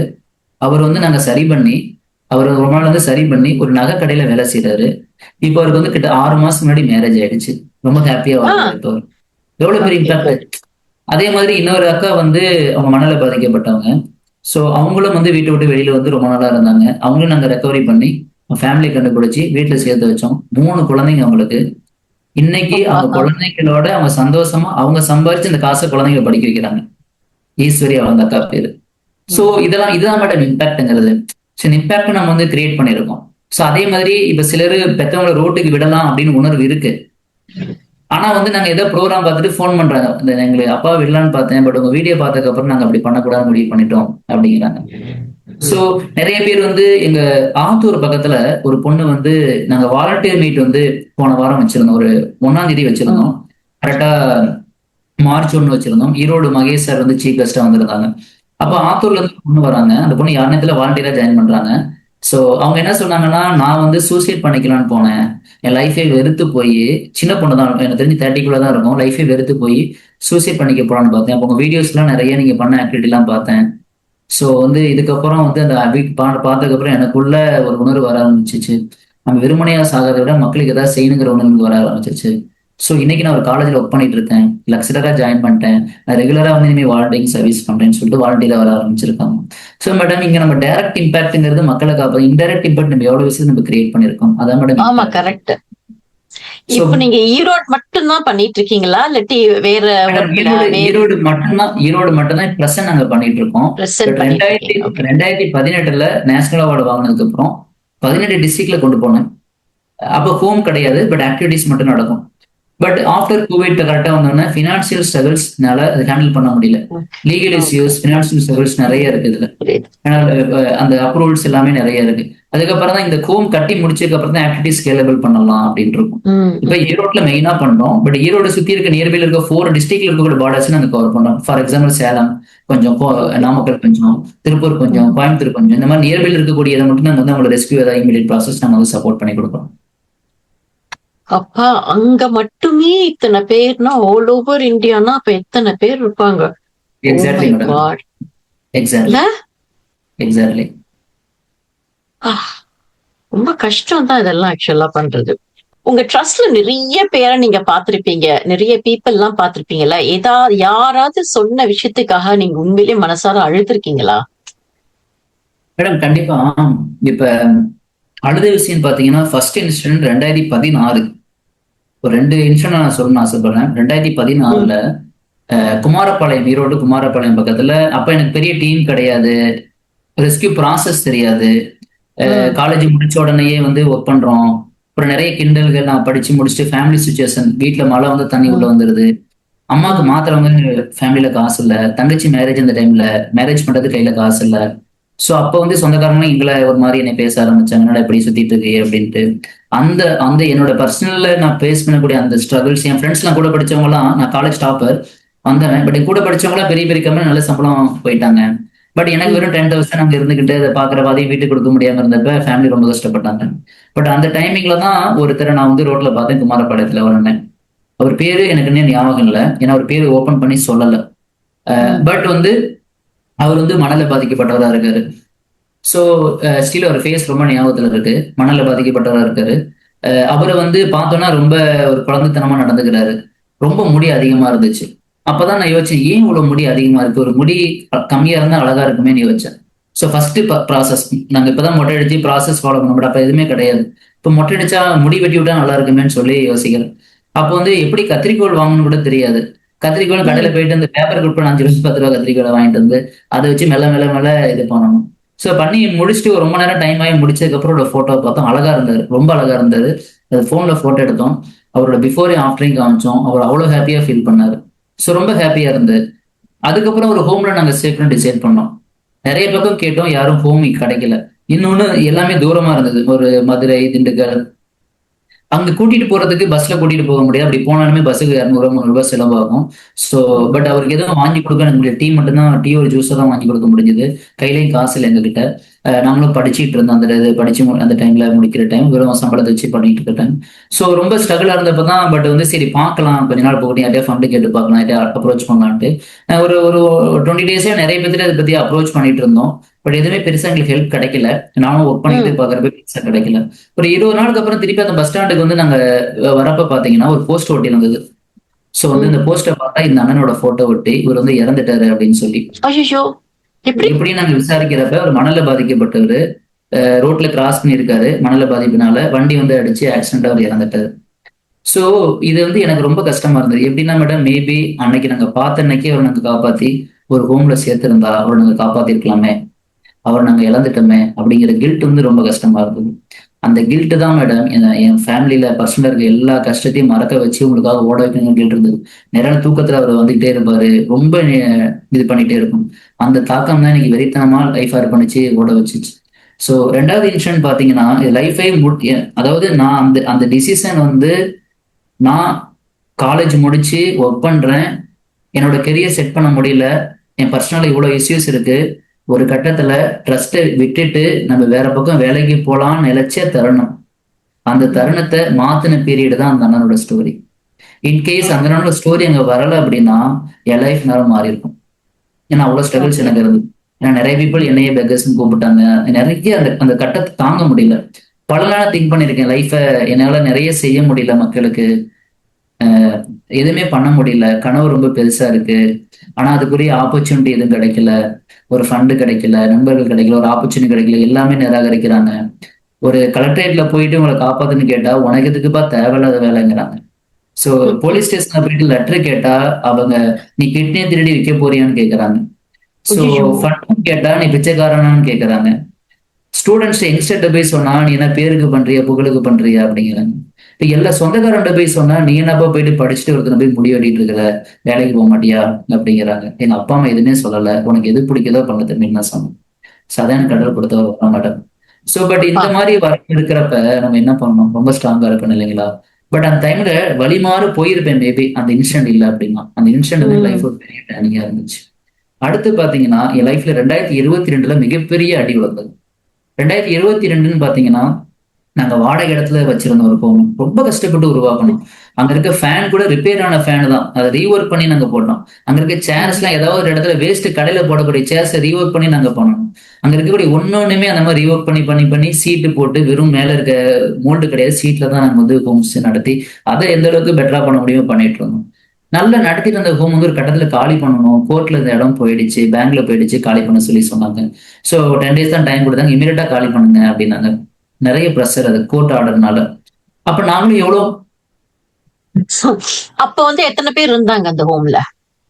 அவர் வந்து நாங்க சரி பண்ணி, அவர் ரொம்ப நாள் வந்து சரி பண்ணி ஒரு நகை கடையில வேலை செய்யறாரு. இப்போ அவருக்கு வந்து கிட்ட 6 மாசம் முன்னாடி மேரேஜ் ஆயிடுச்சு. ரொம்ப ஹாப்பியா இப்போ எவ்வளவு பெரிய இம்பாக்ட். அதே மாதிரி இன்னொரு அக்கா வந்து அவங்க மணல பாதிக்கப்பட்டவங்க. ஸோ அவங்களும் வந்து வீட்டை விட்டு வெளியில வந்து ரொம்ப நாளா இருந்தாங்க. அவங்களும் நாங்க ரெக்கவரி பண்ணி ஃபேமிலி கண்டுபிடிச்சி வீட்டுல சேர்த்து வச்சோம். 3 குழந்தைங்க அவங்களுக்கு. இன்னைக்கு அவங்க குழந்தைங்களோட அவங்க சந்தோஷமா அவங்க சம்பாதிச்சு இந்த காசை குழந்தைங்களை படிக்க வைக்கிறாங்க. ஈஸ்வரி அவங்க அக்கா பேரு. சோ இதுதான் மேடம் இம்பாக்ட்ங்கிறது. இந்த இம்பாக்ட் நம்ம வந்து கிரியேட் பண்ணிருக்கோம். சோ அதே மாதிரி இப்ப சிலர் பெத்தவங்களை ரோட்டுக்கு விடலாம் அப்படின்னு உணர்வு இருக்கு. ஆனா வந்து நாங்க ஏதோ ப்ரோக்ராம் பார்த்துட்டு போன் பண்றாங்க, எங்களுக்கு அப்பா விடலான்னு பார்த்தேன், பட் உங்க வீடியோ பார்த்ததுக்கு அப்புறம் நாங்க அப்படி பண்ணக்கூடாது முடிவு பண்ணிட்டோம் அப்படிங்கிறாங்க. சோ நிறைய பேர் வந்து எங்க ஆத்தூர் பக்கத்துல ஒரு பொண்ணு வந்து நாங்க வாலண்டியர் மீட் வந்து போன வாரம் வச்சிருந்தோம். ஒரு 1ஆம் தேதி வச்சிருந்தோம். கரெக்டா மார்ச் 1 வச்சிருந்தோம். ஈரோடு மகேஷ் சார் வந்து சீஃப் கெஸ்டா வந்திருந்தாங்க. அப்ப ஆத்தூர்ல இருந்து பொண்ணு வராங்க. அந்த பொண்ணு யாருனத்துல வாலண்டியரா ஜாயின் பண்றாங்க. சோ அவங்க என்ன சொன்னாங்கன்னா, நான் வந்து சூசைட் பண்ணிக்கலாம்னு போனேன், என் லைஃபே வெறுத்து போய், சின்ன பொண்ணு தான், எனக்கு தெரிஞ்சு 30 தான் இருக்கும், லைஃபே வெறுத்து போய் சூசைட் பண்ணிக்க போறான்னு பார்த்தேன். அப்போ உங்க வீடியோஸ் எல்லாம் நிறைய நீங்க பண்ண ஆக்டிவிட்டி எல்லாம் பார்த்தேன். ஸோ வந்து இதுக்கப்புறம் வந்து அந்த பார்த்ததுக்கு அப்புறம் எனக்குள்ள ஒரு உணர்வு வர ஆரம்பிச்சிச்சு. நம்ம வெறுமனையா சாகிறத விட மக்களுக்கு ஏதாவது செய்யணுங்கிற உணர்வு வர ஆரம்பிச்சிச்சு. ஸோ இன்னைக்கு நான் ஒரு காலேஜ்ல ஒர்க் பண்ணிட்டு இருக்கேன், லெக்சரரா ஜாயின் பண்ணிட்டேன், நான் ரெகுலரா வந்து இனிமேல் வாலண்டியரிங் சர்வீஸ் பண்றேன்னு சொல்லிட்டு வாலண்டியரா வர ஆரம்பிச்சிருக்காங்க. ஸோ மேடம் இங்க நம்ம டைரக்ட் இம்பாக்ட்ங்கிறது மக்களை காப்போம், இன்டைரக்ட் இம்பாக்ட் நம்ம எவ்வளவு விஷயம் நம்ம கிரியேட் பண்ணிருக்கோம். அதான் மேடம். ஆமா, கரெக்ட். இப்போ நீங்க ஈரோடு மட்டும் தான் பண்ணிட்டு இருக்கீங்களா, இல்லாட்டி வேற? ஈரோடு மட்டும்தான் பிளஸ் நாங்க பண்ணிட்டு இருக்கோம். 2018 நேஷனல் அவார்டு வாங்கினதுக்கு அப்புறம் 18 டிஸ்ட்ரிக்ட்ல கொண்டு போனேன். அப்போ ஹோம் கிடையாது, பட் ஆக்டிவிட்டிஸ் மட்டும் நடக்கும். பட் ஆஃப்டர் கோவிட் கரெக்டா வந்தோம்னா ஃபினான்சியல் ஸ்ட்ரகிள்ஸ்னால அதை ஹேண்டில் பண்ண முடியல. லீகல் இஷ்யூஸ், ஃபினான்சியல் ஸ்ட்ரகிள்ஸ் நிறைய இருக்கு இதுல. அந்த அப்ரூவல்ஸ் எல்லாமே நிறைய இருக்கு. அதுக்கப்புறம் தான் இந்த ஹோம் கட்டி முடிச்சதுக்கு அப்புறம் தான் ஆக்டிவிட்டி ஸ்கேலபிள் பண்ணலாம் அப்படின்னு இருக்கும். இப்ப ஈரோட்ல மெயினா பண்றோம். பட் ஈரோடு சுத்தி இருக்க நியர்பைல இருக்க 4 டிஸ்ட்ரிக்ட்ல இருக்கக்கூடிய பார்டர்ஸ் நாங்க கவர் பண்றோம். ஃபார் எக்ஸாம்பிள் சேலம் கொஞ்சம், நாமக்கல் கொஞ்சம், திருப்பூர் கொஞ்சம், கோயம்புத்தூர் கொஞ்சம், இந்த மாதிரி நியர்பைல இருக்கக்கூடியதை மட்டும் நாங்க வந்து அவங்களோட ரெஸ்கியூ ஏதாவது இமீடியட் ப்ராசஸ் நாங்க வந்து சப்போர்ட் பண்ணி கொடுக்குறோம். அப்பா, அங்க மட்டுமே இத்தனை பேர்னா ஆல் ஓவர் இந்தியானா அப்ப எத்தனை பேர் இருப்பாங்க? Exactly madam, exactly. ரொம்ப கஷ்டம் தான் இதெல்லாம் ஆக்சுவலா பண்றது. உங்க ட்ரஸ்ட்ல நிறைய பேரை நீங்க பார்த்திருப்பீங்க, நிறைய பீப்புள் எல்லாம் பார்த்திருப்பீங்கல்ல, யாராவது சொன்ன விஷயத்துக்காக நீங்க உண்மையிலேயே மனசார அழுதுருக்கீங்களா? மேடம் கண்டிப்பா. இப்ப அழுத விஷயம் பாத்தீங்கன்னா ஃபர்ஸ்ட் இன்சிடென்ட் 2016. ஒரு 2 இன்சிடென்ட் நான் சொல்லணும்னு ஆசைப்படுறேன். 2016 குமாரபாளையம், ஈரோடு குமாரபாளையம் பக்கத்துல. அப்ப எனக்கு பெரிய டீம் கிடையாது, ரெஸ்கியூ ப்ராசஸ் தெரியாது. காலேஜ் முடிச்ச உடனேயே வந்து ஒர்க் பண்றோம். அப்புறம் நிறைய கிண்டல்கள். நான் படிச்சு முடிச்சுட்டு ஃபேமிலி சுச்சுவேஷன், வீட்டுல மழை வந்து தண்ணி உள்ள வந்துருது. அம்மாவுக்கு மாத்திரம் வந்து ஃபேமிலியில காசு இல்ல. தங்கச்சி மேரேஜ், அந்த டைம்ல மேரேஜ் பண்றது கையில காசு இல்ல. சோ அப்ப வந்து சொந்தக்காரங்களும் எங்களை ஒரு மாதிரி என்னை பேச ஆரம்பிச்சாங்க, என்னடா இப்படி சுத்திட்டு இருக்கு அப்படின்ட்டு. அந்த அந்த என்னோட பர்சனல்ல நான் பேஸ் பண்ணக்கூடிய அந்த ஸ்ட்ரகிள்ஸ், என் ஃப்ரெண்ட்ஸ் எல்லாம் கூட படிச்சவங்க எல்லாம், நான் காலேஜ் டாப்பர் வந்தவன், பட் என் கூட படிச்சவங்க எல்லாம் பெரிய பெரிய கம்பெனி நல்ல சம்பளம் போயிட்டாங்க. பட் எனக்கு வெறும் 10,000 அங்க இருந்துகிட்டு அதை பாக்குற பாதையும் வீட்டுக்கு கொடுக்க முடியாம இருந்தப்ப ஃபேமிலி ரொம்ப கஷ்டப்பட்டாங்க. பட் அந்த டைமிங்ல தான் ஒருத்தரை நான் வந்து ரோட்ல பார்த்தேன், குமாரபாளையத்துல ஒரு அண்ணன். அவர் பேரு எனக்கு இன்னும் ஞாபகம் இல்லை, ஏன்னா அவர் பேரு ஓபன் பண்ணி சொல்லல. பட் வந்து அவர் வந்து மணல பாதிக்கப்பட்டவரா இருக்காரு. ஸோ ஸ்டில் அவர் ஃபேஸ் ரொம்ப ஞாபகத்துல இருக்கு. மணல பாதிக்கப்பட்டவரா இருக்காரு. அவரை வந்து பார்த்தோன்னா ரொம்ப ஒரு குழந்தைத்தனமா நடந்துக்கிறாரு. ரொம்ப முடி அதிகமா இருந்துச்சு. அப்பதான் நான் யோசிச்சேன், ஏன் இவ்வளவு முடி அதிகமா இருக்கு, ஒரு முடி கம்மியா இருந்தா அழகா இருக்குமே யோசிச்சேன். ஸோ ஃபர்ஸ்ட் ப்ராசஸ், நாங்க இப்பதான் மொட்டை அடிச்சு ப்ராசஸ் ஃபாலோ பண்ண, பட் அப்ப எதுவுமே கிடையாது. இப்போ மொட்டை அடிச்சா முடி வெட்டி விட்டா நல்லா இருக்குமேன்னு சொல்லி யோசிக்கிறேன். அப்போ வந்து எப்படி கத்திரிக்கோள் வாங்கணும்னு கூட தெரியாது. கத்திரிக்கோள் கடையில போயிட்டு அந்த பேப்பர் குட் பண்ண 5 ரூபா 10 ரூபா கத்திரிக்கோளை வாங்கிட்டு வந்து அதை வச்சு மெல்ல மெல்ல மெல்ல இது பண்ணணும். ஸோ பண்ணி முடிச்சுட்டு ரொம்ப நேரம் டைம் ஆகி முடிச்சதுக்கு அப்புறம் ஒரு போட்டோ பார்த்தோம். அழகா இருந்தாரு, ரொம்ப அழகா இருந்தாரு. அது போன்ல போட்டோ எடுத்தோம், அவரோட பிஃபோரையும் ஆஃப்டரையும் காமிச்சோம். அவர் அவ்வளவு ஹாப்பியா ஃபீல் பண்ணாரு. ஸோ ரொம்ப ஹாப்பியா இருந்தது. அதுக்கப்புறம் ஒரு ஹோம்ல நாங்க சேர்க்கணும் டிசைட் பண்ணோம். நிறைய பக்கம் கேட்டோம், யாரும் ஹோம் கிடைக்கல. இன்னொன்னு எல்லாமே தூரமா இருந்தது, ஒரு மதுரை, திண்டுக்கல். அங்க கூட்டிட்டு போறதுக்கு பஸ்ல கூட்டிட்டு போக முடியாது. அப்படி போனாலுமே பஸ்ஸுக்கு 200 300 ரூபாய் செலவாகும். ஸோ பட் அவருக்கு எதுவும் வாங்கி கொடுக்க எனக்கு முடியாது. டீ மட்டும் தான், டீ ஒரு ஜூஸை தான் வாங்கி கொடுக்க முடிஞ்சது. கையிலையும் காசு இல்லை எங்ககிட்ட. நாங்களும் படிச்சுட்டு இருந்தோம். அந்த இது படிச்சு அந்த டைம்ல முடிக்கிற டைம், வெறும் சம்பளத்தை வச்சு பண்ணிட்டு இருக்க டைம். ஸோ ரொம்ப ஸ்ட்ரகிளா இருந்தப்பதான். பட் வந்து சரி பார்க்கலாம், கொஞ்ச நாள் போகட்டும், யார்ட்டையா ஃபண்டு கேட்டு பார்க்கலாம், யார்ட்டையா அப்ரோச் பண்ணலான்ட்டு ஒரு ஒரு 20 டேஸே நிறைய பேர்த்து அதை பத்தி அப்ரோச் பண்ணிட்டு இருந்தோம். பட் எதுவுமே பெருசா எங்களுக்கு ஹெல்ப் கிடைக்கல. நானும் ஒர்க் பண்ணிட்டு பாக்குறப்ப பெருசா கிடைக்கல. ஒரு 20 நாளுக்கு அப்புறம் திருப்பி அந்த பஸ் ஸ்டாண்டுக்கு வந்து நாங்க வரப்ப பாத்தீங்கன்னா ஒரு போஸ்ட் ஒட்டி இருந்தது. சோ வந்து இந்த போஸ்டை பார்த்தா இந்த அண்ணனோட போட்டோ ஒட்டி இவர் வந்து இறந்துட்டாரு அப்படின்னு சொல்லி. எப்படி நாங்க விசாரிக்கிறப்ப ஒரு மணல பாதிக்கப்பட்டவர் ரோட்ல கிராஸ் பண்ணியிருக்காரு. மணல பாதிப்புனால வண்டி வந்து அடிச்சு ஆக்சிடென்ட் அவர் இறந்துட்டாரு. சோ இது வந்து எனக்கு ரொம்ப கஷ்டமா இருந்தது. எப்படின்னா மேடம், மேபி அன்னைக்கு நாங்க பார்த்த அன்னைக்கே அவர் நாங்க காப்பாத்தி ஒரு ஹோம்ல சேர்த்திருந்தா அவரை நாங்க காப்பாத்திருக்கலாமே, அவர் நாங்க இழந்துட்டோமே அப்படிங்கிற கில்ட் வந்து ரொம்ப கஷ்டமா இருந்தது. அந்த கில்ட்டு தான் மேடம் என் ஃபேமிலியில பர்சனலா இருக்க எல்லா கஷ்டத்தையும் மறக்க வச்சு உங்களுக்காக ஓட வைக்கணும் கில்ட் இருந்தது. நிறைய தூக்கத்துல அவர் வந்துகிட்டே இருப்பாரு, ரொம்ப இது பண்ணிட்டே இருக்கும். அந்த தாக்கம் தான் எனக்கு வெறித்தனமா லைஃப் பண்ணிச்சு, ஓட வச்சுச்சு. ஸோ 2வது இன்சிடென்ட் பாத்தீங்கன்னா லைஃபை அதாவது நான் அந்த டிசிஷன் வந்து, நான் காலேஜ் முடிச்சு ஒர்க் பண்றேன், என்னோட கெரியர் செட் பண்ண முடியல, என் பர்சனலா இவ்வளவு இஷ்யூஸ் இருக்கு. ஒரு கட்டத்துல ட்ரஸ்ட்டை விட்டுட்டு நம்ம வேற பக்கம் வேலைக்கு போலான்னு நினைச்ச தருணம், அந்த தருணத்தை மாத்தின பீரியட் தான் அந்த அண்ணனோட ஸ்டோரி. இன்கேஸ் அந்த அண்ணனோட ஸ்டோரி அங்க வரல அப்படின்னா என் லைஃப் நேரம் மாறி இருக்கும். ஏன்னா அவ்வளவு ஸ்ட்ரகிள்ஸ் எனக்கு இருந்தது. ஏன்னா நிறைய பீப்புள் என்னையே பெக்கர்ஸ்ன்னு கூப்பிட்டாங்க. நிறைய அந்த கட்டத்தை தாங்க முடியல. பல நாள் திங்க் பண்ணிருக்கேன், லைஃபை என்னால நிறைய செய்ய முடியல, மக்களுக்கு எதுவுமே பண்ண முடியல. கனவு ரொம்ப பெருசா இருக்கு, ஆனா அதுக்குரிய ஆப்பர்ச்சுனிட்டி எதுவும் கிடைக்கல. ஒரு ஃபண்டு கிடைக்கல, நண்பர்கள் கிடைக்கல, ஒரு ஆப்பர்ச்சுனிட்டி கிடைக்கல, எல்லாமே நிராகரிக்கிறாங்க. ஒரு கலெக்டரேட்ல போயிட்டு உங்களை காப்பாத்துன்னு கேட்டா உனக்கு எதுக்குப்பா தேவையில்லாத வேலைங்கிறாங்க. சோ போலீஸ் ஸ்டேஷன்ல போயிட்டு லெட்டர் கேட்டா அவங்க நீ கிட்னியை திருடி விற்க போறியான்னு கேக்குறாங்க. சோ ஃபண்ட் கேட்டா நீ பிச்சைக்காரனான்னு கேக்குறாங்க. ஸ்டூடெண்ட்ஸ் யங்ஸ்டர்கிட்ட போய் சொன்னா நீ என்ன பேருக்கு பண்றியா புகழுக்கு பண்றியா அப்படிங்கிறாங்க. இப்ப எல்லா சொந்தக்காரன்ட்ட போய் சொன்னா நீ என்னப்பா போயிட்டு படிச்சுட்டு ஒருத்தனை போய் முடி வெட்டிட்டு இருக்கிற, வேலைக்கு போக மாட்டியா அப்படிங்கிறாங்க. எங்க அப்பா அம்மா எதுவுமே சொல்லல, உனக்கு எது பிடிக்குதோ பண்ண தம்பின்னு தான் சொன்னேன். சாதாரண கடல் கொடுத்தவர் வர மாட்டேன். சோ பட் இந்த மாதிரி வர இருக்கிறப்ப நம்ம என்ன பண்ணணும், ரொம்ப ஸ்ட்ராங்கா இருக்கணும் இல்லைங்களா. பட் அந்த டைம்ல வழி மாறு போயிருப்பேன் மேபி அந்த இன்சிடென்ட் இல்லை அப்படின்னா. அந்த இன்சிடென்ட் வந்து லைஃப் ஒரு பெரிய டேர்னிங்கா இருந்துச்சு. அடுத்து பாத்தீங்கன்னா என் லைஃப்ல 2022 மிகப்பெரிய அடி விழுந்தது. 2022 பாத்தீங்கன்னா நாங்க வாடகை இடத்துல வச்சிருந்த ஒரு ஹோம், ரொம்ப கஷ்டப்பட்டு உருவாக்கணும். அங்க இருக்க ஃபேன் கூட ரிப்பேர் ஆன ஃபேன் தான், அதை ரீஒர்க் பண்ணி நாங்க போட்டோம். அங்க இருக்க சேர்ஸ் எல்லாம் ஏதாவது ஒரு இடத்துல வேஸ்ட் கடையில போடக்கூடிய சேர்ஸை ரீஒர்க் பண்ணி நாங்க பண்ணோம். அங்க இருக்கக்கூடிய ஒன்னொன்னுமே அந்த மாதிரி ரீஒர்க் பண்ணி பண்ணி பண்ணி சீட்டு போட்டு, வெறும் மேல இருக்க மோல்டு கிடையாது, சீட்ல தான் நாங்க வந்து ஹோம்ஸ் நடத்தி அதை எந்த அளவுக்கு பெட்டரா பண்ண முடியுமோ பண்ணிட்டு இருந்தோம். நல்லா நடத்திட்டு இருந்த ஹோம் வந்து ஒரு கட்டத்துல காலி பண்ணணும், கோர்ட்ல இந்த இடம் போயிடுச்சு, பேங்க்ல போயிடுச்சு, காலி பண்ண சொல்லி சொன்னாங்க. ஸோ 10 days தான் டைம் கொடுத்தாங்க, இமீடியட்டா காலி பண்ணுங்க அப்படின்னாங்க. நிறைய ப்ரெஷர் அது கோர்ட் ஆர்டர்னால. அப்ப நாங்களும் எவ்வளவு, அப்ப வந்து எத்தனை பேர் இருந்தாங்க அந்த ஹோம்ல?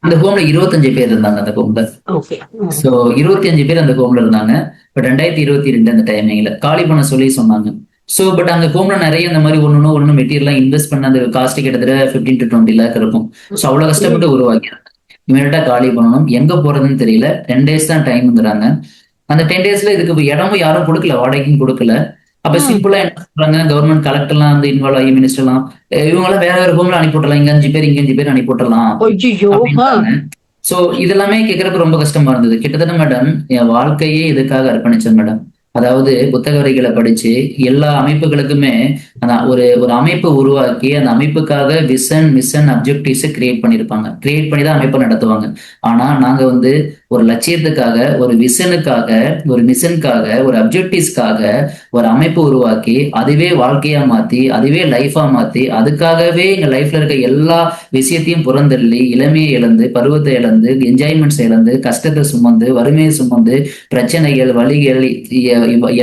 அந்த ஹோம்ல 25 பேர் இருந்தாங்க அந்த ஹோம்ல. ஓகே. ஸோ 25 பேர் அந்த ஹோம்ல இருந்தாங்க. பட் 2022 அந்த டைமிங்ல காலி பண்ண சொல்லி சொன்னாங்க. ஸோ பட் அந்த ஹோம்ல நிறைய இந்த மாதிரி ஒன்னு மெட்டீரியல்லாம் இன்வெஸ்ட் பண்ண அந்த காஸ்ட் கிட்டத்தட்ட 15 to 20 lakh இருக்கும். ஸோ அவ்வளவு கஷ்டப்பட்டு உருவாக்கிறாங்க. இமீடியட்டா காலி பண்ணணும், எங்க போறதுன்னு தெரியல. 10 days தான் டைம்ங்கிறாங்க. அந்த 10 daysல இதுக்கு இடமும் யாரும் கொடுக்கல, வாடகைக்கும் கொடுக்கல. அப்ப சிம்பிளா என்ன சொல்றாங்க, கவர்மெண்ட் கலெக்டர்லாம் வந்து இன்வால்வ் ஆகி, மினிஸ்டர்லாம் இவங்கெல்லாம் வேற வேற ஹோம்ல அனுப்பிவிட்டலாம், இங்க 5 பேர் இங்க 5 பேர் அனுப்பிவிட்டலாம் அப்படின்றாங்க. சோ இதெல்லாமே கேட்கறதுக்கு ரொம்ப கஷ்டமா இருந்தது. கிட்டத்தட்ட மேடம் என் வாழ்க்கையே இதுக்காக அர்ப்பணிச்சேன் மேடம். அதாவது புத்தக வரிகளை படிச்சு எல்லா அமைப்புகளுக்குமே ஒரு ஒரு அமைப்பு உருவாக்கி அந்த அமைப்புக்காக விஷன் மிஷன் அப்ஜெக்டிவ்ஸை கிரியேட் பண்ணியிருப்பாங்க. கிரியேட் பண்ணி தான் அமைப்பை நடத்துவாங்க. ஆனா நாங்க வந்து ஒரு லட்சியத்துக்காக, ஒரு விஷனுக்காக, ஒரு மிஷனுக்காக, ஒரு அப்ஜெக்டிவ்ஸ்க்காக ஒரு அமைப்பு உருவாக்கி அதுவே வாழ்க்கையா மாத்தி, அதுவே லைஃபா மாத்தி, அதுக்காகவே எங்க லைஃப்ல இருக்க எல்லா விஷயத்தையும் புறந்தள்ளி, இளமையை இழந்து, பருவத்தை இழந்து, என்ஜாய்மெண்ட்ஸ் இழந்து, கஷ்டத்தை சுமந்து, வறுமையை சுமந்து, பிரச்சனைகள், வலிகள்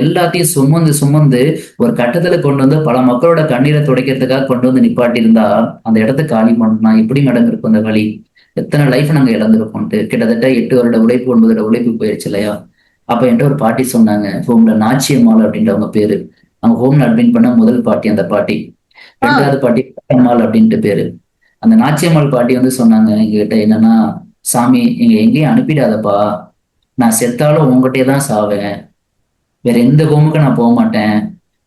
எல்லாத்தையும் சுமந்து ஒரு கட்டத்துல கொண்டு வந்து பல மக்களோட கண்ணீரை துடைக்கிறதுக்காக கொண்டு வந்து நிப்பாட்டி இருந்தா அந்த இடத்த காலி பண்ணா எப்படி மேடம் இருக்கும் அந்த வழி? எத்தனை லைஃப் நாங்க இழந்திருக்கோம்ட்டு. கிட்டத்தட்ட 8 வருட உழைப்பு, 9 வருட உழைப்பு போயிருச்சு இல்லையா? அப்ப என்கிட்ட ஒரு பாட்டி சொன்னாங்க, ஹோம்ல நாச்சியம்மாள் அப்படின்றவங்க பேரு. அவங்க ஹோம்ல அட்மிட் பண்ண முதல் பாட்டி அந்த பாட்டி. 2வது பாட்டி பட்டம்மாள் அப்படின்ட்டு பேரு. அந்த நாச்சியம்மாள் பாட்டி வந்து சொன்னாங்க எங்ககிட்ட என்னன்னா, சாமி எங்க எங்கேயும் அனுப்பிடாதப்பா, நான் செத்தாலும் உங்ககிட்டயே தான் சாவேன், வேற எந்த ஹோமுக்கு நான் போக மாட்டேன்,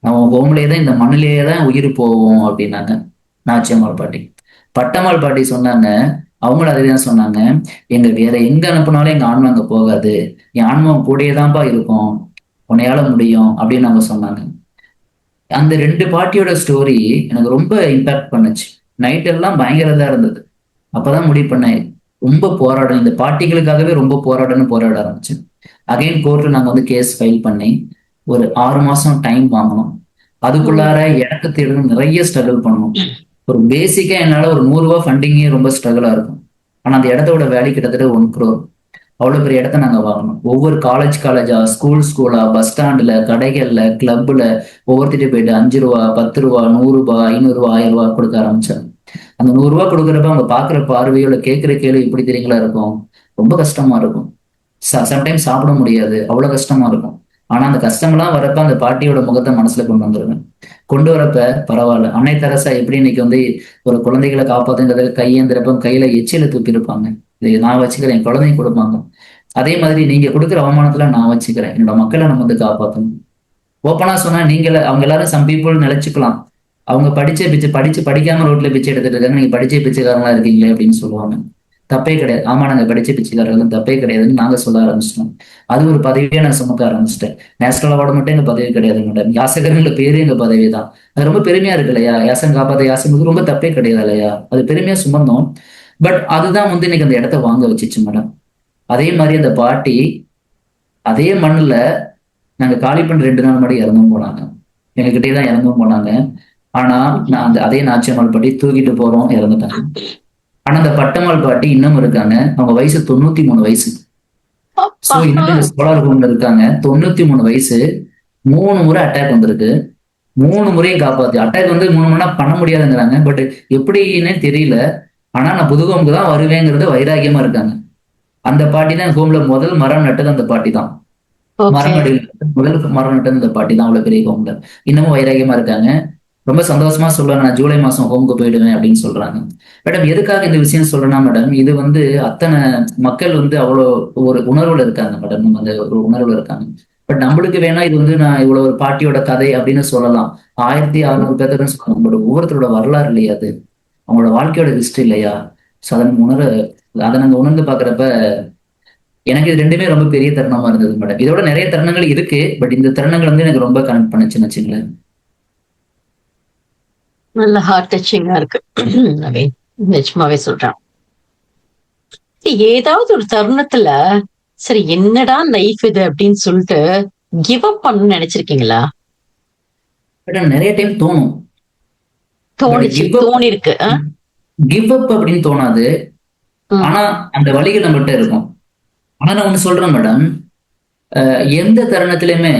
நான் உன் ஹோம்லயே தான், இந்த மண்ணிலேயே தான் உயிர் போவோம் அப்படின்னாங்க நாச்சியம்மாள் பாட்டி. பட்டம்மாள் பாட்டி சொன்னாங்க, அவங்களும் அதேதான் சொன்னாங்க, எங்க வேற எங்க அனுப்புனாலும் எங்க ஆன்மா அங்க போகாது, என் ஆன்மா கூடயே தான்ப்பா இருக்கும், உன்னையால முடியும் அப்படின்னு அவங்க சொன்னாங்க. அந்த 2 பாட்டியோட ஸ்டோரி எனக்கு ரொம்ப இம்பாக்ட் பண்ணுச்சு. நைட் எல்லாம் பயங்கரதா இருந்தது. அப்பதான் முடிவு பண்ணேன், ரொம்ப போராடணும், இந்த பாட்டிகளுக்காகவே ரொம்ப போராட ஆரம்பிச்சேன். அகைன் கோர்ட்ல நாங்க வந்து கேஸ் ஃபைல் பண்ணி ஒரு 6 மாசம் டைம் வாங்கணும். அதுக்குள்ளார எனக்கு தேடணும், நிறைய ஸ்ட்ரகிள் பண்ணணும். ஒரு பேசிக்கா என்னால ஒரு 100 ரூபாய் ஃபண்டிங்கே ரொம்ப ஸ்ட்ரகிளா இருக்கும். ஆனா அந்த இடத்தோட வேல்யூ கிட்டத்தட்ட 1 crore. அவ்வளவு பெரிய இடத்த நாங்க வாங்கணும். ஒவ்வொரு காலேஜா, ஸ்கூலா, பஸ் ஸ்டாண்டுல, கடைகள்ல, கிளப்ல ஒவ்வொருத்திட்டு போயிட்டு 5 ரூபா, 10 ரூபா, 100 ரூபாய், 500 ரூபாய், 1000 ரூபாய் கொடுக்க ஆரம்பிச்சேன். அந்த 100 ரூபாய் கொடுக்குறப்ப அவங்க பாக்குற பார்வையோட கேட்கிற கேள்வி எப்படி தெரியுங்களா இருக்கும்? ரொம்ப கஷ்டமா இருக்கும். சம்டைம்ஸ் சாப்பிட முடியாது, அவ்வளவு கஷ்டமா இருக்கும். ஆனா அந்த கஷ்டம்லாம் வரப்ப அந்த பாட்டியோட முகத்தை மனசுல கொண்டு வந்துருவேன். கொண்டு வரப்ப பரவாயில்ல, அன்னை தெரசா எப்படி இன்னைக்கு வந்து ஒரு குழந்தைகளை காப்பாத்துங்கிறத கையேந்திரப்ப கையில எச்சில தூக்கி இருப்பாங்க, இதை நான் வச்சுக்கிறேன், என் குழந்தைங்க கொடுப்பாங்க. அதே மாதிரி நீங்க கொடுக்குற அவமானத்துல நான் வச்சுக்கிறேன், என்னோட மக்களை நம்ம வந்து காப்பாற்றணும். ஓப்பனா சொன்னா அவங்க எல்லாரும் சம் பீப்புள் நினைச்சுக்கலாம், அவங்க படிக்காம ரோட்ல பிச்சை எடுத்துட்டு இருக்காங்க, நீங்க படிச்ச பிச்சைக்காரங்களா இருக்கீங்களே அப்படின்னு சொல்லுவாங்க. தப்பே கிடையாது. ஆமா, நாங்க படிச்ச பிச்சைக்காரர்கள், தப்பே கிடையாதுன்னு நாங்க சொல்ல ஆரம்பிச்சிட்டோம். அது ஒரு பதவியே நான் சுமக்க ஆரம்பிச்சிட்டேன். நேஷனல் அவார்டு மட்டும் எங்க பதவி கிடையாது மேடம், யாசகர்கள பேரு எங்க பதவி தான். அது ரொம்ப பெருமையா இருக்கு இல்லையா? யாசகம் காப்பாத்த யாசகம் ரொம்ப தப்பே கிடையாது இல்லையா? அது பெருமையா சுமந்தோம். பட் அதுதான் வந்து இன்னைக்கு அந்த இடத்த வாங்க வச்சிச்சு மேடம். அதே மாதிரி அந்த பாட்டி அதே மண்ணுல நாங்க காலி பண்ண 2 நாள் முன்னாடி இறந்தும் போனாங்க, எங்ககிட்டே தான் இறந்தும் போனாங்க. ஆனா நான் அதே நாச்சியம்மாள் பாட்டி தூக்கிட்டு போறோம், இறந்துட்டாங்க. ஆனா அந்த பட்டம்மாள் பாட்டி இன்னும் இருக்காங்க. அவங்க வயசு 93 வயசு. சோ இன்னும் சோலார் ஹோம்ல இருக்காங்க. 93 வயசு. 3 முறை அட்டாக் வந்திருக்கு. 3 முறையும் காப்பாத்து. அட்டாக் வந்து 3 மணி நேரம் பண்ண முடியாதுங்கிறாங்க. பட் எப்படின்னு தெரியல. ஆனா நான் புது ஹோமுக்கு தான் வருவேங்கிறது வைராகியமா இருக்காங்க. அந்த பாட்டி தான் ஹோம்ல முதல் மரம் நட்டது அந்த பாட்டி தான். மரம் முதல் மரம் நட்டது அந்த பாட்டி தான். அவ்வளவு பெரிய ஹோம்ல இன்னமும் வைராகியமா இருக்காங்க. ரொம்ப சந்தோஷமா சொல்லுவாங்க, நான் ஜூலை மாசம் ஹோமுக்கு போயிடுவேன் அப்படின்னு சொல்றாங்க. மேடம் எதுக்காக இந்த விஷயம் சொல்றேன்னா மேடம், இது வந்து அத்தனை மக்கள் வந்து அவ்வளோ ஒரு உணர்வுல இருக்காங்க மேடம், நம்ம அந்த ஒரு உணர்வுல இருக்காங்க. பட் நம்மளுக்கு வேணா இது வந்து நான் இவ்வளவு ஒரு பாட்டியோட கதை அப்படின்னு சொல்லலாம், 1600 பேர்த்துன்னு சொல்லலாம். பட் ஒவ்வொருத்தரோட வரலாறு இல்லையா அது, அவங்களோட வாழ்க்கையோட ஹிஸ்டரி இல்லையா? ஸோ அதை நாங்க உணர்ந்து பாக்குறப்ப எனக்கு இது 2மே ரொம்ப பெரிய தருணமா இருந்தது மேடம். இதோட நிறைய தருணங்கள் இருக்கு, பட் இந்த தருணங்கள் வந்து எனக்கு ரொம்ப கனெக்ட் பண்ணுச்சுன்னு வச்சுங்களேன். நல்ல ஹார்ட் டச்சிங்கா இருக்கு நவீன், நிஜமாவே சொல்றேன். ஏதாவது ஒரு தருணத்துல சரி என்னடா லைஃப் இது அப்படின்னு சொல்லிட்டு கிவ் அப் பண்ண நினைச்சிருக்கீங்களா? பட் நிறைய டைம் தோணும். தோணி இருக்கு. கிவ் அப் அப்படின்னு தோணாது, ஆனா அந்த வழிகள் நம்மகிட்ட இருக்கும். ஆனா நான் ஒண்ணு சொல்றேன் மேடம், எந்த தருணத்திலயுமே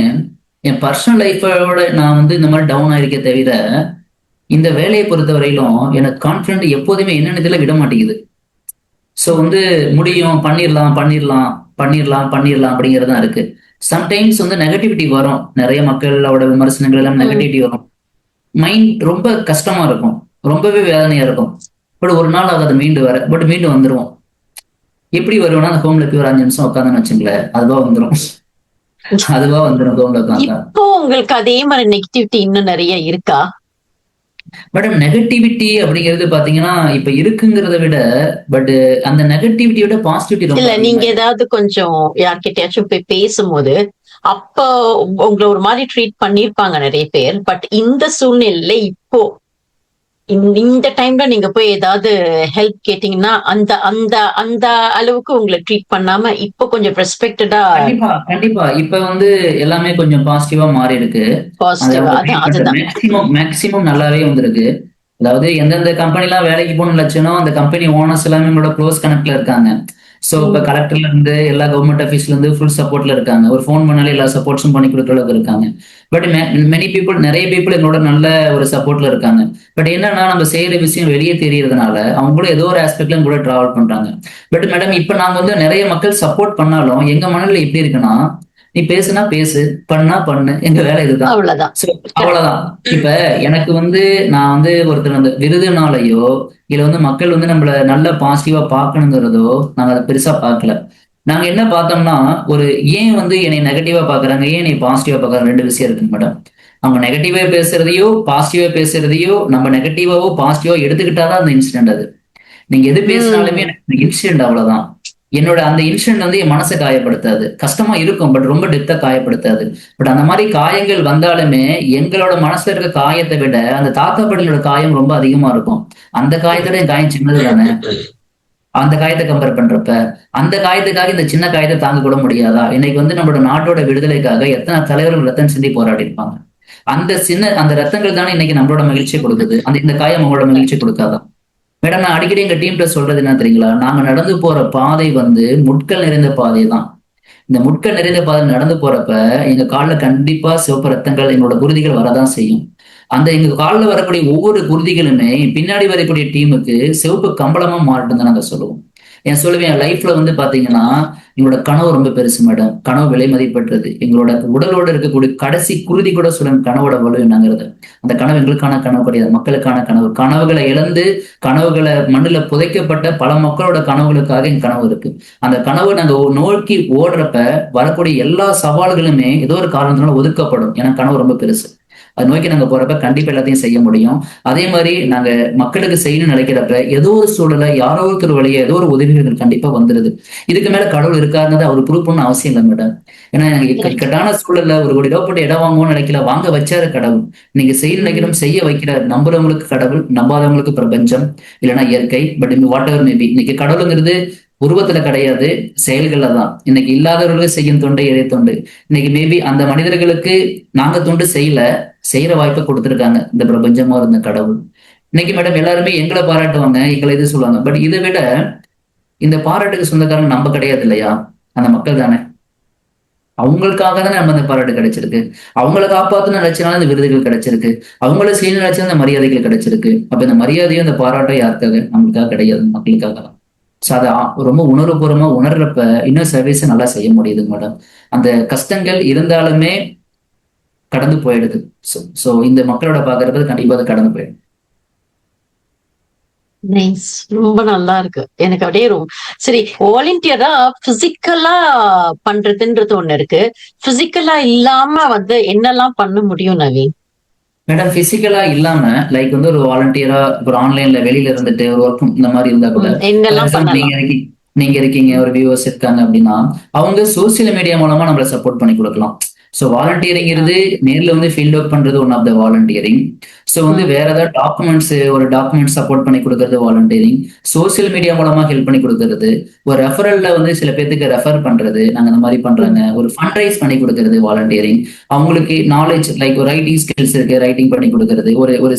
என் பர்சனல் லைஃபோட நான் வந்து இந்த மாதிரி டவுன் ஆயிருக்கே தவிர, இந்த வேலையை பொறுத்த வரையிலும் எனக்கு கான்பிடன்ட் எப்போதுமே என்னென்னதுல விட மாட்டேங்குது. ஸோ வந்து முடியும், பண்ணிடலாம் பண்ணிடலாம் பண்ணிடலாம் பண்ணிடலாம் அப்படிங்கிறது தான் இருக்கு. சம்டைம்ஸ் வந்து நெகட்டிவிட்டி வரும், நிறைய மக்களோட விமர்சனங்கள் எல்லாம் நெகட்டிவிட்டி வரும். மைண்ட் ரொம்ப கஷ்டமா இருக்கும், ரொம்பவே வேதனையா இருக்கும். பட் ஒரு நாள் ஆகாது மீண்டு வர, பட் மீண்டு வந்துருவோம். எப்படி வருவோம்னா அந்த ஹோம்ல போய் ஒரு 5 நிமிஷம் உட்காந்துன்னு வச்சுங்களேன், அதுவா வந்துடும். அதுவா வந்துடும் ஹோம்ல உட்காந்தா. இப்போ உங்களுக்கு அதே மாதிரி நெகட்டிவிட்டி இன்னும் நிறைய இருக்கா? மேடம் நெகட்டிவிட்டி அப்படிங்கிறது பாத்தீங்கன்னா இப்ப இருக்குங்கிறத விட, பட் அந்த நெகட்டிவிட்டியோட பாசிட்டிவிட்டி இல்ல, ரொம்ப நீங்க ஏதாவது கொஞ்சம் யார்கிட்டயாச்சும் போய் பேசும்போது அப்ப உங்களை ஒரு மாதிரி ட்ரீட் பண்ணிருப்பாங்க நிறைய பேர். பட் இந்த சூழ்நிலையில இப்போ இந்த டைம்ல நீங்க போய் ஏதாவது ஹெல்ப் கேட்டீங்கன்னா அந்த அந்த அந்த அளவுக்கு உங்களை ட்ரீட் பண்ணாம இப்போ கொஞ்சம் ரெஸ்பெக்டடா. கண்டிப்பா கண்டிப்பா இப்ப வந்து எல்லாமே கொஞ்சம் பாசிட்டிவா மாறி இருக்கு. பாசிட்டிவா அதுதான் மேக்சிமம் நல்லாவே வந்திருக்கு. அதாவது எந்தெந்த கம்பெனி எல்லாம் வேலைக்கு போகணும்னு லட்சணம், அந்த கம்பெனி ஓனர்ஸ் எல்லாமே உங்களோட க்ளோஸ் கனெக்ட்ல இருக்காங்க. சோ இப்ப கலெக்டர்ல இருந்து எல்லா கவர்மெண்ட் ஆஃபீஸ்ல இருந்து ஃபுல் சப்போர்ட்ல இருக்காங்க. ஒரு ஃபோன் பண்ணாலே எல்லா சப்போர்ட்ஸும் பண்ணி கொடுக்குற அளவுக்கு இருக்காங்க. பட் மெனி பீப்புள், நிறைய பீப்புள் எங்களோட நல்ல ஒரு சப்போர்ட்ல இருக்காங்க. பட் என்னன்னா நம்ம செய்யற விஷயம் வெளியே தெரியறதுனால அவங்க கூட ஏதோ ஒரு ஆஸ்பெக்ட்ல கூட டிராவல் பண்றாங்க. பட் மேடம் இப்ப நாங்க வந்து நிறைய மக்கள் சப்போர்ட் பண்ணாலும் எங்க மனநிலை எப்படி இருக்குன்னா, நீ பேசுனா பேசு, பண்ணா பண்ணு, எங்க வேலை இதுதான், அவ்வளவுதான். அவ்வளவுதான். இப்ப எனக்கு வந்து நான் வந்து ஒருத்தர் அந்த விருதுனாலையோ இல்ல வந்து மக்கள் வந்து நம்மள நல்ல பாசிட்டிவா பாக்கணுங்கிறதோ நாங்க அதை பெருசா பார்க்கல. நாங்க என்ன பார்த்தோம்னா, ஒரு ஏன் வந்து என்னை நெகட்டிவா பாக்குறாங்க, ஏன் என்னை பாசிட்டிவா பாக்குறாங்க, 2 விஷயம் இருக்கு மேடம். அவங்க நெகட்டிவா பேசுறதையோ பாசிட்டிவா பேசுறதையோ நம்ம நெகட்டிவாவோ பாசிட்டிவா எடுத்துக்கிட்டாதான் அந்த இன்சிடென்ட். அது நீங்க எது பேசினாலுமே எனக்கு இன்சிடென்ட் அவ்வளவுதான். என்னோட அந்த இன்சிடென்ட் வந்து என் மனசை காயப்படுத்தாது, கஷ்டமா இருக்கும் பட் ரொம்ப டெப்தா காயப்படுத்தாது. பட் அந்த மாதிரி காயங்கள் வந்தாலுமே எங்களோட மனசுல இருக்க காயத்தை விட அந்த தாத்தா பாட்டியோட காயம் ரொம்ப அதிகமா இருக்கும். அந்த காயத்தோட என் காயம் சின்னது தானே. அந்த காயத்தை கம்பேர் பண்றப்ப அந்த காயத்துக்காக இந்த சின்ன காயத்தை தாங்க கூட முடியாதா? இன்னைக்கு வந்து நம்மளோட நாட்டோட விடுதலைக்காக எத்தனை தலைவர்கள் ரத்தம் சிந்தி போராடி இருப்பாங்க. அந்த ரத்தங்கள் தானே இன்னைக்கு நம்மளோட மகிழ்ச்சியை கொடுக்குது. இந்த காயம் அவங்களோட மகிழ்ச்சி கொடுக்காதான்? மேடம் நான் அடிக்கடி எங்க டீம்ல சொல்றது என்ன தெரியுங்களா, நாங்க நடந்து போற பாதை வந்து முட்கள் நிறைந்த பாதை தான். இந்த முட்கள் நிறைந்த பாதை நடந்து போறப்ப எங்க காலில் கண்டிப்பா சிவப்பு ரத்தங்கள், எங்களோட குருதிகள் வரதான் செய்யும். அந்த எங்க காலில் வரக்கூடிய ஒவ்வொரு குருதிகளுமே பின்னாடி வரக்கூடிய டீமுக்கு சிவப்பு கம்பளமா மாறட்டும் தான் நாங்க சொல்லுவோம். சொல்லுவேன், என் லைஃப்ல வந்து பாத்தீங்கன்னா எங்களோட கனவு ரொம்ப பெருசு மேடம். கனவு விலை மதிப்பற்றது. எங்களோட உடலோட இருக்கக்கூடிய கடைசி குருதி கூட சொல்லுங்க கனவோட வலு என்னங்கிறது. அந்த கனவு எங்களுக்கான கனவு கிடையாது, மக்களுக்கான கனவு. கனவுகளை இழந்து கனவுகளை மண்ணுல புதைக்கப்பட்ட பல மக்களோட கனவுகளுக்காக என் கனவு இருக்கு. அந்த கனவு நாங்க நோக்கி ஓடுறப்ப வரக்கூடிய எல்லா சவால்களுமே ஏதோ ஒரு காரணத்தினால ஒதுக்கப்படும். ஏன்னா கனவு ரொம்ப பெருசு. அதை நோக்கி நாங்க போறப்ப கண்டிப்பா எல்லாத்தையும் செய்ய முடியும். அதே மாதிரி நாங்க மக்களுக்கு செய்யணும்னு நினைக்கிறப்ப ஏதோ ஒரு சூழலை யாரோ ஒருத்தர் வழியா ஏதோ ஒரு உதவிகள் கண்டிப்பா வந்துருது. இதுக்கு மேல கடவுள் இருக்காருன்னு அவர் ப்ரூவ் பண்ண அவசியம் இல்லை மேடம். ஏன்னா இக்கட்டான சூழல்ல ஒரு கோடி ரூபாய் போட்டு இடம் வாங்குவோம்னு நினைக்கல, வாங்க வச்சாரு கடவுள். நீங்க செய்ய நினைக்கிறோம், செய்ய வைக்கிறார். நம்புறவங்களுக்கு கடவுள், நம்பாதவங்களுக்கு பிரபஞ்சம், இல்லைன்னா இயற்கை. பட் வாட் எவர் மேபி, இன்னைக்கு கடவுளுங்கிறது உருவத்துல கிடையாது, செயல்கள்ல தான். இன்னைக்கு இல்லாதவர்களுக்கு செய்யும் தொண்டை இறை தொண்டு. இன்னைக்கு மேபி அந்த மனிதர்களுக்கு நாங்க தொண்டு செய்யற வாய்ப்பை கொடுத்துருக்காங்க இந்த பிரபஞ்சமா இருந்த கடவுள். இன்னைக்கு மேடம் எல்லாருமே எங்களை பாராட்டுவாங்க, எங்களை இது சொல்லுவாங்க. பட் இதை விட இந்த பாராட்டுக்கு சொந்தக்காரங்க நம்ம கிடையாது இல்லையா, அந்த மக்கள் தானே. அவங்களுக்காக தானே நம்ம அந்த பாராட்டு கிடைச்சிருக்கு. அவங்களை காப்பாத்துன்னு நினைச்சனால இந்த விருதுகள் கிடைச்சிருக்கு. அவங்கள செய்ய நினைச்சா இந்த மரியாதைகள் கிடைச்சிருக்கு. அப்ப இந்த மரியாதையும் இந்த பாராட்டும் யாருக்காக? நம்மளுக்காக கிடையாது, மக்களுக்காக தான். ஸோ அதை ரொம்ப உணர்வுபூர்வமா உணர்றப்ப இன்னும் சர்வீஸை நல்லா செய்ய முடியுது மேடம். அந்த கஷ்டங்கள் இருந்தாலுமே கடந்து போயிடுது. ஸோ இந்த மக்களோட பாக்குறது கண்டிப்பா அது கடந்து போயிடும். நைஸ், ரொம்ப நல்லா இருக்கு. எனக்கு அப்படியே சரி, வாலண்டியரா பிசிக்கலா பண்றதுன்றது ஒண்ணு இருக்கு. பிசிக்கலா இல்லாம வந்து என்னெல்லாம் பண்ண முடியும் நவீன்? மேடம் பிசிக்கலா இல்லாம லைக் வந்து ஒரு வாலண்டியரா ஒரு ஆன்லைன்ல வெளியில இருந்துட்டு ஒரு ஒர்க் இந்த மாதிரி இருந்தா கூட, நீங்க இருக்கீங்க, ஒரு வியூவர்ஸ் இருக்காங்க அப்படின்னா அவங்க சோசியல் மீடியா மூலமா நம்மள சப்போர்ட் பண்ணி கொடுக்கலாம். ஸோ வாலண்டியரிங் இருந்து நேர்ல வந்து ஃபீல்ட் ஒர்க் பண்றது one of the volunteering. So வந்து வேற ஏதாவது டாக்குமெண்ட்ஸ் ஒரு டாக்குமெண்ட் சப்போர்ட் பண்ணி கொடுக்கறது வாலண்டியரிங். சோசியல் மீடியா மூலமா ஹெல்ப் பண்ணி கொடுக்கறது, ஒரு ரெஃபரல்ல வந்து சில பேருக்கு ரெஃபர் பண்றது, நாங்க அந்த மாதிரி பண்றாங்க. ஒரு ஃபண்ட் ரைஸ் பண்ணி கொடுக்கறது வாலண்டியரிங். அவங்களுக்கு நாலேஜ் லைக் ஒரு ரைட்டிங் ஸ்கில்ஸ் இருக்கு, ரைட்டிங் பண்ணி கொடுக்கறது. ஒரு ஒரு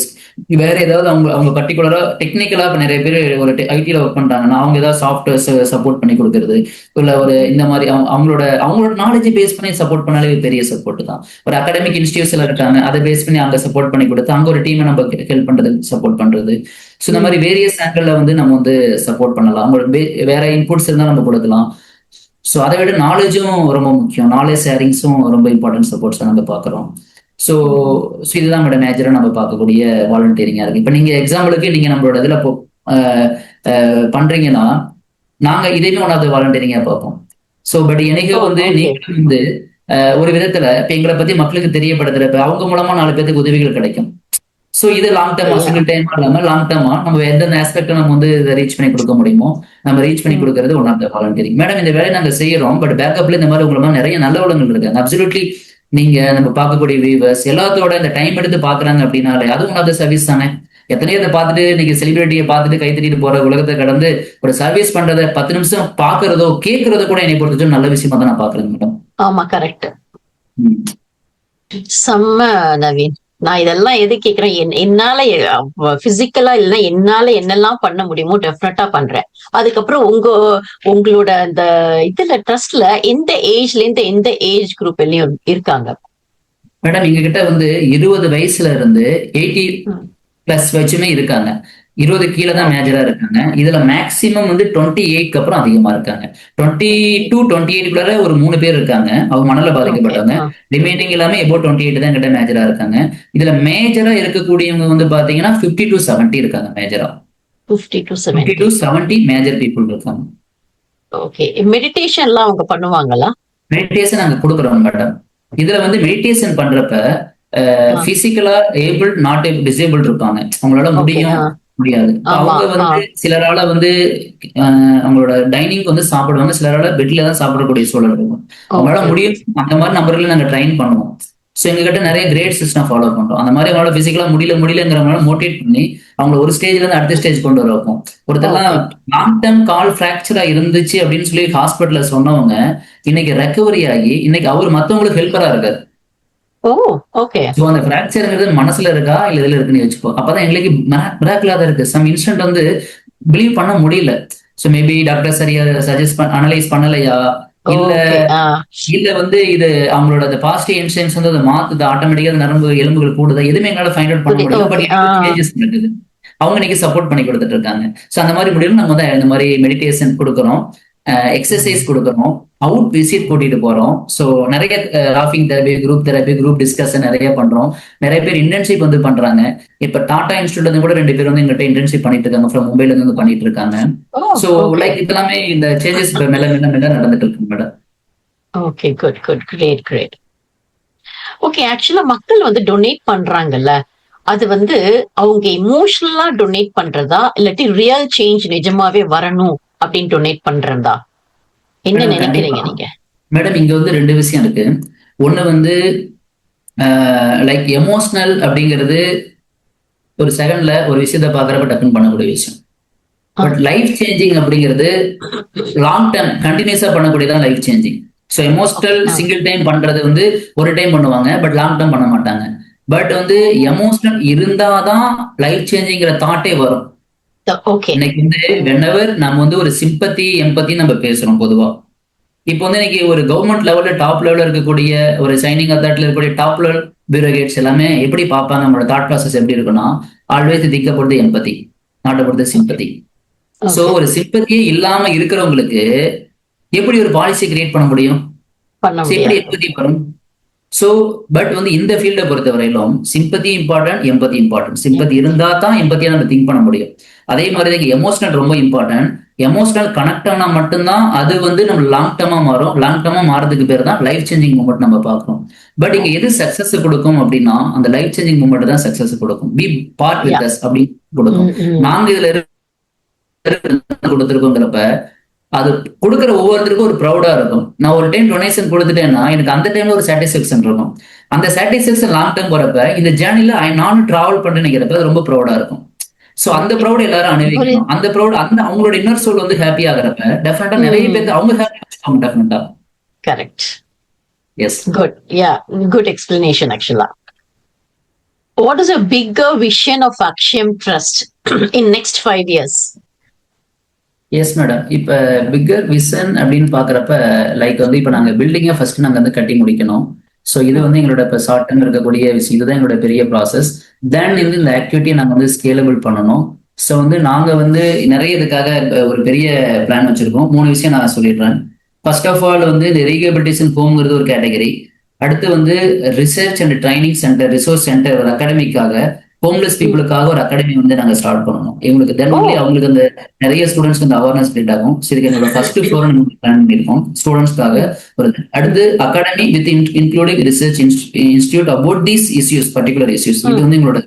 வேற ஏதாவது அவங்க பர்டிகுலரா டெக்னிக்கலா இப்போ நிறைய பேர் ஒரு ஐடியில் ஒர்க் பண்றாங்கன்னா அவங்க ஏதாவது சாஃப்ட்வேர்ஸ் சப்போர்ட் பண்ணி கொடுக்கறது, இல்ல ஒரு இந்த மாதிரி அவங்களோட நாலேஜ் பேஸ் பண்ணி சப்போர்ட் பண்ணாலே பெரிய சப்போர்ட் தான். ஒரு அகாடமிக் இன்ஸ்டியூட்ஸ்ல இருக்காங்க, அதை பேஸ் பண்ணி அங்க சப்போர்ட் பண்ணி கொடுத்து அங்க ஒரு டீமை நம்ம ஹெல்ப் பண்றது, சப்போர்ட் பண்றது. ஸோ இந்த மாதிரி வேரியஸ் ஆங்கிள் வந்து நம்ம வந்து சப்போர்ட் பண்ணலாம். அவங்களோட வேற இன்புட்ஸ் இருந்தால் நம்ம கொடுக்கலாம். ஸோ அதை விட நாலேஜும் ரொம்ப முக்கியம். நாலேஜ் ஷேரிங்ஸும் ரொம்ப இம்பார்ட்டன்ட் சப்போர்ட்ஸ் நம்ம பார்க்குறோம். ஸோ இதுதான் மேடம் மேஜரா நம்ம பார்க்கக்கூடிய வாலண்டியரிங்கா இருக்கு. இப்போ நீங்க எக்ஸாம்பிளுக்கு நீங்க நம்மளோட இதுல பண்றீங்கன்னா நாங்க இதையுமே ஒன் ஆஃப் த வாலண்டியரிங்கா பார்ப்போம். ஸோ பட் எனக்கு வந்து நீங்க வந்து ஒரு விதத்துல இப்ப எங்களை பத்தி மக்களுக்கு தெரியப்படுத்துறப்ப அவங்க மூலமா 4 பேருக்கு உதவிகள் கிடைக்கும். ஸோ இது லாங் டேர்மா, சிங்கிள் டைம் இல்லாம லாங் டேர்மா நம்ம எந்தெந்த ஆஸ்பெக்ட் நம்ம வந்து இதை ரீச் பண்ணி கொடுக்க முடியுமோ நம்ம ரீச் பண்ணி கொடுக்கறது one of the volunteering. Madam இந்த வேலையை நாங்க செய்யறோம், பட் பேக்கப்ல இந்த மாதிரி உங்களை நிறைய நல்ல உலகங்கள் இருக்காங்க. அப்சல்யூட்லி நீங்க நம்ம பார்க்கக்கூடிய வியூவர்ஸ் எல்லாத்தோட இந்த டைம் எடுத்து பாக்குறாங்க அப்படின்னாலே அது ஒன் ஆஃப் த சர்வீஸ் தானே. எத்தனையோ அதை பார்த்துட்டு இன்னைக்கு செலிபிரிட்டியை பார்த்துட்டு கை தட்டிட்டு போற உலகத்தை கடந்து ஒரு சர்வீஸ் பண்றதை 10 நிமிஷம் பாக்குறதோ கேட்கறதோ கூட என்னை பொறுத்த நல்ல விஷயமா தான் நான் பாக்குறேன் மேடம். ஆமா, கரெக்ட். செம்ம நவீன். நான் இதெல்லாம் எது கேக்குறேன், என்னால பிசிக்கலா இல்லைன்னா என்னால என்னெல்லாம் பண்ண முடியுமோ டெஃபினட்டா பண்றேன். அதுக்கப்புறம் உங்களோட அந்த இதுல ட்ரஸ்ட்ல எந்த ஏஜ்ல இருந்து எந்த ஏஜ் குரூப் எல்லாம் இருக்காங்க மேடம்? எங்க கிட்ட வந்து 20 வயசுல இருந்து 80+ வச்சுமே இருக்காங்க. 20 கீழே தான் மேஜரா இருக்காங்க. இதுல மேக்சிமம் வந்து 28க்கு அப்புறம் அதிகமா இருக்காங்க. 22, 28 ஒரு 3 பேர் இருக்காங்க, அவங்க மணல பாதிக்கப்பட்டவங்க. ரிமைனிங் எல்லாமே எபோட் 28 தான் கிட்ட மேஜரா இருக்காங்க. இதுல மேஜரா இருக்கக்கூடியவங்க வந்து பாத்தீங்கன்னா 50 to 70 இருக்காங்க மேஜரா. 50 to 70 மேஜர் பீப்புள் இருக்காங்க. ஓகே. மெடிடேஷன் எல்லாம் அவங்க பண்ணுவாங்களா? மெடிடேஷன் நாங்க கொடுக்குறோம் மேடம். இதுல வந்து மெடிடேஷன் பண்றப்ப பிசிக்கலா ஏபிள் நாட் டிசேபிள் இருப்பாங்க, அவங்களால முடியாது. அவங்க வந்து சிலரால வந்து அவங்களோட டைனிங் வந்து சாப்பிடுவாங்க, சிலரால பெட்ல தான் சாப்பிடக்கூடிய சூழல் இருக்கும். அவங்களால முடியும். அந்த மாதிரி நபர்களை நாங்க ட்ரைன் பண்ணுவோம். ஸோ எங்ககிட்ட நிறைய கிரேட் சிஸ்டம் ஃபாலோ பண்றோம். அந்த மாதிரி அவங்களால பிசிக்கலா முடியலங்கிறவங்களால மோட்டிவேட் பண்ணி அவங்களை ஒரு ஸ்டேஜ்ல இருந்து அடுத்த ஸ்டேஜ் கொண்டு வர வைப்போம். ஒருத்தர்லாம் லாங் டேர்ம் கால் ஃபிராக்சரா இருந்துச்சு அப்படின்னு சொல்லி ஹாஸ்பிட்டல்ல சொன்னவங்க இன்னைக்கு ரெக்கவரி ஆகி இன்னைக்கு அவர் மத்தவங்களுக்கு ஹெல்ப்பரா இருக்காரு. அந்த பிராக்சர்ங்கிறது மனசுல இருக்கா இல்ல இதுல இருக்குன்னு வச்சுப்போம். அப்பதான் எங்களுக்கு மிராக்கிளா தான் இருக்கு. சம் இன்ஸ்டன்ட் வந்து பிலீவ் பண்ண முடியல. சோ மேபி டாக்டர் சரியா சஜஸ்ட் அனலைஸ் பண்ணலையா, இல்ல வந்து இது அவங்களோட பாசிட்டிவ் இன்சென்ஸ் வந்து அதை மாத்துது, ஆட்டோமேட்டிக்கா நரம்பு எலும்புகள் கூடுதா, எதுவுமே எங்களால ஃபைண்ட் அவுட் பண்ண முடியல. பட் சேஞ்சஸ் நடக்குது. அவங்க இன்னைக்கு சப்போர்ட் பண்ணி கொடுத்துட்டு இருக்காங்க. சோ அந்த மாதிரி முடியல நாங்க வந்து இந்த மாதிரி மெடிடேஷன் கொடுக்குறோம், எக்ஸசைஸ் கொடுக்குறோம், அவுட் விசிட் கூட்டிட்டு போறோம். ஸோ நிறைய லாஃபிங் தெரப்பி, குரூப் டிஸ்கஷன் நிறைய பண்றோம். நிறைய பேர் இன்டர்ன்ஷிப் வந்து பண்றாங்க. இப்ப டாடா இன்ஸ்டியூட்ல இருந்து கூட 2 பேர் வந்து எங்கிட்ட இன்டர்ன்ஷிப் பண்ணிட்டு இருக்காங்க, ஃப்ரம் மும்பைல இருந்து பண்ணிட்டு இருக்காங்க. ஸோ லைக் இதெல்லாமே இந்த சேஞ்சஸ் இப்ப மெல்ல நடந்துட்டு இருக்கு madam. Okay, good good, great great. Okay, ஆக்சுவலா மக்கள் வந்து டொனேட் பண்றாங்கல்ல, அது வந்து அவங்க இமோஷனலா டொனேட் பண்றதா இல்லாட்டி ரியல் சேஞ்ச் நிஜமாவே வரணும் அப்படின்னு டொனேட் பண்றதா? என்ன நினைக்கிறீங்க நீங்க மேடம்? இங்க வந்து 2 விஷயம் இருக்கு. ஒண்ணு வந்து லைக் எமோஷனல் அப்படிங்கிறது ஒரு செகண்ட்ல ஒரு விஷயத்த பாக்குறப்ப டக்குன்னு பண்ணக்கூடிய விஷயம். பட் லைஃப் சேஞ்சிங் அப்படிங்கிறது லாங் டேர்ம் கண்டினியூஸா பண்ணக்கூடியதான் life changing. So emotional single time பண்றது வந்து ஒரு டைம் பண்ணுவாங்க, பட் லாங் டேர்ம் பண்ண மாட்டாங்க. பட் வந்து எமோஷனல் இருந்தாதான் லைஃப் சேஞ்சிங்கிற தாட்டே வரும். இன்னைக்கு வந்து வென்எவர் நம்ம வந்து ஒரு சிம்பத்தி எம்பத்தி நம்ம பேசுறோம் பொதுவா. இப்போ வந்து இன்னைக்கு ஒரு கவர்மெண்ட் லெவல்ல டாப் லெவல்ல இருக்கக்கூடிய ஒரு சைனிங் அத்தாட்ல இருக்கக்கூடிய டாப் லெவல் பியூரோக்ராட்ஸ் எல்லாமே எப்படி பார்ப்பாங்க, நம்மளோட தாட் ப்ராசஸ் எப்படி இருக்குன்னா ஆல்வேஸ் திக்கப்படுது எம்பத்தி, நாட்டப்படுது சிம்பத்தி. சோ ஒரு சிம்பத்தியே இல்லாம இருக்கிறவங்களுக்கு எப்படி ஒரு பாலிசி கிரியேட் பண்ண முடியும், எப்படி எம்பத்தி வரும்? சோ பட் வந்து இந்த ஃபீல்டை பொறுத்த வரையிலும் சிம்பத்தி இம்பார்ட்டன்ட், எம்பத்தி இம்பார்ட்டன்ட். சிம்பத்தி இருந்தா தான் எம்பத்தியா நம்ம திங்க் பண்ண முடியும். அதே மாதிரி எமோஷனல் ரொம்ப இம்பார்ட்டன்ட். எமோஷனல் கனெக்ட் ஆனா மட்டும்தான் அது வந்து நம்ம லாங் டேர்மா மாறும். லாங் டேர்மா மாறதுக்கு பேர் தான் லைஃப் சேஞ்சிங் மூமெண்ட் நம்ம பார்க்கணும். பட் இங்க எது சக்சஸ் கொடுக்கும் அப்படின்னா அந்த லைஃப் சேஞ்சிங் மூமெண்ட் தான் சக்சஸ் கொடுக்கும். பி பார்ட் வித் அஸ் அப்படின்னு கொடுக்கும். நாங்க இதுல கொடுத்துருக்கோங்கிறப்ப அது கொடுக்குற ஒவ்வொருத்தருக்கும் ஒரு ப்ரௌடா இருக்கும். நான் ஒரு டைம் டொனேஷன் கொடுத்துட்டேன்னா எனக்கு அந்த டைம்ல ஒரு சாட்டிஸ்பேக்ஷன் இருக்கும். அந்த சாட்டிஸ்பேக்ஷன் லாங் டைம் போறப்ப இந்த ஜேர்னில நானும் டிராவல் பண்ண நினைக்கிறப்ப அது ரொம்ப ப்ரௌடா இருக்கும். சோ அந்த ப்ரௌட் எல்லாரும் அனுபவிக்கணும். அந்த ப்ரௌட் அந்த அவங்களோட இன்னர் சோல் வந்து ஹாப்பி ஆகிறப்ப டெஃபினட்டா நிறைய பேர் அவங்க ஹாப்பி ஆகும். Definitely correct. Yes, good. Yeah, good explanation ஆக்சுவலா. What is a bigger vision of Akshayam Trust in next 5 years? Yes madam. இப்ப பிக்கர் விஷன் அப்படின்னு பாக்குறப்ப லைக் வந்து இப்ப நாங்க பில்டிங்கை ஃபர்ஸ்ட் நாங்க வந்து கட்டி முடிக்கணும். ஸோ இது வந்து எங்களோட இப்போ ஷார்ட் டர்ம் இருக்கக்கூடிய விஷயம். இதுதான் எங்களோட பெரிய ப்ராசஸ். தென் வந்து இந்த ஆக்டிவிட்டியை நாங்கள் வந்து ஸ்கேலபிள் பண்ணணும். ஸோ வந்து நாங்கள் வந்து நிறைய இதுக்காக ஒரு பெரிய பிளான் வச்சிருக்கோம். 3 விஷயம் நான் சொல்லிடுறேன். ஃபர்ஸ்ட் ஆஃப் ஆல் வந்து இந்த ரீஹபிலிட்டேஷன் ஹோம்ங்கிறது ஒரு கேட்டகரி. அடுத்து வந்து research and training centre, resource centre, ஒரு அகாடமிக்காக ஹோம்லெஸ் பீப்புளுக்காக ஒரு அகாடமி வந்து நாங்க ஸ்டார்ட் பண்ணணும். எங்களுக்கு தென் ஒன்லி அவங்களுக்கு அந்த நிறைய ஸ்டூடெண்ட்ஸ் வந்து அவேர்னஸ் கிரியேட் ஆகும். சரி, என்னோட ஃபர்ஸ்ட் ஃப்ளோர் பிளான் பண்ணிருக்கோம் ஸ்டூடெண்ட்ஸ்க்காக. ஒரு அடுத்து academy with including research institute about these issues, particular issues. இது வந்து எங்களோட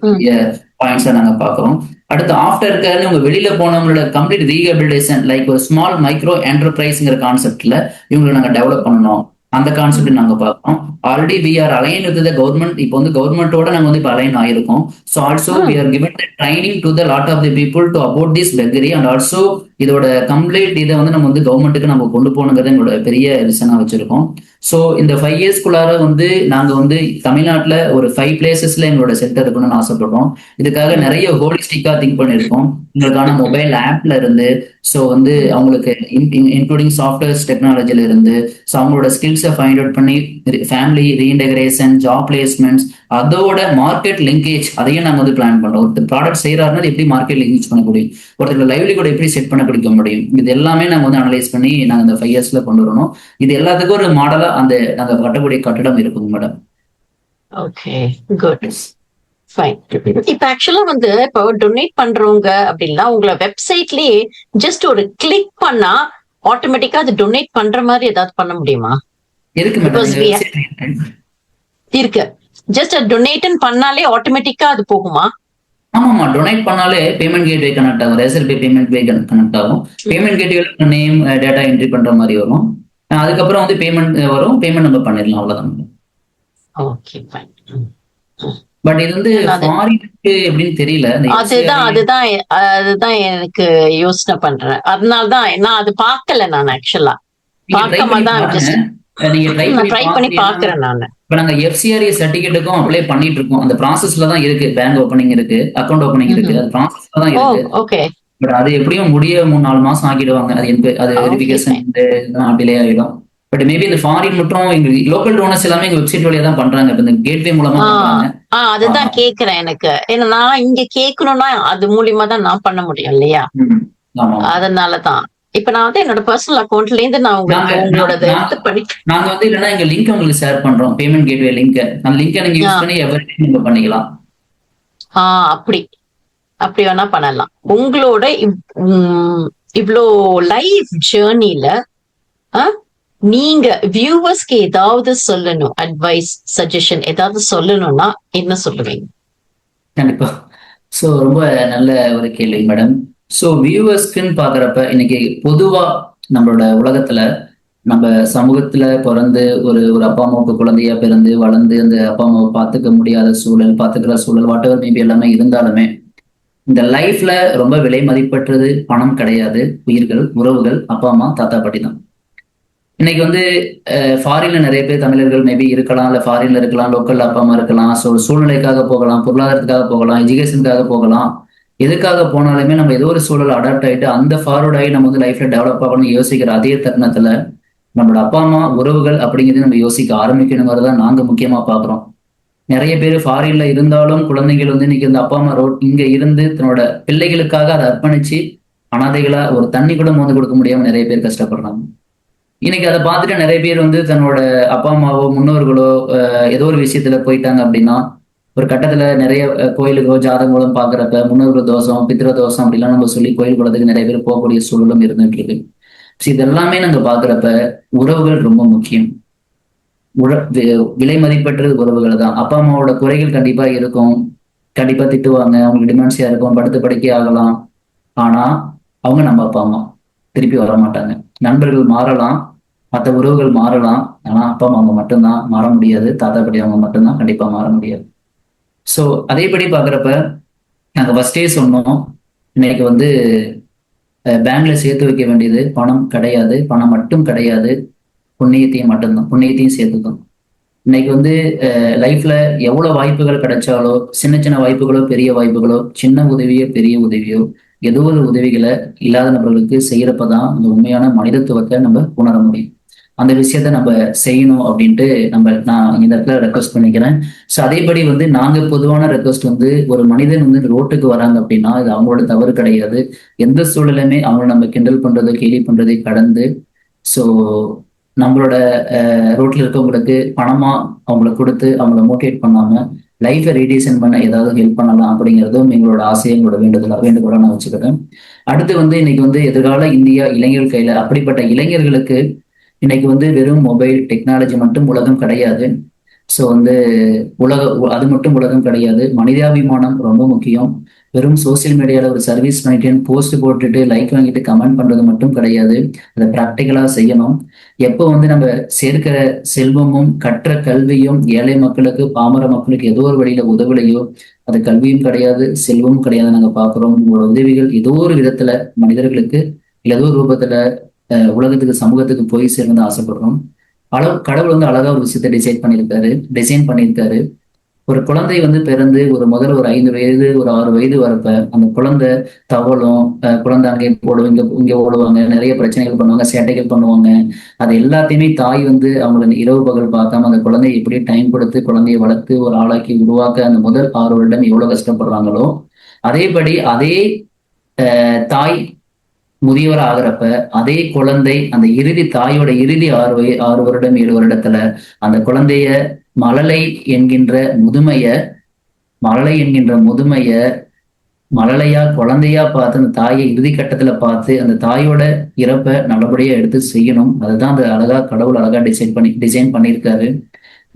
பாயிண்ட்ஸா நாங்க பாக்குறோம். அடுத்து ஆஃப்டர் உங்க வெளியில போனவங்களோட கம்ப்ளீட் ரீஹபிலிட்டேஷன் லைக் ஒரு ஸ்மால் மைக்ரோ என்டர்பிரைஸ்ங்கிற கான்செப்ட்ல இவங்களை நாங்க டெவலப் பண்ணணும். அந்த கான்செப்ட் நாங்க பார்க்கிறோம். Already we are align with the government. இப்போ வந்து கவர்மெண்டோட நாங்க வந்து இப்போ align ஆயிருக்கோம். So also we are given the training to the lot of the people to about this பெக்கரி. And also இதோட கம்ப்ளீட் இதை வந்து நம்ம வந்து கவர்மெண்ட்டுக்கு நம்ம கொண்டு போகணுங்கிறத எங்களோட பெரிய விஷனா வச்சிருக்கோம். ஸோ இந்த 5 இயர்ஸ்குள்ளார வந்து நாங்க வந்து தமிழ்நாட்டில் ஒரு 5 பிளேசஸ்ல எங்களோட சென்டர் இருக்கணும்னு ஆசைப்படுறோம். இதுக்காக நிறைய ஹோலிஸ்டிக்கா திங்க் பண்ணியிருக்கோம். உங்களுக்கான மொபைல் ஆப்ல இருந்து, ஸோ வந்து அவங்களுக்கு இன்க்ளூடிங் சாஃப்ட்வேர்ஸ் டெக்னாலஜில இருந்து, ஸோ அவங்களோட ஸ்கில்ஸை ஃபைண்ட் அவுட் பண்ணி ஃபேமிலி ரீஇன்டகிரேஷன், ஜாப் பிளேஸ்மெண்ட்ஸ், அதோட மார்க்கெட் லிங்கேஜ் அதையும் நாங்கள் வந்து பிளான் பண்றோம். ஒருத்தர் ப்ராடக்ட் செய்யறாருன்னா எப்படி மார்க்கெட் லிங்கேஜ் பண்ண முடியும், ஒருத்தர் லைவ்லிஹுட் எப்படி செட் பண்ண கொடுக்க முடியும், இது எல்லாமே நாங்கள் வந்து அனலைஸ் பண்ணி நாங்கள் இந்த 5 இயர்ஸ்ல கொண்டு வரணும். இது எல்லாத்துக்கும் ஒரு மாடலா அந்த நாங்க கட்டக்கூடிய கட்டடம் இருக்குங்க மேடம். Okay, good, fine. இப்ப ஆக்சுவலா வந்து இப்போ டொனேட் பண்றவங்க அப்படின்னா உங்களை வெப்சைட்லயே ஜஸ்ட் ஒரு கிளிக் பண்ணா ஆட்டோமேட்டிக்கா அது டொனேட் பண்ற மாதிரி ஏதாவது பண்ண முடியுமா? இருக்கு மேடம், இருக்கு. ஜஸ்ட் டொனேட்னு பண்ணாலே ஆட்டோமேட்டிக்கா அது போகுமா? ஆமாமா, டொனேட் பண்ணாலே பேமெண்ட் கேட்வே கனெக்ட் ஆகும். ரெசல்பே பேமெண்ட் வே கனெக்ட் ஆகும். பேமெண்ட் கேட்வேல நேம் டேட்டா என்ட்ரி பண்ற மாதிரி வரும். அதுக்கப்புறம் வந்து பேமெண்ட் வரும். பேமெண்ட் நம்ம பண்ணிடலாம், அவ்வளவுதான். Okay, fine. பட் இது வந்து ஃபாரினுக்கு எப்படின்னு தெரியல. அதுதான் எனக்கு யோசனை பண்றேன். அதனாலதான் நான் அது பார்க்கல. நான் ஆக்சுவலா பார்க்காம தான் நீங்க ட்ரை பண்ணி பாக்குறேன். நான் இப்ப நாங்க FCRA சர்டிபிகேட்டுக்கும் அப்ளை பண்ணிட்டு இருக்கோம். அந்த ப்ராசஸ்ல தான் இருக்கு. பேங்க் ஓபனிங் இருக்கு, அக்கௌண்ட் ஓபனிங் இருக்கு, அது ப்ராசஸ்ல தான் இருக்கு. ஓகே, பட் அது எப்படியும் முடிய 3-4 மாசம் ஆகிடுவாங்க. அது வெரிஃபிகேஷன் டிலே ஆகிடும். பட் மேபி இந்த ஃபாரின் மட்டும் எங்க லோக்கல் டோனர்ஸ் எல்லாமே எங்க வெப்சைட் வழியா தான் பண்றாங்க. இப்ப இந்த கேட்வே மூலமா பண்றாங்க. அதுதான் கேக்குறேன். எனக்கு ஏன்னா நான் இங்க கேட்கணும்னா அது மூலியமா தான் நான் பண்ண முடியும் இல்லையா? அதனாலதான் இப்ப நான் வந்து என்னோட பர்சனல் அக்கௌண்ட்ல இருந்து நான் உங்களோட எடுத்து பண்ணி நாங்க வந்து இல்லைன்னா எங்க லிங்க் உங்களுக்கு ஷேர் பண்றோம். பேமெண்ட் கேட்வே லிங்க், அந்த லிங்கை நீங்க யூஸ் பண்ணி எவரி நீங்க பண்ணிக்கலாம். அப்படி வேணா பண்ணலாம். உங்களோட இவ்வளோ லைஃப் ஜேர்னில நீங்க வியூவர்ஸ்க்கு ஏதாவது சொல்லணும், அட்வைஸ், சஜஷன் ஏதாவது சொல்லணும்னா என்ன சொல்லுவீங்க? கண்டிப்பா. ஸோ ரொம்ப நல்ல ஒரு கேள்வி மேடம். ஸோ வியூவர்ஸ்க்குன்னு பாக்குறப்ப இன்னைக்கு பொதுவா நம்மளோட உலகத்துல நம்ம சமூகத்துல பிறந்து ஒரு அப்பா அம்மாவுக்கு குழந்தையா பிறந்து வளர்ந்து அந்த அப்பா அம்மாவை பார்த்துக்க முடியாத சூழல், பார்த்துக்கிற சூழல், வாட் எவர் மேபி எல்லாமே இருந்தாலுமே இந்த லைஃப்ல ரொம்ப விலை மதிப்பற்றது பணம் கிடையாது, உயிர்கள், உறவுகள், அப்பா அம்மா, தாத்தா பாட்டி தான். இன்னைக்கு வந்து ஃபாரின்ல நிறைய பேர் தமிழர்கள் மேபி இருக்கலாம், இல்லை ஃபாரின்ல இருக்கலாம், லோக்கல் அப்பா அம்மா இருக்கலாம். ஸோ சூழ்நிலைக்காக போகலாம், பொருளாதாரத்துக்காக போகலாம், எஜுகேஷனுக்காக போகலாம். எதுக்காக போனாலுமே நம்ம ஏதோ ஒரு சூழல் அடாப்ட் ஆகிட்டு அந்த ஃபார்வர்ட் ஆகி நம்ம வந்து லைஃப்ல டெவலப் ஆகணும்னு யோசிக்கிற அதே தருணத்துல நம்மளோட அப்பா அம்மா உறவுகள் அப்படிங்கிறது நம்ம யோசிக்க ஆரம்பிக்கணுங்கிறது தான் நாங்க முக்கியமா பாக்குறோம். நிறைய பேர் ஃபாரின்ல இருந்தாலும் குழந்தைகள் வந்து இன்னைக்கு இந்த அப்பா அம்மா இங்க இருந்து தன்னோட பிள்ளைகளுக்காக அதை அர்ப்பணிச்சு அனாதைகளா ஒரு தண்ணி கூட மோந்து கொடுக்க முடியாம நிறைய பேர் கஷ்டப்படுறாங்க. இன்னைக்கு அதை பார்த்துட்டு நிறைய பேர் வந்து தன்னோட அப்பா அம்மாவோ முன்னோர்களோ ஏதோ ஒரு விஷயத்துல போயிட்டாங்க அப்படின்னா ஒரு கட்டத்துல நிறைய கோயிலுக்கோ ஜாதகங்களும் பாக்குறப்ப முன்னோர்கள் தோஷம், பித்திர தோஷம் அப்படிலாம் நம்ம சொல்லி கோயில் குளத்துக்கு நிறைய பேர் போகக்கூடிய சூழலும் இருந்துட்டு இருக்கு. இதெல்லாமே நாங்க பாக்குறப்ப உறவுகள் ரொம்ப முக்கியம். விலை மதிப்பற்றது உறவுகள் தான். அப்பா அம்மாவோட குறைகள் கண்டிப்பா இருக்கும், கண்டிப்பா திட்டுவாங்க, அவங்களுக்கு டிமாண்ட்ஸியா இருக்கும், படுத்து படுக்கை ஆகலாம். ஆனா அவங்க நம்ம அப்பா அம்மா திருப்பி வர மாட்டாங்க. நண்பர்கள் மாறலாம், மற்ற உறவுகள் மாறலாம், ஆனா அப்பா அம்மா அவங்க மட்டும்தான் மாற முடியாது, தாத்தா பாட்டி அவங்க மட்டும்தான் கண்டிப்பா மாற முடியாது. ஸோ அதேபடி பாக்குறப்ப நாங்க ஃபர்ஸ்டே சொன்னோம், இன்னைக்கு வந்து பேங்க்ல சேர்த்து வைக்க வேண்டியது பணம் கிடையாது, பணம் மட்டும் கிடையாது, புண்ணியத்தையும் மட்டும்தான், புண்ணியத்தையும் சேர்த்துக்கும். இன்னைக்கு வந்து லைஃப்ல எவ்வளவு வாய்ப்புகள் கிடைச்சாலோ, சின்ன சின்ன வாய்ப்புகளோ பெரிய வாய்ப்புகளோ, சின்ன உதவியோ பெரிய உதவியோ, ஏதோ ஒரு உதவிகளை இல்லாத நபர்களுக்கு செய்யறப்பதான் அந்த உண்மையான மனிதத்துவத்தை நம்ம உணர முடியும். அந்த விஷயத்த நம்ம செய்யணும் அப்படின்ட்டு நான் இந்த இடத்துல ரெக்வஸ்ட் பண்ணிக்கிறேன். ஸோ அதேபடி வந்து நாங்க பொதுவான ரெக்வஸ்ட் வந்து, ஒரு மனிதன் வந்து ரோட்டுக்கு வராங்க அப்படின்னா இது அவங்களோட தவறு கிடையாது. எந்த சூழலுமே அவங்கள நம்ம கிண்டல் பண்றதோ கேலி பண்றதை கடந்து, ஸோ நம்மளோட ரோட்ல இருக்கவங்களுக்கு பணமா அவங்களுக்கு கொடுத்து அவங்கள மோட்டிவேட் பண்ணாம லைஃபை ரீடிசைன் பண்ண ஏதாவது ஹெல்ப் பண்ணலாம் அப்படிங்கிறதும் எங்களோட ஆசையை, எங்களோட வேண்டுகோளா நான் வச்சுக்கிறேன். அடுத்து வந்து இன்னைக்கு வந்து எதிர்கால இந்தியா இளைஞர்கள் கையில, அப்படிப்பட்ட இளைஞர்களுக்கு இன்னைக்கு வந்து வெறும் மொபைல் டெக்னாலஜி மட்டும் உலகம் கிடையாது. ஸோ வந்து அது மட்டும் உலகம் கிடையாது. மனிதாபிமானம் ரொம்ப முக்கியம். வெறும் சோசியல் மீடியால ஒரு சர்வீஸ் பண்ணிட்டு போஸ்ட் போட்டுட்டு லைக் வாங்கிட்டு கமெண்ட் பண்றது மட்டும் கிடையாது. அதை ப்ராக்டிக்கலா செய்யணும். எப்போ வந்து நம்ம சேர்க்கிற செல்வமும் கற்ற கல்வியும் ஏழை மக்களுக்கு, பாமர மக்களுக்கு ஏதோ ஒரு வழியில உதவலையோ, அது கல்வியும் கிடையாது, செல்வமும் கிடையாது நாங்க பாக்குறோம். உங்களோட உதவிகள் ஏதோ ஒரு விதத்துல மனிதர்களுக்கு ஏதோ ஒரு ரூபத்துல உலகத்துக்கு, சமூகத்துக்கு போய் சேர்ந்து ஆசைப்படுறோம். கடவுள் வந்து அழகா ஒரு விஷயத்தை டிசைன் பண்ணியிருக்காரு. ஒரு குழந்தை வந்து பிறந்து முதல்ல ஒரு 5 வயது, ஒரு 6 வயது வரப்ப அந்த குழந்தை தவளும், குழந்தை அங்கே போடுவோம், இங்க ஓடுவாங்க, நிறைய பிரச்சனைகள் பண்ணுவாங்க, சேட்டைகள் பண்ணுவாங்க. அது எல்லாத்தையுமே தாய் வந்து அவங்கள இரவு பகல் பார்க்காம அந்த குழந்தைய எப்படி டைம் கொடுத்து குழந்தைய வளர்த்து ஒரு ஆளாக்கி உருவாக்க அந்த முதல் 6 வருடம் எவ்வளவு கஷ்டப்படுறாங்களோ, அதேபடி அதே தாய் முதியவர் ஆகிறப்ப அதே குழந்தை அந்த தாயோட இறுதி 6 வருடம் 7 வருடத்துல அந்த குழந்தைய மழலை என்கின்ற முதுமைய மழலையா குழந்தையா பார்த்து அந்த தாயை இறுதி கட்டத்துல பார்த்து அந்த தாயோட இறப்பை நல்லபடியா எடுத்து செய்யணும். அதுதான் அந்த கடவுள் அழகா டிசைன் பண்ணியிருக்காரு.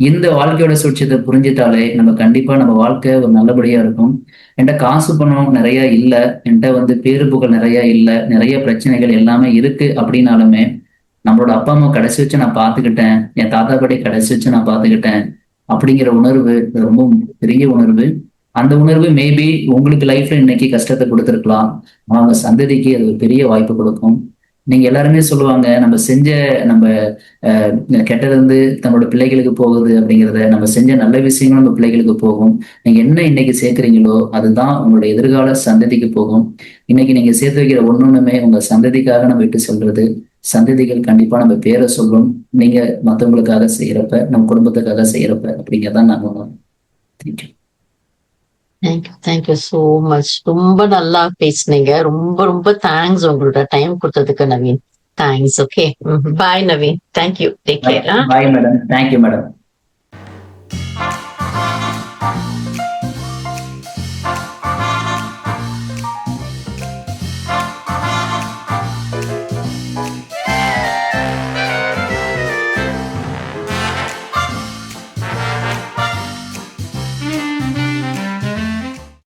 இந்த வாழ்க்கையோட சூழ்ச்சியத்தை புரிஞ்சிட்டாலே நம்ம கண்டிப்பா நம்ம வாழ்க்கை ஒரு நல்லபடியா இருக்கும். என்கிட்ட காசு பணம் நிறைய இல்லை, என்கிட்ட வந்து பேரு புகழ் நிறைய இல்லை, நிறைய பிரச்சனைகள் எல்லாமே இருக்கு அப்படின்னாலுமே நம்மளோட அப்பா அம்மா கடைசி வச்சு நான் பார்த்துக்கிட்டேன், என் தாத்தா பாட்டி கடைசி வச்சு நான் பார்த்துக்கிட்டேன் அப்படிங்கிற உணர்வு ரொம்ப பெரிய உணர்வு. அந்த உணர்வு மேபி உங்களுக்கு லைஃப்ல இன்னைக்கு கஷ்டத்தை கொடுத்துருக்கலாம், அவங்க சந்ததிக்கு அது ஒரு பெரிய வாய்ப்பு கொடுக்கும். நீங்க எல்லாருமே சொல்லுவாங்க, நம்ம கெட்டது வந்து நம்மளோட பிள்ளைகளுக்கு போகுது அப்படிங்கிறத, நம்ம செஞ்ச நல்ல விஷயங்களும் நம்ம பிள்ளைகளுக்கு போகும். நீங்க என்ன இன்னைக்கு சேர்க்குறீங்களோ அதுதான் உங்களோட எதிர்கால சந்ததிக்கு போகும். இன்னைக்கு நீங்க சேர்த்து வைக்கிற ஒன்னொன்னுமே உங்க சந்ததிக்காக நம்ம விட்டு செல்றது. சந்ததிகள் கண்டிப்பா நம்ம பேரை சொல்லும், நீங்க மற்றவங்களுக்காக செய்யறப்ப, நம்ம குடும்பத்துக்காக செய்யறப்ப அப்படிங்கிறதான் நாங்க. Thank you so much. ரொம்ப நல்லா பேசுனீங்க. ரொம்ப தேங்க்ஸ் உங்களோட டைம் கொடுத்ததுக்கு Naveen. Thanks. Okay, bye Naveen. Thank you. Take care. Bye madam. Thank you madam.